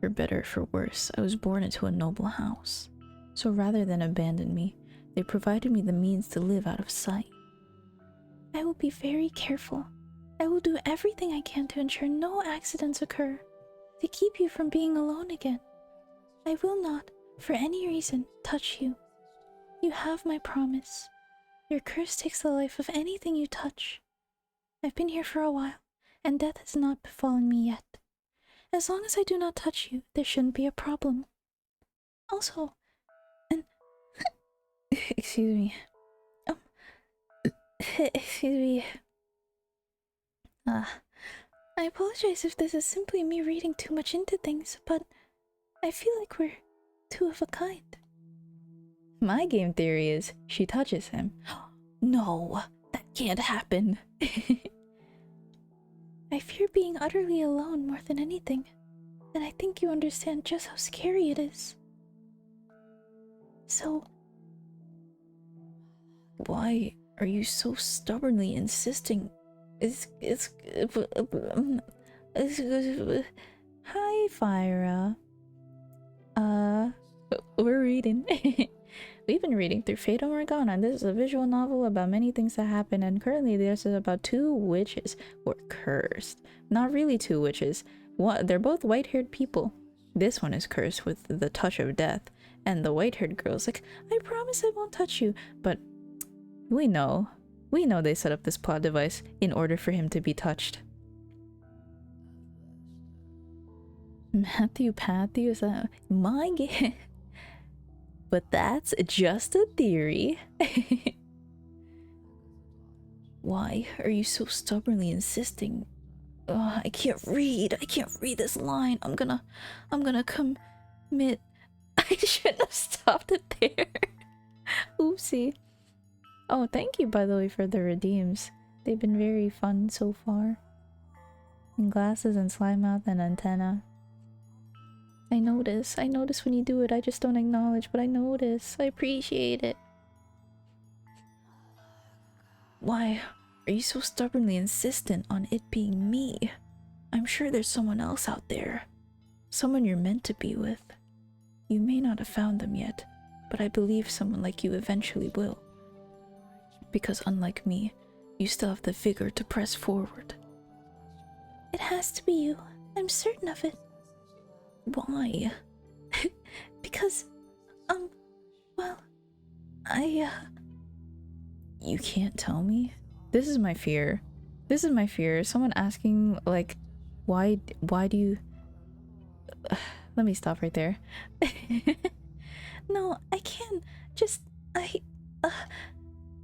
For better or for worse, I was born into a noble house. So rather than abandon me, they provided me the means to live out of sight. I will be very careful. I will do everything I can to ensure no accidents occur, to keep you from being alone again. I will not, for any reason, touch you. You have my promise. Your curse takes the life of anything you touch. I've been here for a while, and death has not befallen me yet. As long as I do not touch you, there shouldn't be a problem. Also, and... excuse me. Excuse me. I apologize if this is simply me reading too much into things, but I feel like we're 2 of a kind. My game theory is she touches him. No, that can't happen. I fear being utterly alone more than anything, and I think you understand just how scary it is. So, why are you so stubbornly insisting? Hi, Fyra. We're reading. We've been reading through Fata Morgana. This is a visual novel about many things that happen, and currently this is about 2 witches who are cursed. Not really 2 witches. They're both white-haired people. This one is cursed with the touch of death, and the white-haired girl's like, I promise I won't touch you, but we know they set up this plot device in order for him to be touched. Matthew, is that my game? But that's just a theory. Why are you so stubbornly insisting? I can't read this line. I'm gonna commit. I shouldn't have stopped it there. Oopsie. Oh, thank you, by the way, for the redeems. They've been very fun so far. And glasses and slime mouth and antenna. I notice when you do it. I just don't acknowledge, but I notice. I appreciate it. Why are you so stubbornly insistent on it being me? I'm sure there's someone else out there. Someone you're meant to be with. You may not have found them yet, but I believe someone like you eventually will. Because unlike me, you still have the vigor to press forward. It has to be you. I'm certain of it. Why? Because, well, You can't tell me? This is my fear. This is my fear. Someone asking, like, why do you... Let me stop right there. No, I can't. Just,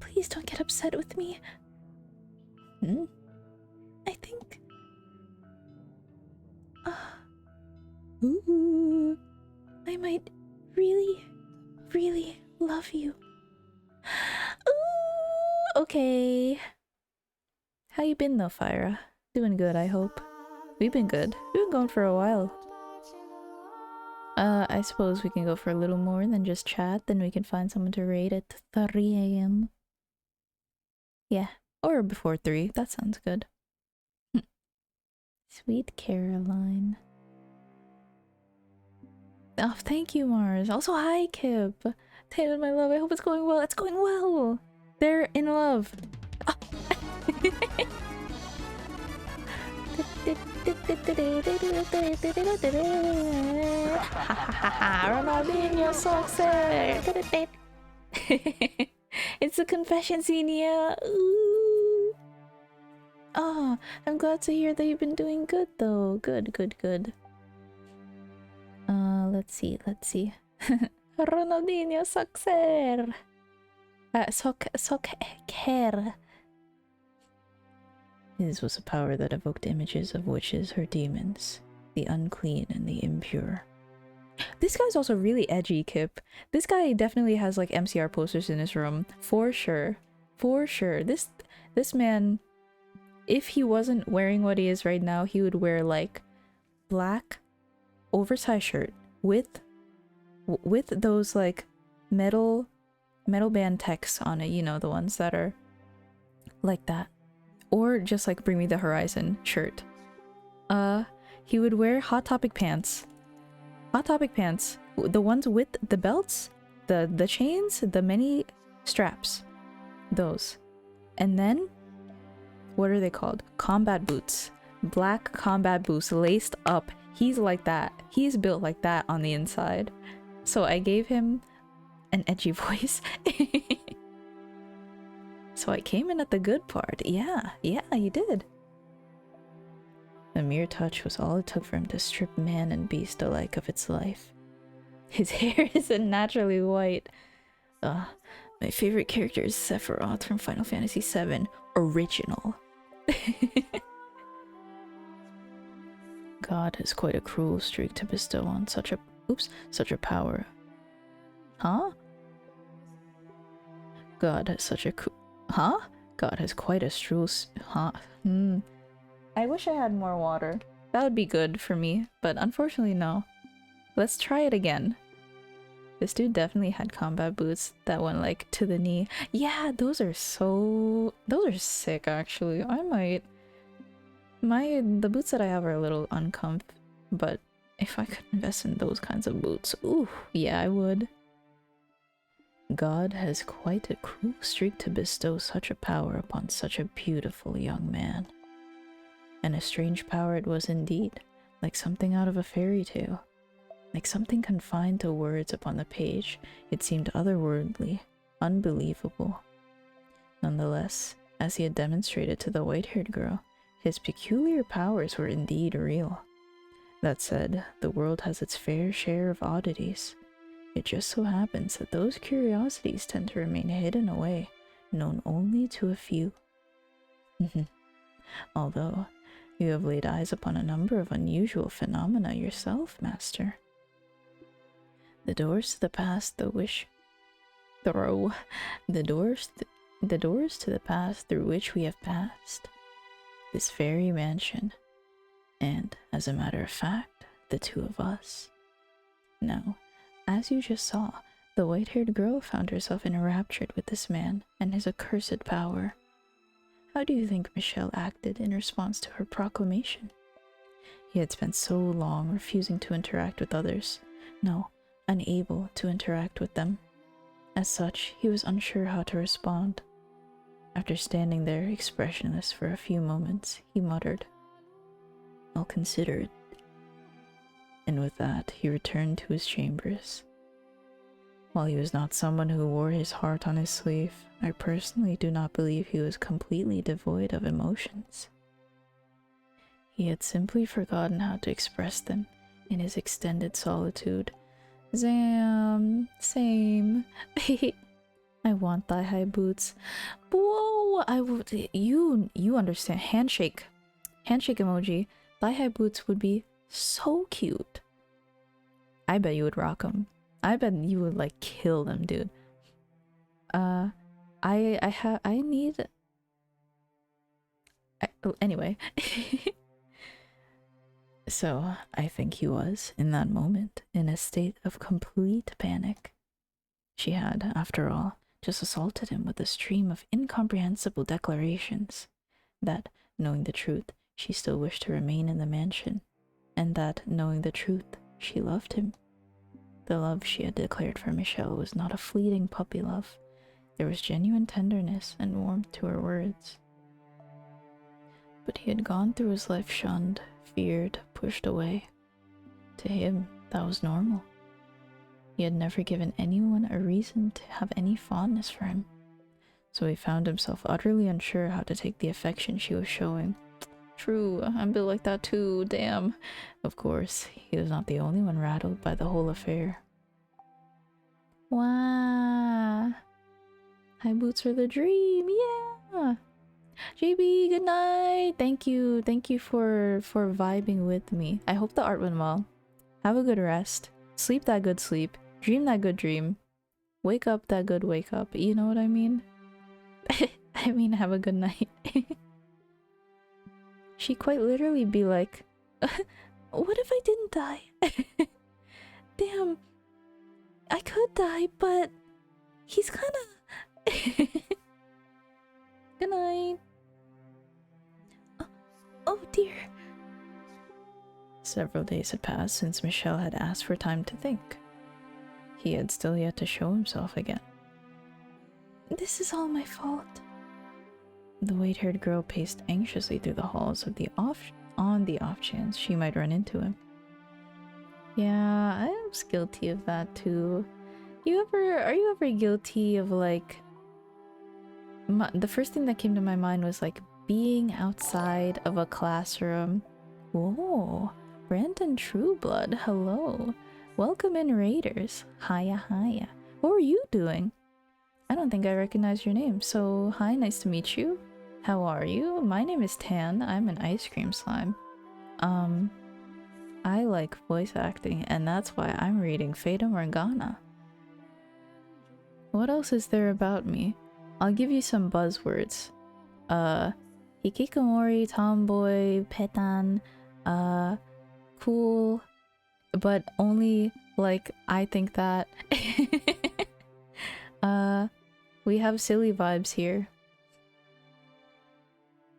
please don't get upset with me. I think Ooh, I might really, really love you. Ooh, okay. How you been though, Fyra? Doing good, I hope. We've been good. We've been going for a while. I suppose we can go for a little more than just chat, then we can find someone to raid at 3 a.m. Yeah, or before 3, that sounds good. Sweet Caroline. Oh, thank you, Mars. Also, hi, Kip. Taylor, my love, I hope it's going well. It's going well! They're in love. Oh. Ronaldinho success. It's a confession scene, yeah. Ooh. Oh, I'm glad to hear that you've been doing good though. Good, good, good. Let's see. Ronaldinho success. Soccer. His was a power that evoked images of witches or demons, the unclean and the impure. This guy's also really edgy, Kip. This guy definitely has like MCR posters in his room, for sure. For sure. This man, if he wasn't wearing what he is right now, he would wear like black oversized shirt with those like metal band texts on it, you know, the ones that are like that. Or just like Bring Me the Horizon shirt. He would wear Hot Topic pants. Hot Topic pants. The ones with the belts, the chains, the many straps. Those. And then, what are they called? Combat boots. Black combat boots laced up. He's like that. He's built like that on the inside. So I gave him an edgy voice. So I came in at the good part. Yeah, you did. A mere touch was all it took for him to strip man and beast alike of its life. His hair isn't naturally white. My favorite character is Sephiroth from Final Fantasy VII Original. God has quite a cruel streak to bestow on such a power. Huh? God has such a God has quite a I wish I had more water. That would be good for me, but unfortunately no. Let's try it again. This dude definitely had combat boots that went like to the knee. Yeah, those are sick actually. The boots that I have are a little uncomfy, but if I could invest in those kinds of boots, ooh, yeah, I would. God has quite a cruel streak to bestow such a power upon such a beautiful young man. And a strange power it was indeed, like something out of a fairy tale. Like something confined to words upon the page, it seemed otherworldly, unbelievable. Nonetheless, as he had demonstrated to the white-haired girl, his peculiar powers were indeed real. That said, the world has its fair share of oddities. It just so happens that those curiosities tend to remain hidden away, known only to a few. Although, you have laid eyes upon a number of unusual phenomena yourself, Master. The doors to the past the doors to the past through which we have passed. This very mansion. And, as a matter of fact, the two of us. Now, as you just saw, the white-haired girl found herself enraptured with this man and his accursed power. How do you think Michel acted in response to her proclamation? He had spent so long refusing to interact with others. No, unable to interact with them. As such, he was unsure how to respond. After standing there expressionless for a few moments, he muttered, "I'll consider it." And with that, he returned to his chambers. While he was not someone who wore his heart on his sleeve, I personally do not believe he was completely devoid of emotions. He had simply forgotten how to express them in his extended solitude. Zam, same. I want thigh-high boots. Whoa! You understand. Handshake emoji. Thigh-high boots would be so cute. I bet you would rock them. I bet you would like kill them, dude. I need. Oh, anyway. So I think he was in that moment in a state of complete panic. She had, after all, just assaulted him with a stream of incomprehensible declarations that, knowing the truth, she still wished to remain in the mansion, and that, knowing the truth, she loved him. The love she had declared for Michel was not a fleeting puppy love. There was genuine tenderness and warmth to her words. But he had gone through his life shunned, feared, pushed away. To him, that was normal. He had never given anyone a reason to have any fondness for him, so he found himself utterly unsure how to take the affection she was showing. True, I'm built like that too, damn. Of course, he was not the only one rattled by the whole affair. Wow. High boots are the dream, yeah! JB, good night! Thank you for vibing with me. I hope the art went well. Have a good rest. Sleep that good sleep. Dream that good dream. Wake up that good wake up. You know what I mean? I mean, have a good night. She quite literally be like, what if I didn't die? Damn. I could die, but he's kinda... Good night. Oh dear. Several days had passed since Michel had asked for time to think. He had still yet to show himself again. This is all my fault. The white-haired girl paced anxiously through the halls on the off chance she might run into him. Yeah, I was guilty of that too. Are you ever guilty of like... the first thing that came to my mind was like being outside of a classroom. Whoa, Brandon Trueblood, hello. Welcome in, Raiders. Hiya, hiya. What were you doing? I don't think I recognize your name, so hi, nice to meet you. How are you? My name is Tan. I'm an ice cream slime. I like voice acting, and that's why I'm reading Fata Morgana. What else is there about me? I'll give you some buzzwords. Hikikomori, tomboy, ta-tanne, cool, but only like I think that. We have silly vibes here.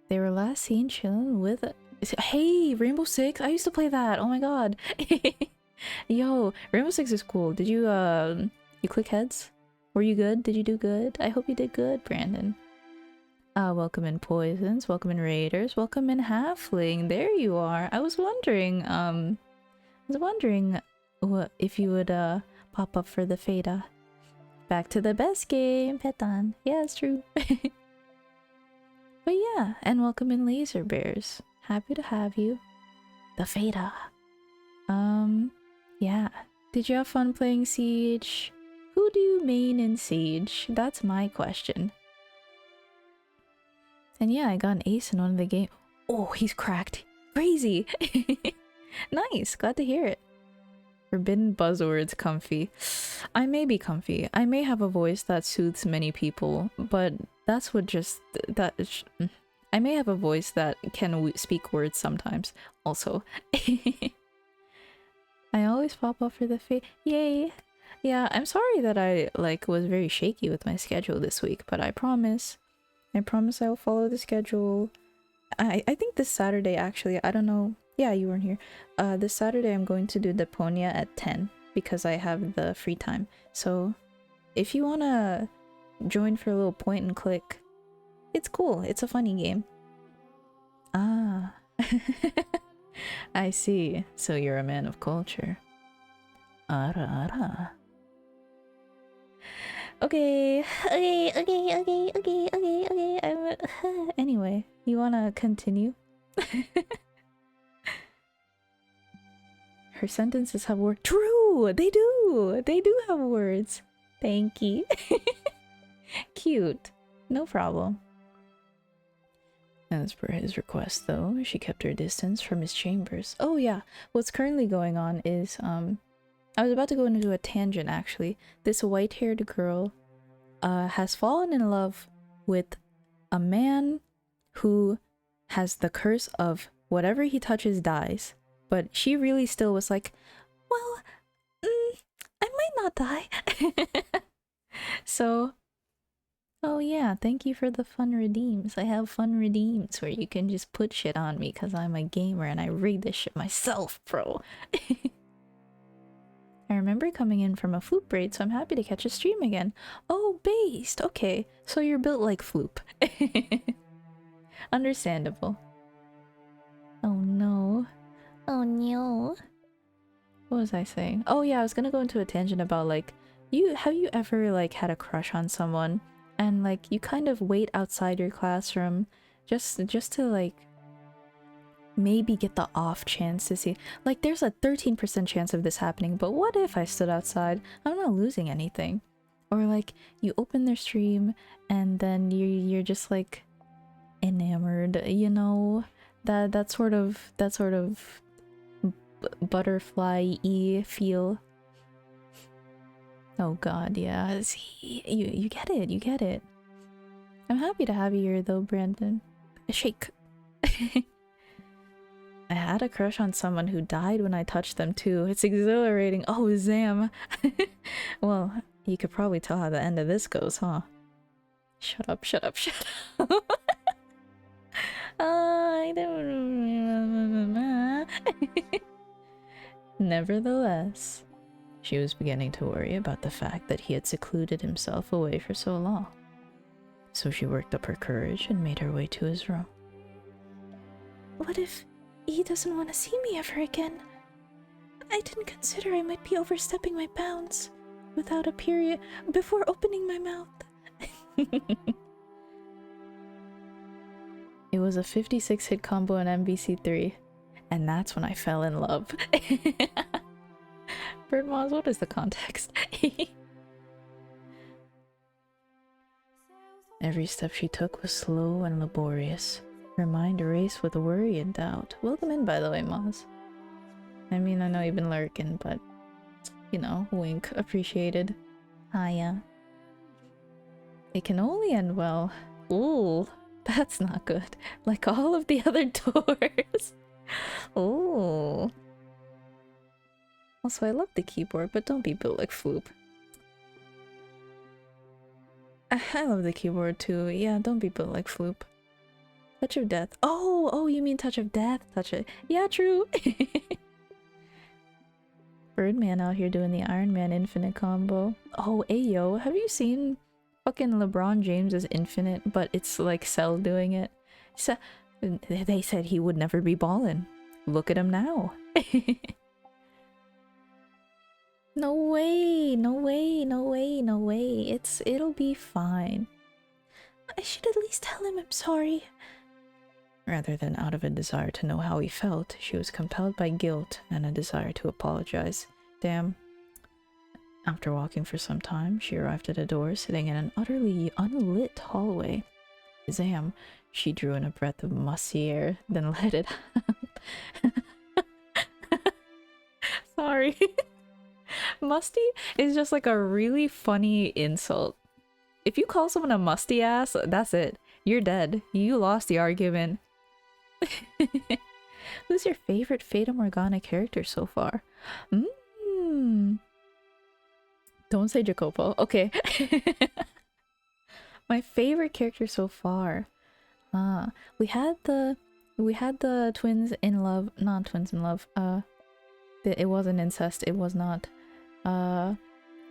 They were last seen chilling with... Hey, Rainbow Six! I used to play that! Oh my god! Yo, Rainbow Six is cool. Did you, you click heads? Were you good? Did you do good? I hope you did good, Brandon. Welcome in Poisons, welcome in Raiders, welcome in Halfling. There you are. I was wondering, what if you would, pop up for the Fata. Back to the best game, ta-tanne. Yeah, it's true. But yeah, and welcome in Laser Bears. Happy to have you. The Fata. Yeah. Did you have fun playing Siege? Who do you main in Siege? That's my question. And yeah, I got an ace in one of the games. Oh, he's cracked. Crazy. Nice. Glad to hear it. Forbidden buzzwords comfy. I may be comfy. I may have a voice that soothes many people, but that's what just... I may have a voice that can speak words sometimes. Also. I always pop up for the Yay! Yeah, I'm sorry that I, like, was very shaky with my schedule this week, but I promise I'll follow the schedule. I think this Saturday, actually, I don't know. Yeah, you weren't here. This Saturday I'm going to do Deponia at 10 because I have the free time. So if you wanna join for a little point and click, it's cool. It's a funny game. Ah. I see. So you're a man of culture. Ara ara. Okay. Anyway, you wanna continue? Her sentences have words. True! They do! They do have words. Thank you. Cute. No problem. As per his request, though, she kept her distance from his chambers. Oh yeah, what's currently going on is, I was about to go into a tangent actually. This white-haired girl has fallen in love with a man who has the curse of whatever he touches dies. But she really still was like, well, I might not die. So, oh yeah, thank you for the fun redeems. I have fun redeems where you can just put shit on me because I'm a gamer and I read this shit myself, bro. I remember coming in from a Floop raid, so I'm happy to catch a stream again. Oh, based. Okay, so you're built like Floop. Understandable. Oh no. Oh no. What was I saying? Oh yeah, I was gonna go into a tangent about like, have you ever like had a crush on someone and like you kind of wait outside your classroom just to like maybe get the off chance to see, like there's a 13% chance of this happening, but what if I stood outside? I'm not losing anything. Or like you open their stream and then you're just like enamored, you know, that sort of butterfly-y feel. Oh god, yeah. See, you get it, you get it. I'm happy to have you here though, Brandon. A shake. I had a crush on someone who died when I touched them too. It's exhilarating. Oh, Zam. Well, you could probably tell how the end of this goes, huh? Shut up, shut up, shut up. I don't... Nevertheless, she was beginning to worry about the fact that he had secluded himself away for so long. So she worked up her courage and made her way to his room. What if he doesn't want to see me ever again? I didn't consider I might be overstepping my bounds without a period before opening my mouth. It was a 56 hit combo in MVC3, and that's when I fell in love. Birdmoz, what is the context? Every step she took was slow and laborious. Her mind erased with worry and doubt. Welcome in, by the way, Moz. I mean, I know you've been lurking, but, you know, wink, appreciated. Hiya. It can only end well. Ooh, that's not good. Like all of the other doors. Ooh. Also, I love the keyboard, but don't be built like Floop. I love the keyboard too. Yeah, don't be built like Floop. Touch of Death. Oh, you mean Touch of Death? Touch it. Yeah, true. Birdman out here doing the Iron Man Infinite combo. Oh, ayo, have you seen fucking LeBron James's Infinite, but it's like Cell doing it? So, they said he would never be ballin'. Look at him now. No way, no way, no way, no way. It'll be fine. I should at least tell him I'm sorry. Rather than out of a desire to know how he felt, she was compelled by guilt and a desire to apologize. Damn. After walking for some time, she arrived at a door sitting in an utterly unlit hallway. Zam, she drew in a breath of musty air, then let it out. Sorry. Musty is just like a really funny insult. If you call someone a musty ass, that's it. You're dead. You lost the argument. Who's your favorite Fata Morgana character so far? Don't say Jacopo. Okay. My favorite character so far. We had the twins in love, not twins in love. It wasn't incest. It was not.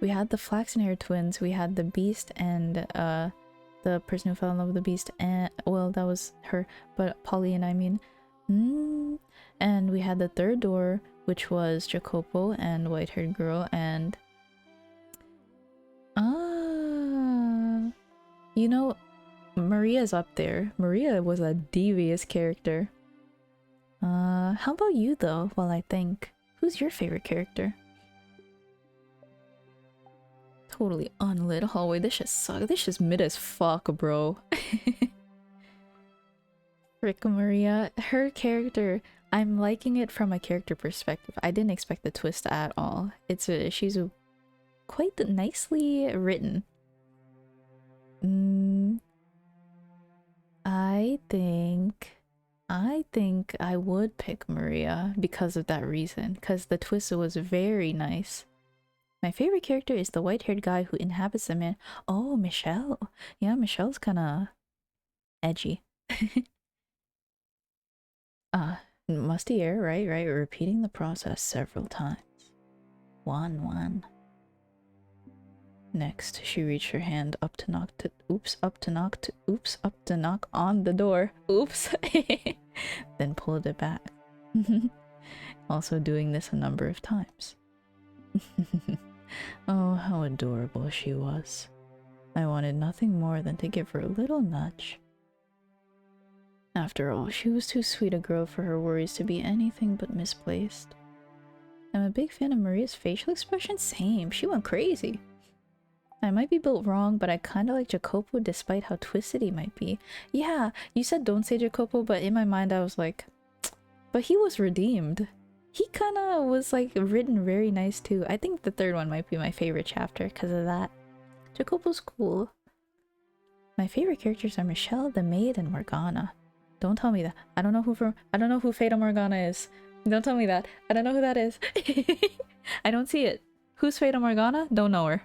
We had the flaxen hair twins. We had the beast and the person who fell in love with the beast, and well, that was her, but Pauline, I mean. And we had the third door, which was Jacopo and white-haired girl, and you know, Maria's up there. Maria was a devious character. How about you though? While I think, who's your favorite character? Totally unlit hallway. This shit sucks. This shit's mid as fuck, bro. Frick Maria. Her character I'm liking it from a character perspective. I didn't expect the twist at all. She's quite nicely written. I think I would pick Maria because of that reason, because the twist was very nice. My favorite character is the white-haired guy who inhabits the man. Oh, Michelle. Yeah, Michelle's kind of edgy. Musty air, right, repeating the process several times. One. Next, she reached her hand up to knock on the door. Oops. Then pulled it back. Also doing this a number of times. Oh, how adorable she was. I wanted nothing more than to give her a little nudge. After all, she was too sweet a girl for her worries to be anything but misplaced. I'm a big fan of Maria's facial expression. Same, she went crazy. I might be built wrong, but I kinda like Jacopo despite how twisted he might be. Yeah, you said don't say Jacopo, but in my mind I was like, but he was redeemed. He kinda was like written very nice too. I think the third one might be my favorite chapter because of that. Jacopo's cool. My favorite characters are Michelle, the maid, and Morgana. Don't tell me that. I don't know who Fata Morgana is. Don't tell me that. I don't know who that is. I don't see it. Who's Fata Morgana? Don't know her.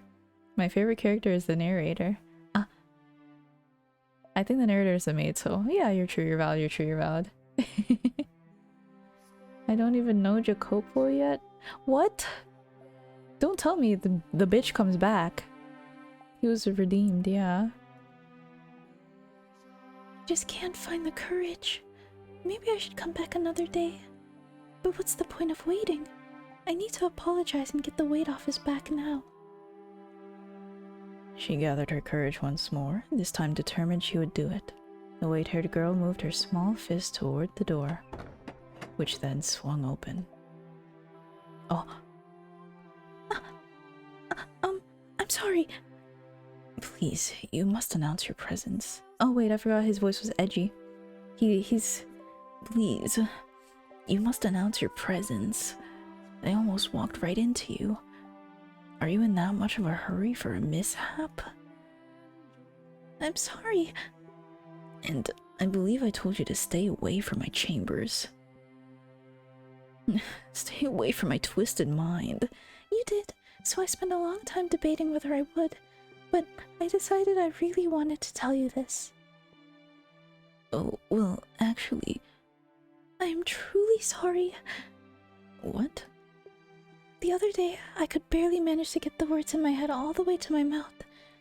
My favorite character is the narrator. I think the narrator is the maid, so yeah, you're true, you're valid, you're true, you're valid. I don't even know Jacopo yet. What? Don't tell me the bitch comes back. He was redeemed, yeah. Just can't find the courage. Maybe I should come back another day. But what's the point of waiting? I need to apologize and get the weight off his back now. She gathered her courage once more, this time determined she would do it. The white-haired girl moved her small fist toward the door, which then swung open. Oh. I'm sorry. Please, you must announce your presence. Oh wait, I forgot his voice was edgy. He's... Please, you must announce your presence. I almost walked right into you. Are you in that much of a hurry for a mishap? I'm sorry. And I believe I told you to stay away from my chambers. Stay away from my twisted mind. You did, so I spent a long time debating whether I would. But I decided I really wanted to tell you this. Oh, well, actually, I am truly sorry. What? The other day, I could barely manage to get the words in my head all the way to my mouth.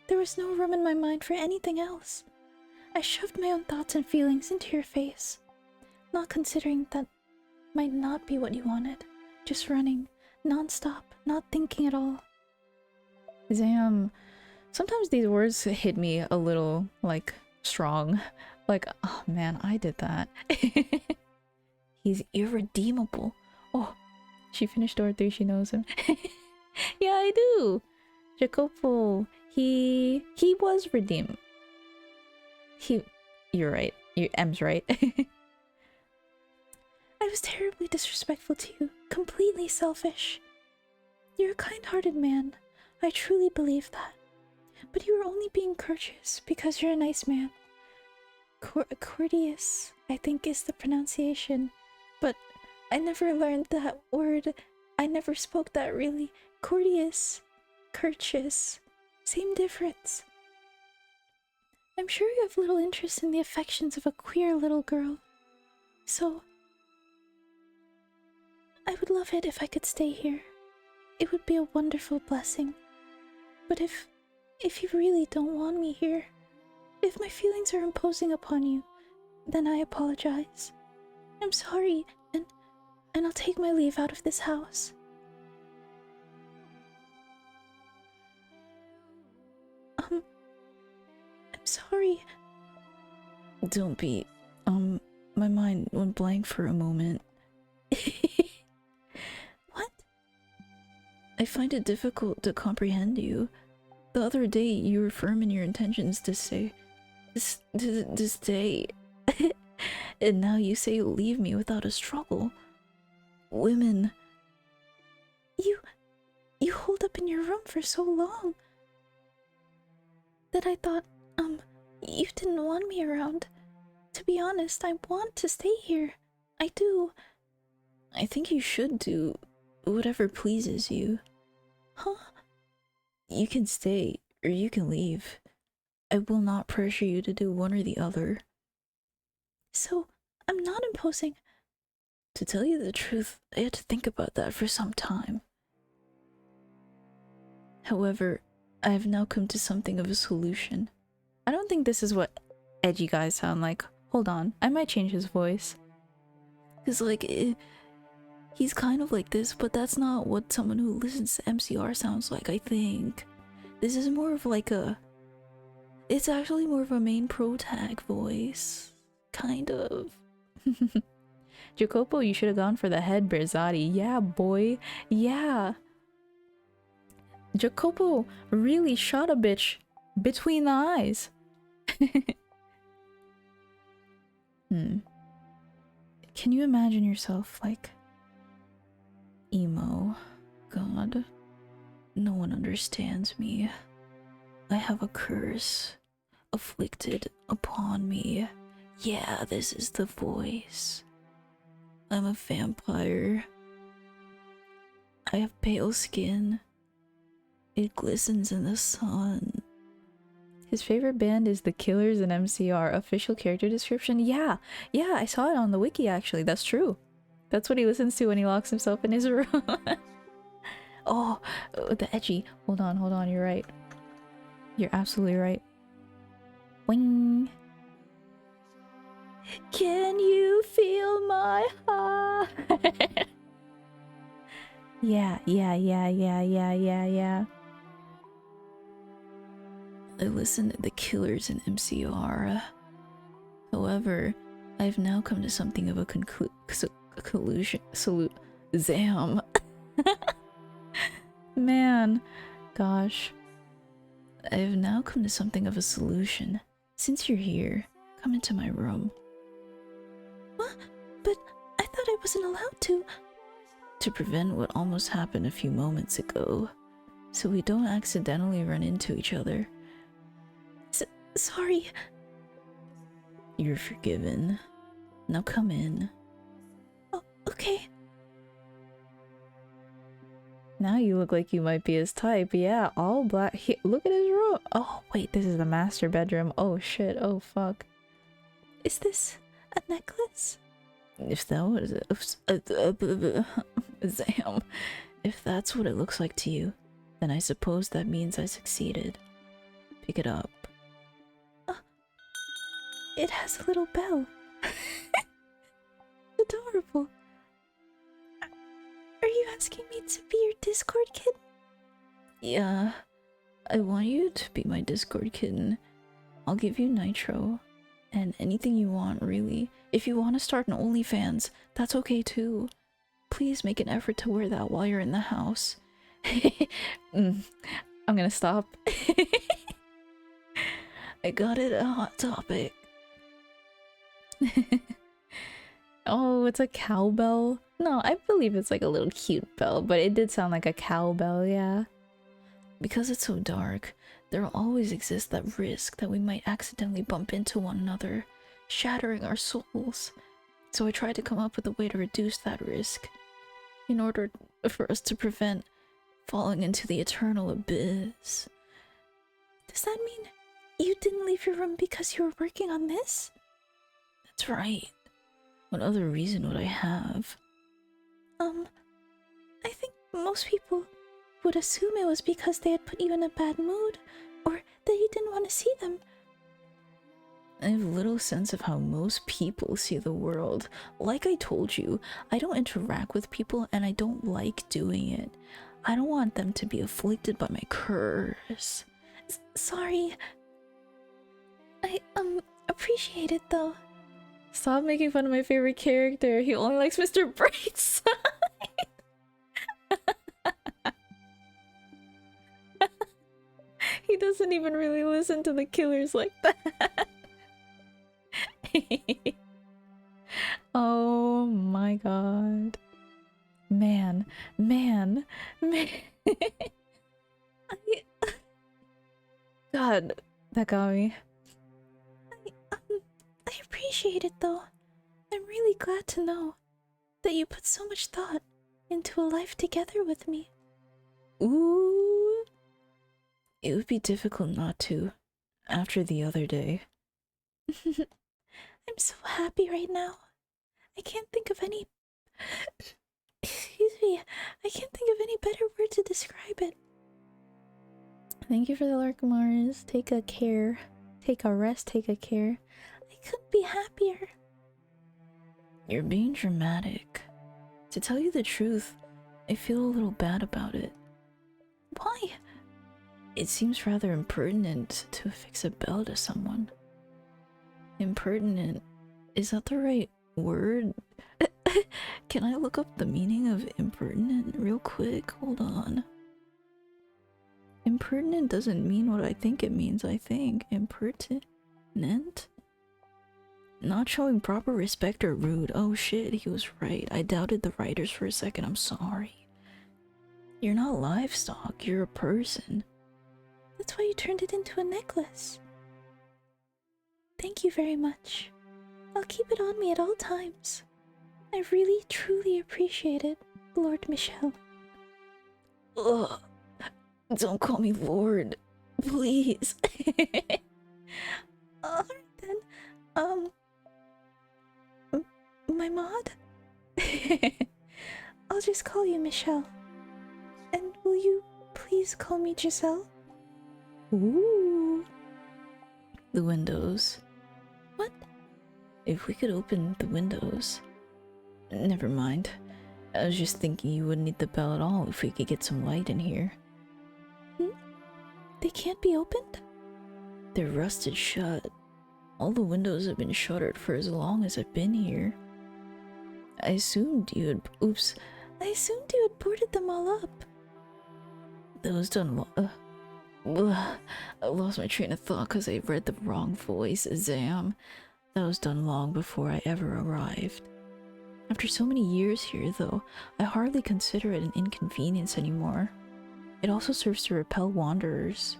There was no room in my mind for anything else. I shoved my own thoughts and feelings into your face, not considering that might not be what you wanted. Just running, non-stop, not thinking at all. Damn. Sometimes these words hit me a little, like, strong. Like, oh man, I did that. He's irredeemable. Oh, she finished door 3, she knows him. Yeah, I do. Jacopo, he was redeemed. You're right. M's right. I was terribly disrespectful to you. Completely selfish. You're a kind-hearted man. I truly believe that. But you were only being courteous because you're a nice man. Courteous, I think is the pronunciation. But I never learned that word. I never spoke that really. Courteous. Courteous. Same difference. I'm sure you have little interest in the affections of a queer little girl. So... I would love it if I could stay here. It would be a wonderful blessing. But if you really don't want me here, if my feelings are imposing upon you, then I apologize. I'm sorry, and I'll take my leave out of this house. I'm sorry. Don't be, my mind went blank for a moment. What? I find it difficult to comprehend you. The other day, you were firm in your intentions to stay. And now you say you'll leave me without a struggle. Women. You holed up in your room for so long that I thought, you didn't want me around. To be honest, I want to stay here. I do. I think you should do whatever pleases you. Huh? You can stay, or you can leave. I will not pressure you to do one or the other. So, I'm not imposing. To tell you the truth, I had to think about that for some time. However, I have now come to something of a solution. I don't think this is what edgy guys sound like. Hold on, I might change his voice. Cause like, he's kind of like this, but that's not what someone who listens to MCR sounds like, I think. This is more of like a... It's actually more of a main protag voice. Kind of. Jacopo, you should have gone for the head, Berzati. Yeah, boy. Yeah. Jacopo really shot a bitch between the eyes. Can you imagine yourself like emo? God, no one understands me. I have a curse afflicted upon me. Yeah, this is the voice. I'm a vampire. I have pale skin. It glistens in the sun. His favorite band is The Killers and MCR. Official character description? Yeah, I saw it on the wiki actually. That's true. That's what he listens to when he locks himself in his room. Oh, the edgy. Hold on, you're right. You're absolutely right. Wing. Can you feel my heart? Yeah. I listen to The Killers and MCR. However, I've now come to something of a Zam. Man, gosh. I have now come to something of a solution. Since you're here, come into my room. What? But I thought I wasn't allowed to. To prevent what almost happened a few moments ago, so we don't accidentally run into each other. Sorry. You're forgiven. Now come in. Oh, okay. Now you look like you might be his type. Yeah, all black. Look at his room. Oh, wait, this is the master bedroom. Oh, shit. Oh, fuck. Is this a necklace? If that was... Zam. If that's what it looks like to you, then I suppose that means I succeeded. Pick it up. It has a little bell. Adorable. Are you asking me to be your Discord kitten? Yeah, I want you to be my Discord kitten. I'll give you nitro. And anything you want, really. If you want to start an OnlyFans, that's okay too. Please make an effort to wear that while you're in the house. I'm gonna stop. I got it a hot topic. Oh, it's a cowbell? No, I believe it's like a little cute bell, but it did sound like a cowbell, yeah. Because it's so dark, there will always exist that risk that we might accidentally bump into one another, shattering our souls. So I tried to come up with a way to reduce that risk, in order for us to prevent falling into the eternal abyss. Does that mean you didn't leave your room because you were working on this? That's right. What other reason would I have? I think most people would assume it was because they had put you in a bad mood, or that you didn't want to see them. I have little sense of how most people see the world. Like I told you, I don't interact with people and I don't like doing it. I don't want them to be afflicted by my curse. Sorry. I, appreciate it though. Stop making fun of my favorite character. He only likes Mr. Brightside. He doesn't even really listen to the Killers like that. Oh my god. Man, man, man. I, God, that got me. I appreciate it though. I'm really glad to know that you put so much thought into a life together with me. Ooh. It would be difficult not to, after the other day. I'm so happy right now. I can't think of any... Excuse me. I can't think of any better word to describe it. Thank you for the lurk, Mars. Take a care. Take a rest, take a care. I couldn't be happier. You're being dramatic. To tell you the truth, I feel a little bad about it. Why? It seems rather impertinent to affix a bell to someone. Impertinent? Is that the right word? Can I look up the meaning of impertinent real quick? Hold on. Impertinent doesn't mean what I think it means, I think. Impertinent? Not showing proper respect or rude. Oh shit, he was right. I doubted the writers for a second. I'm sorry. You're not livestock, you're a person. That's why you turned it into a necklace. Thank you very much. I'll keep it on me at all times. I really, truly appreciate it, Lord Michel. Ugh. Don't call me Lord. Please. Alright then. My mod? I'll just call you Michelle. And will you please call me Giselle? Ooh. The windows. What? If we could open the windows. Never mind. I was just thinking you wouldn't need the bell at all if we could get some light in here. They can't be opened? They're rusted shut. All the windows have been shuttered for as long as I've been here. I assumed you had... Oops. I assumed you had boarded them all up. That was done I lost my train of thought because I read the wrong voice. Zam. That was done long before I ever arrived. After so many years here, though, I hardly consider it an inconvenience anymore. It also serves to repel wanderers.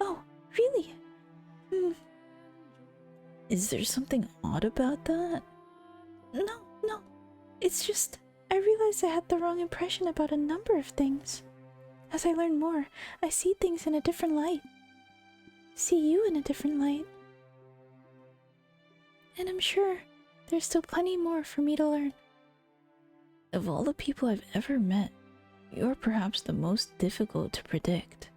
Oh, really? Is there something odd about that? No. It's just, I realized I had the wrong impression about a number of things. As I learn more, I see things in a different light. See you in a different light. And I'm sure there's still plenty more for me to learn. Of all the people I've ever met, you're perhaps the most difficult to predict.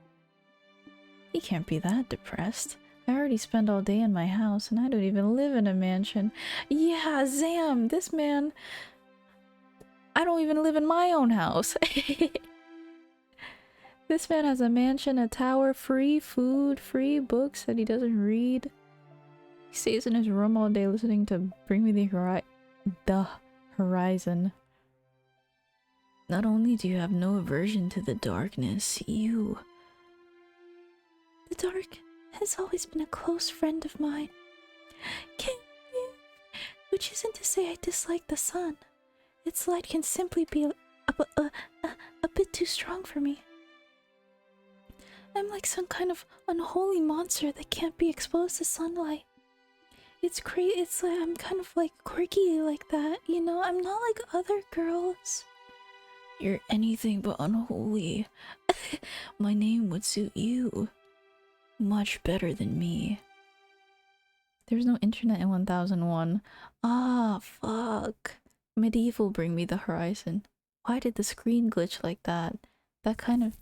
You can't be that depressed. I already spend all day in my house and I don't even live in a mansion. Yeah, Zam, this man... I don't even live in my own house. This man has a mansion, a tower, free food, free books that he doesn't read. He stays in his room all day listening to Bring Me the Horizon. Not only do you have no aversion to the darkness, The dark has always been a close friend of mine. Which isn't to say I dislike the sun. Its light can simply be a bit too strong for me. I'm like some kind of unholy monster that can't be exposed to sunlight. It's crazy. It's like I'm kind of like quirky like that, you know? I'm not like other girls. You're anything but unholy. My name would suit you much better than me. There's no internet in 1001. Ah, fuck. Medieval Bring Me the Horizon. Why did the screen glitch like that? That kind of...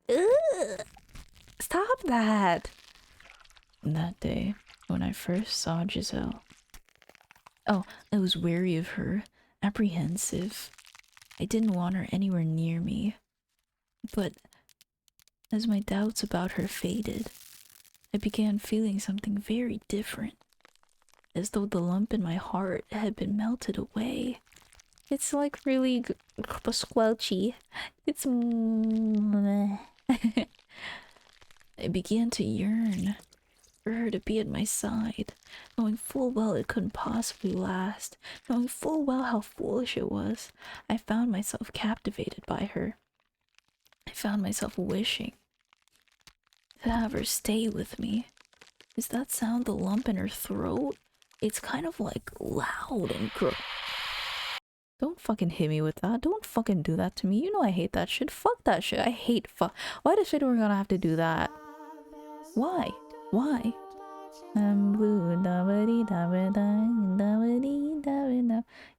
Ugh! Stop that! That day, when I first saw Giselle. Oh, I was wary of her, apprehensive. I didn't want her anywhere near me. But as my doubts about her faded, I began feeling something very different. As though the lump in my heart had been melted away. It's like really squelchy. It's... I began to yearn. for her to be at my side, knowing full well it couldn't possibly last, knowing full well how foolish it was. I found myself captivated by her. I found myself wishing to have her stay with me. Is that sound the lump in her throat? It's kind of like loud and gross. Don't fucking hit me with that. Don't fucking do that to me. You know I hate that shit. Fuck that shit. I hate Why the shit we're gonna have to do that? Why? Why? I'm blue.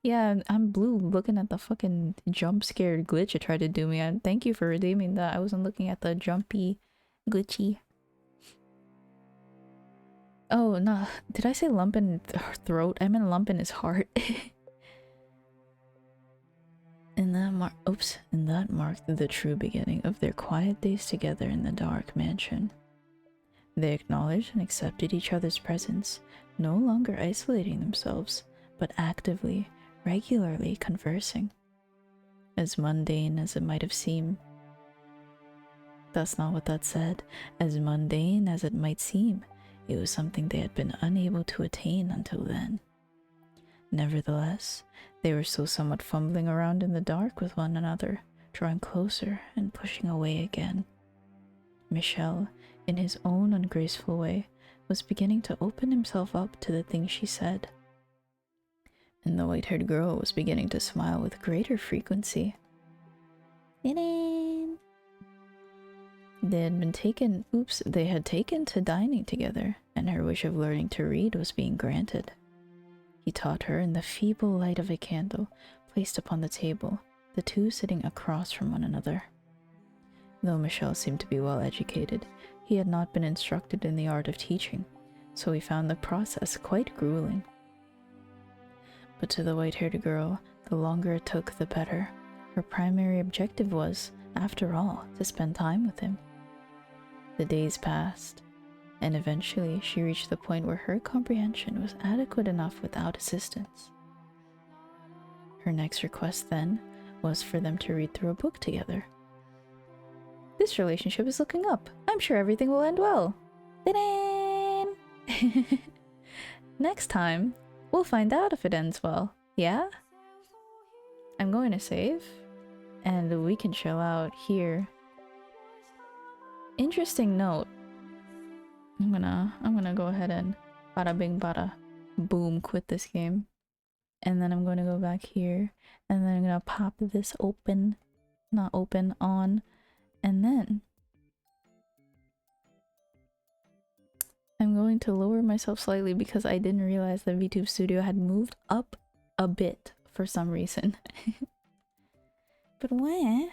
Yeah, I'm blue looking at the fucking jump scared glitch it tried to do me. And thank you for redeeming that. I wasn't looking at the jumpy glitchy. Oh, no. Did I say lump in throat? I meant lump in his heart. And that marked the true beginning of their quiet days together in the dark mansion. They acknowledged and accepted each other's presence, no longer isolating themselves, but actively, regularly conversing. As mundane as it might have seemed. That's not what that said. As mundane as it might seem, it was something they had been unable to attain until then. Nevertheless, they were still somewhat fumbling around in the dark with one another, drawing closer and pushing away again. Michel, in his own ungraceful way, was beginning to open himself up to the things she said. And the white-haired girl was beginning to smile with greater frequency. They had taken to dining together, and her wish of learning to read was being granted. He taught her in the feeble light of a candle placed upon the table, the two sitting across from one another. Though Michel seemed to be well educated, he had not been instructed in the art of teaching, so he found the process quite grueling. But to the white-haired girl, the longer it took, the better. Her primary objective was, after all, to spend time with him. The days passed, and eventually she reached the point where her comprehension was adequate enough without assistance. Her next request, then, was for them to read through a book together. This relationship is looking up. I'm sure everything will end well. Ta-tanne! Next time, we'll find out if it ends well. Yeah? I'm going to save, and we can chill out here. Interesting note. I'm gonna go ahead and bada bing bada boom quit this game. And then I'm gonna go back here, and then I'm gonna pop this open, not open, on, and then I'm going to lower myself slightly because I didn't realize that VTube Studio had moved up a bit for some reason. But when?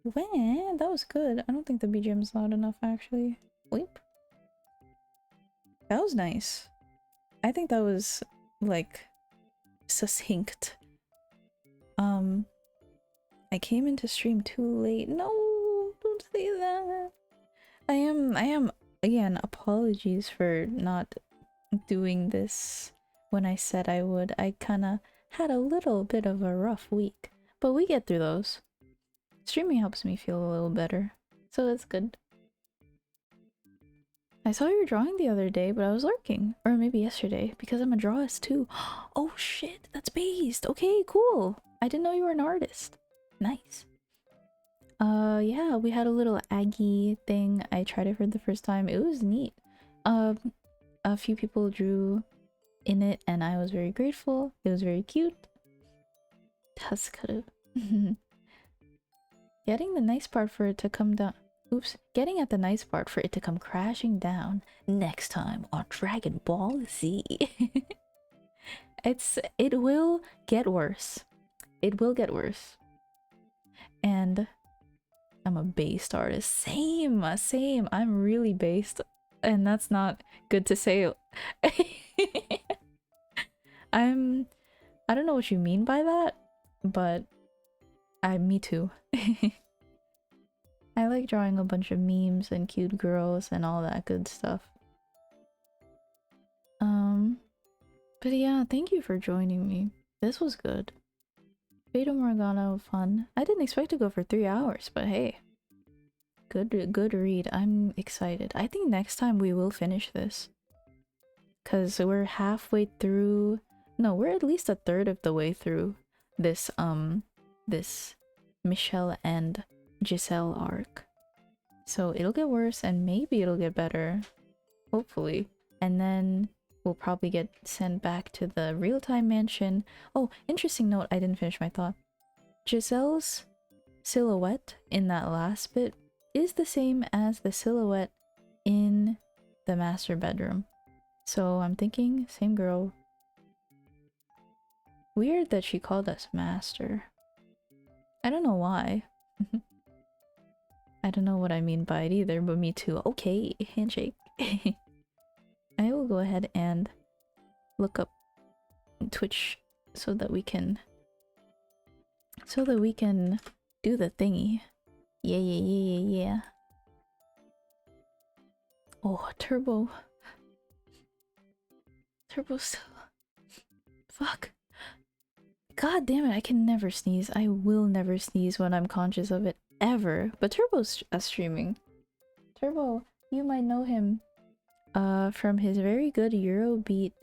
That was good. I don't think the BGM's loud enough actually. Weep. That was nice. I think that was like succinct. I came into stream too late. No, don't say that. I am again, apologies for not doing this when I said I would. I kinda had a little bit of a rough week, but we get through those. Streaming helps me feel a little better, so that's good. I saw you were drawing the other day, but I was lurking. Or maybe yesterday, because I'm a drawist too. Oh shit, that's based! Okay, cool! I didn't know you were an artist. Nice. Yeah, we had a little Aggie thing. I tried it for the first time. It was neat. A few people drew in it, and I was very grateful. It was very cute. Getting the nice part for it to come down. Oops. Getting at the nice part for it to come crashing down next time on Dragon Ball Z. It will get worse. It will get worse. And I'm a based artist. Same. I'm really based. And that's not good to say. I don't know what you mean by that, but me too. I like drawing a bunch of memes and cute girls and all that good stuff. But yeah, thank you for joining me. This was good. Fata Morgana was fun. I didn't expect to go for 3 hours, but hey. Good read. I'm excited. I think next time we will finish this. Cause we're halfway through. No, we're at least a third of the way through this this Michel and Giselle arc. So it'll get worse and maybe it'll get better. Hopefully. And then we'll probably get sent back to the real-time mansion. Oh, interesting note, I didn't finish my thought. Giselle's silhouette in that last bit is the same as the silhouette in the master bedroom. So I'm thinking, same girl. Weird that she called us master. I don't know why. I don't know what I mean by it either, but me too. Okay, handshake. I will go ahead and look up Twitch so that we can do the thingy. Yeah. Oh, turbo still. Fuck. God damn it, I can never sneeze. I will never sneeze when I'm conscious of it, ever. But Turbo's streaming. Turbo, you might know him from his very good Eurobeat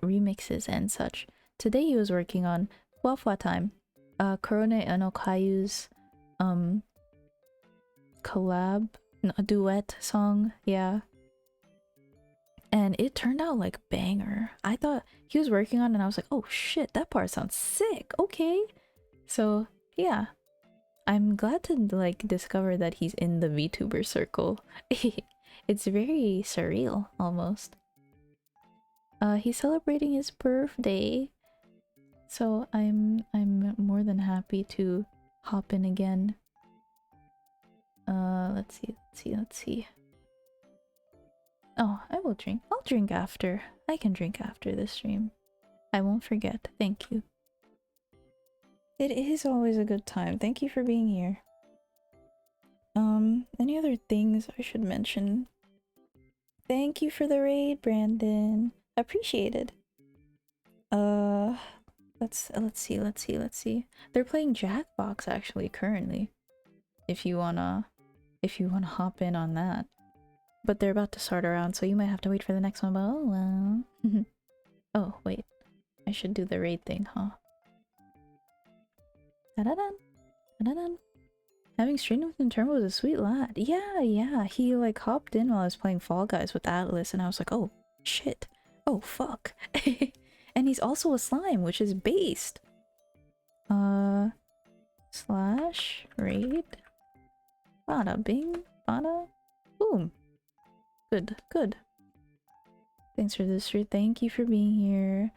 remixes and such. Today he was working on Wafwa Time, Korone and Okayu's collab, no, a duet song, yeah. And it turned out like banger. I thought he was working on it and I was like, oh shit, that part sounds sick, okay. So yeah, I'm glad to like discover that he's in the VTuber circle. It's very surreal almost. He's celebrating his birthday, so I'm more than happy to hop in again. Let's see. Oh, I will drink. I'll drink after. I can drink after this stream. I won't forget. Thank you. It is always a good time. Thank you for being here. Any other things I should mention? Thank you for the raid, Brandon. Appreciated. Let's see. They're playing Jackbox actually currently. If you wanna hop in on that. But they're about to start around, so you might have to wait for the next one, but oh well. Oh, wait. I should do the raid thing, huh? Da-da-dun. Having streamed with Turbo was a sweet lad. Yeah. He like hopped in while I was playing Fall Guys with Atlas, and I was like, oh, shit. Oh, fuck. And he's also a slime, which is based. Slash raid. Bada bing. Bada. Boom. Good. Thanks for this stream. Thank you for being here.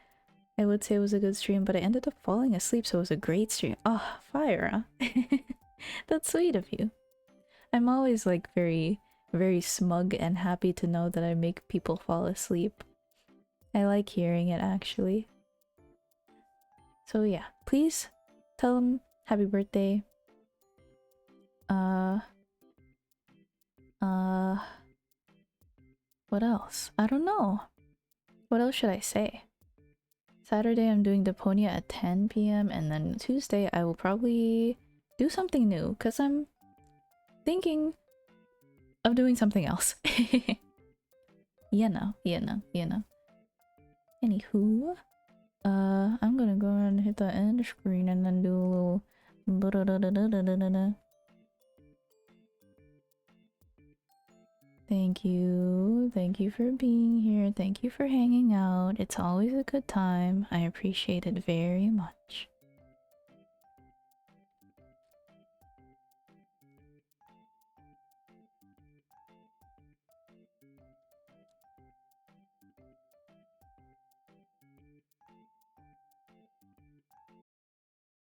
I would say it was a good stream, but I ended up falling asleep, so it was a great stream. Oh, fire, huh? That's sweet of you. I'm always like very smug and happy to know that I make people fall asleep. I like hearing it, actually. So yeah, please tell them happy birthday. What else? I don't know. What else should I say? Saturday I'm doing Deponia at 10 p.m. and then Tuesday I will probably do something new because I'm thinking of doing something else. You know. Anywho, I'm gonna go ahead and hit the end screen and then do a little Thank you for being here. Thank you for hanging out. It's always a good time. I appreciate it very much.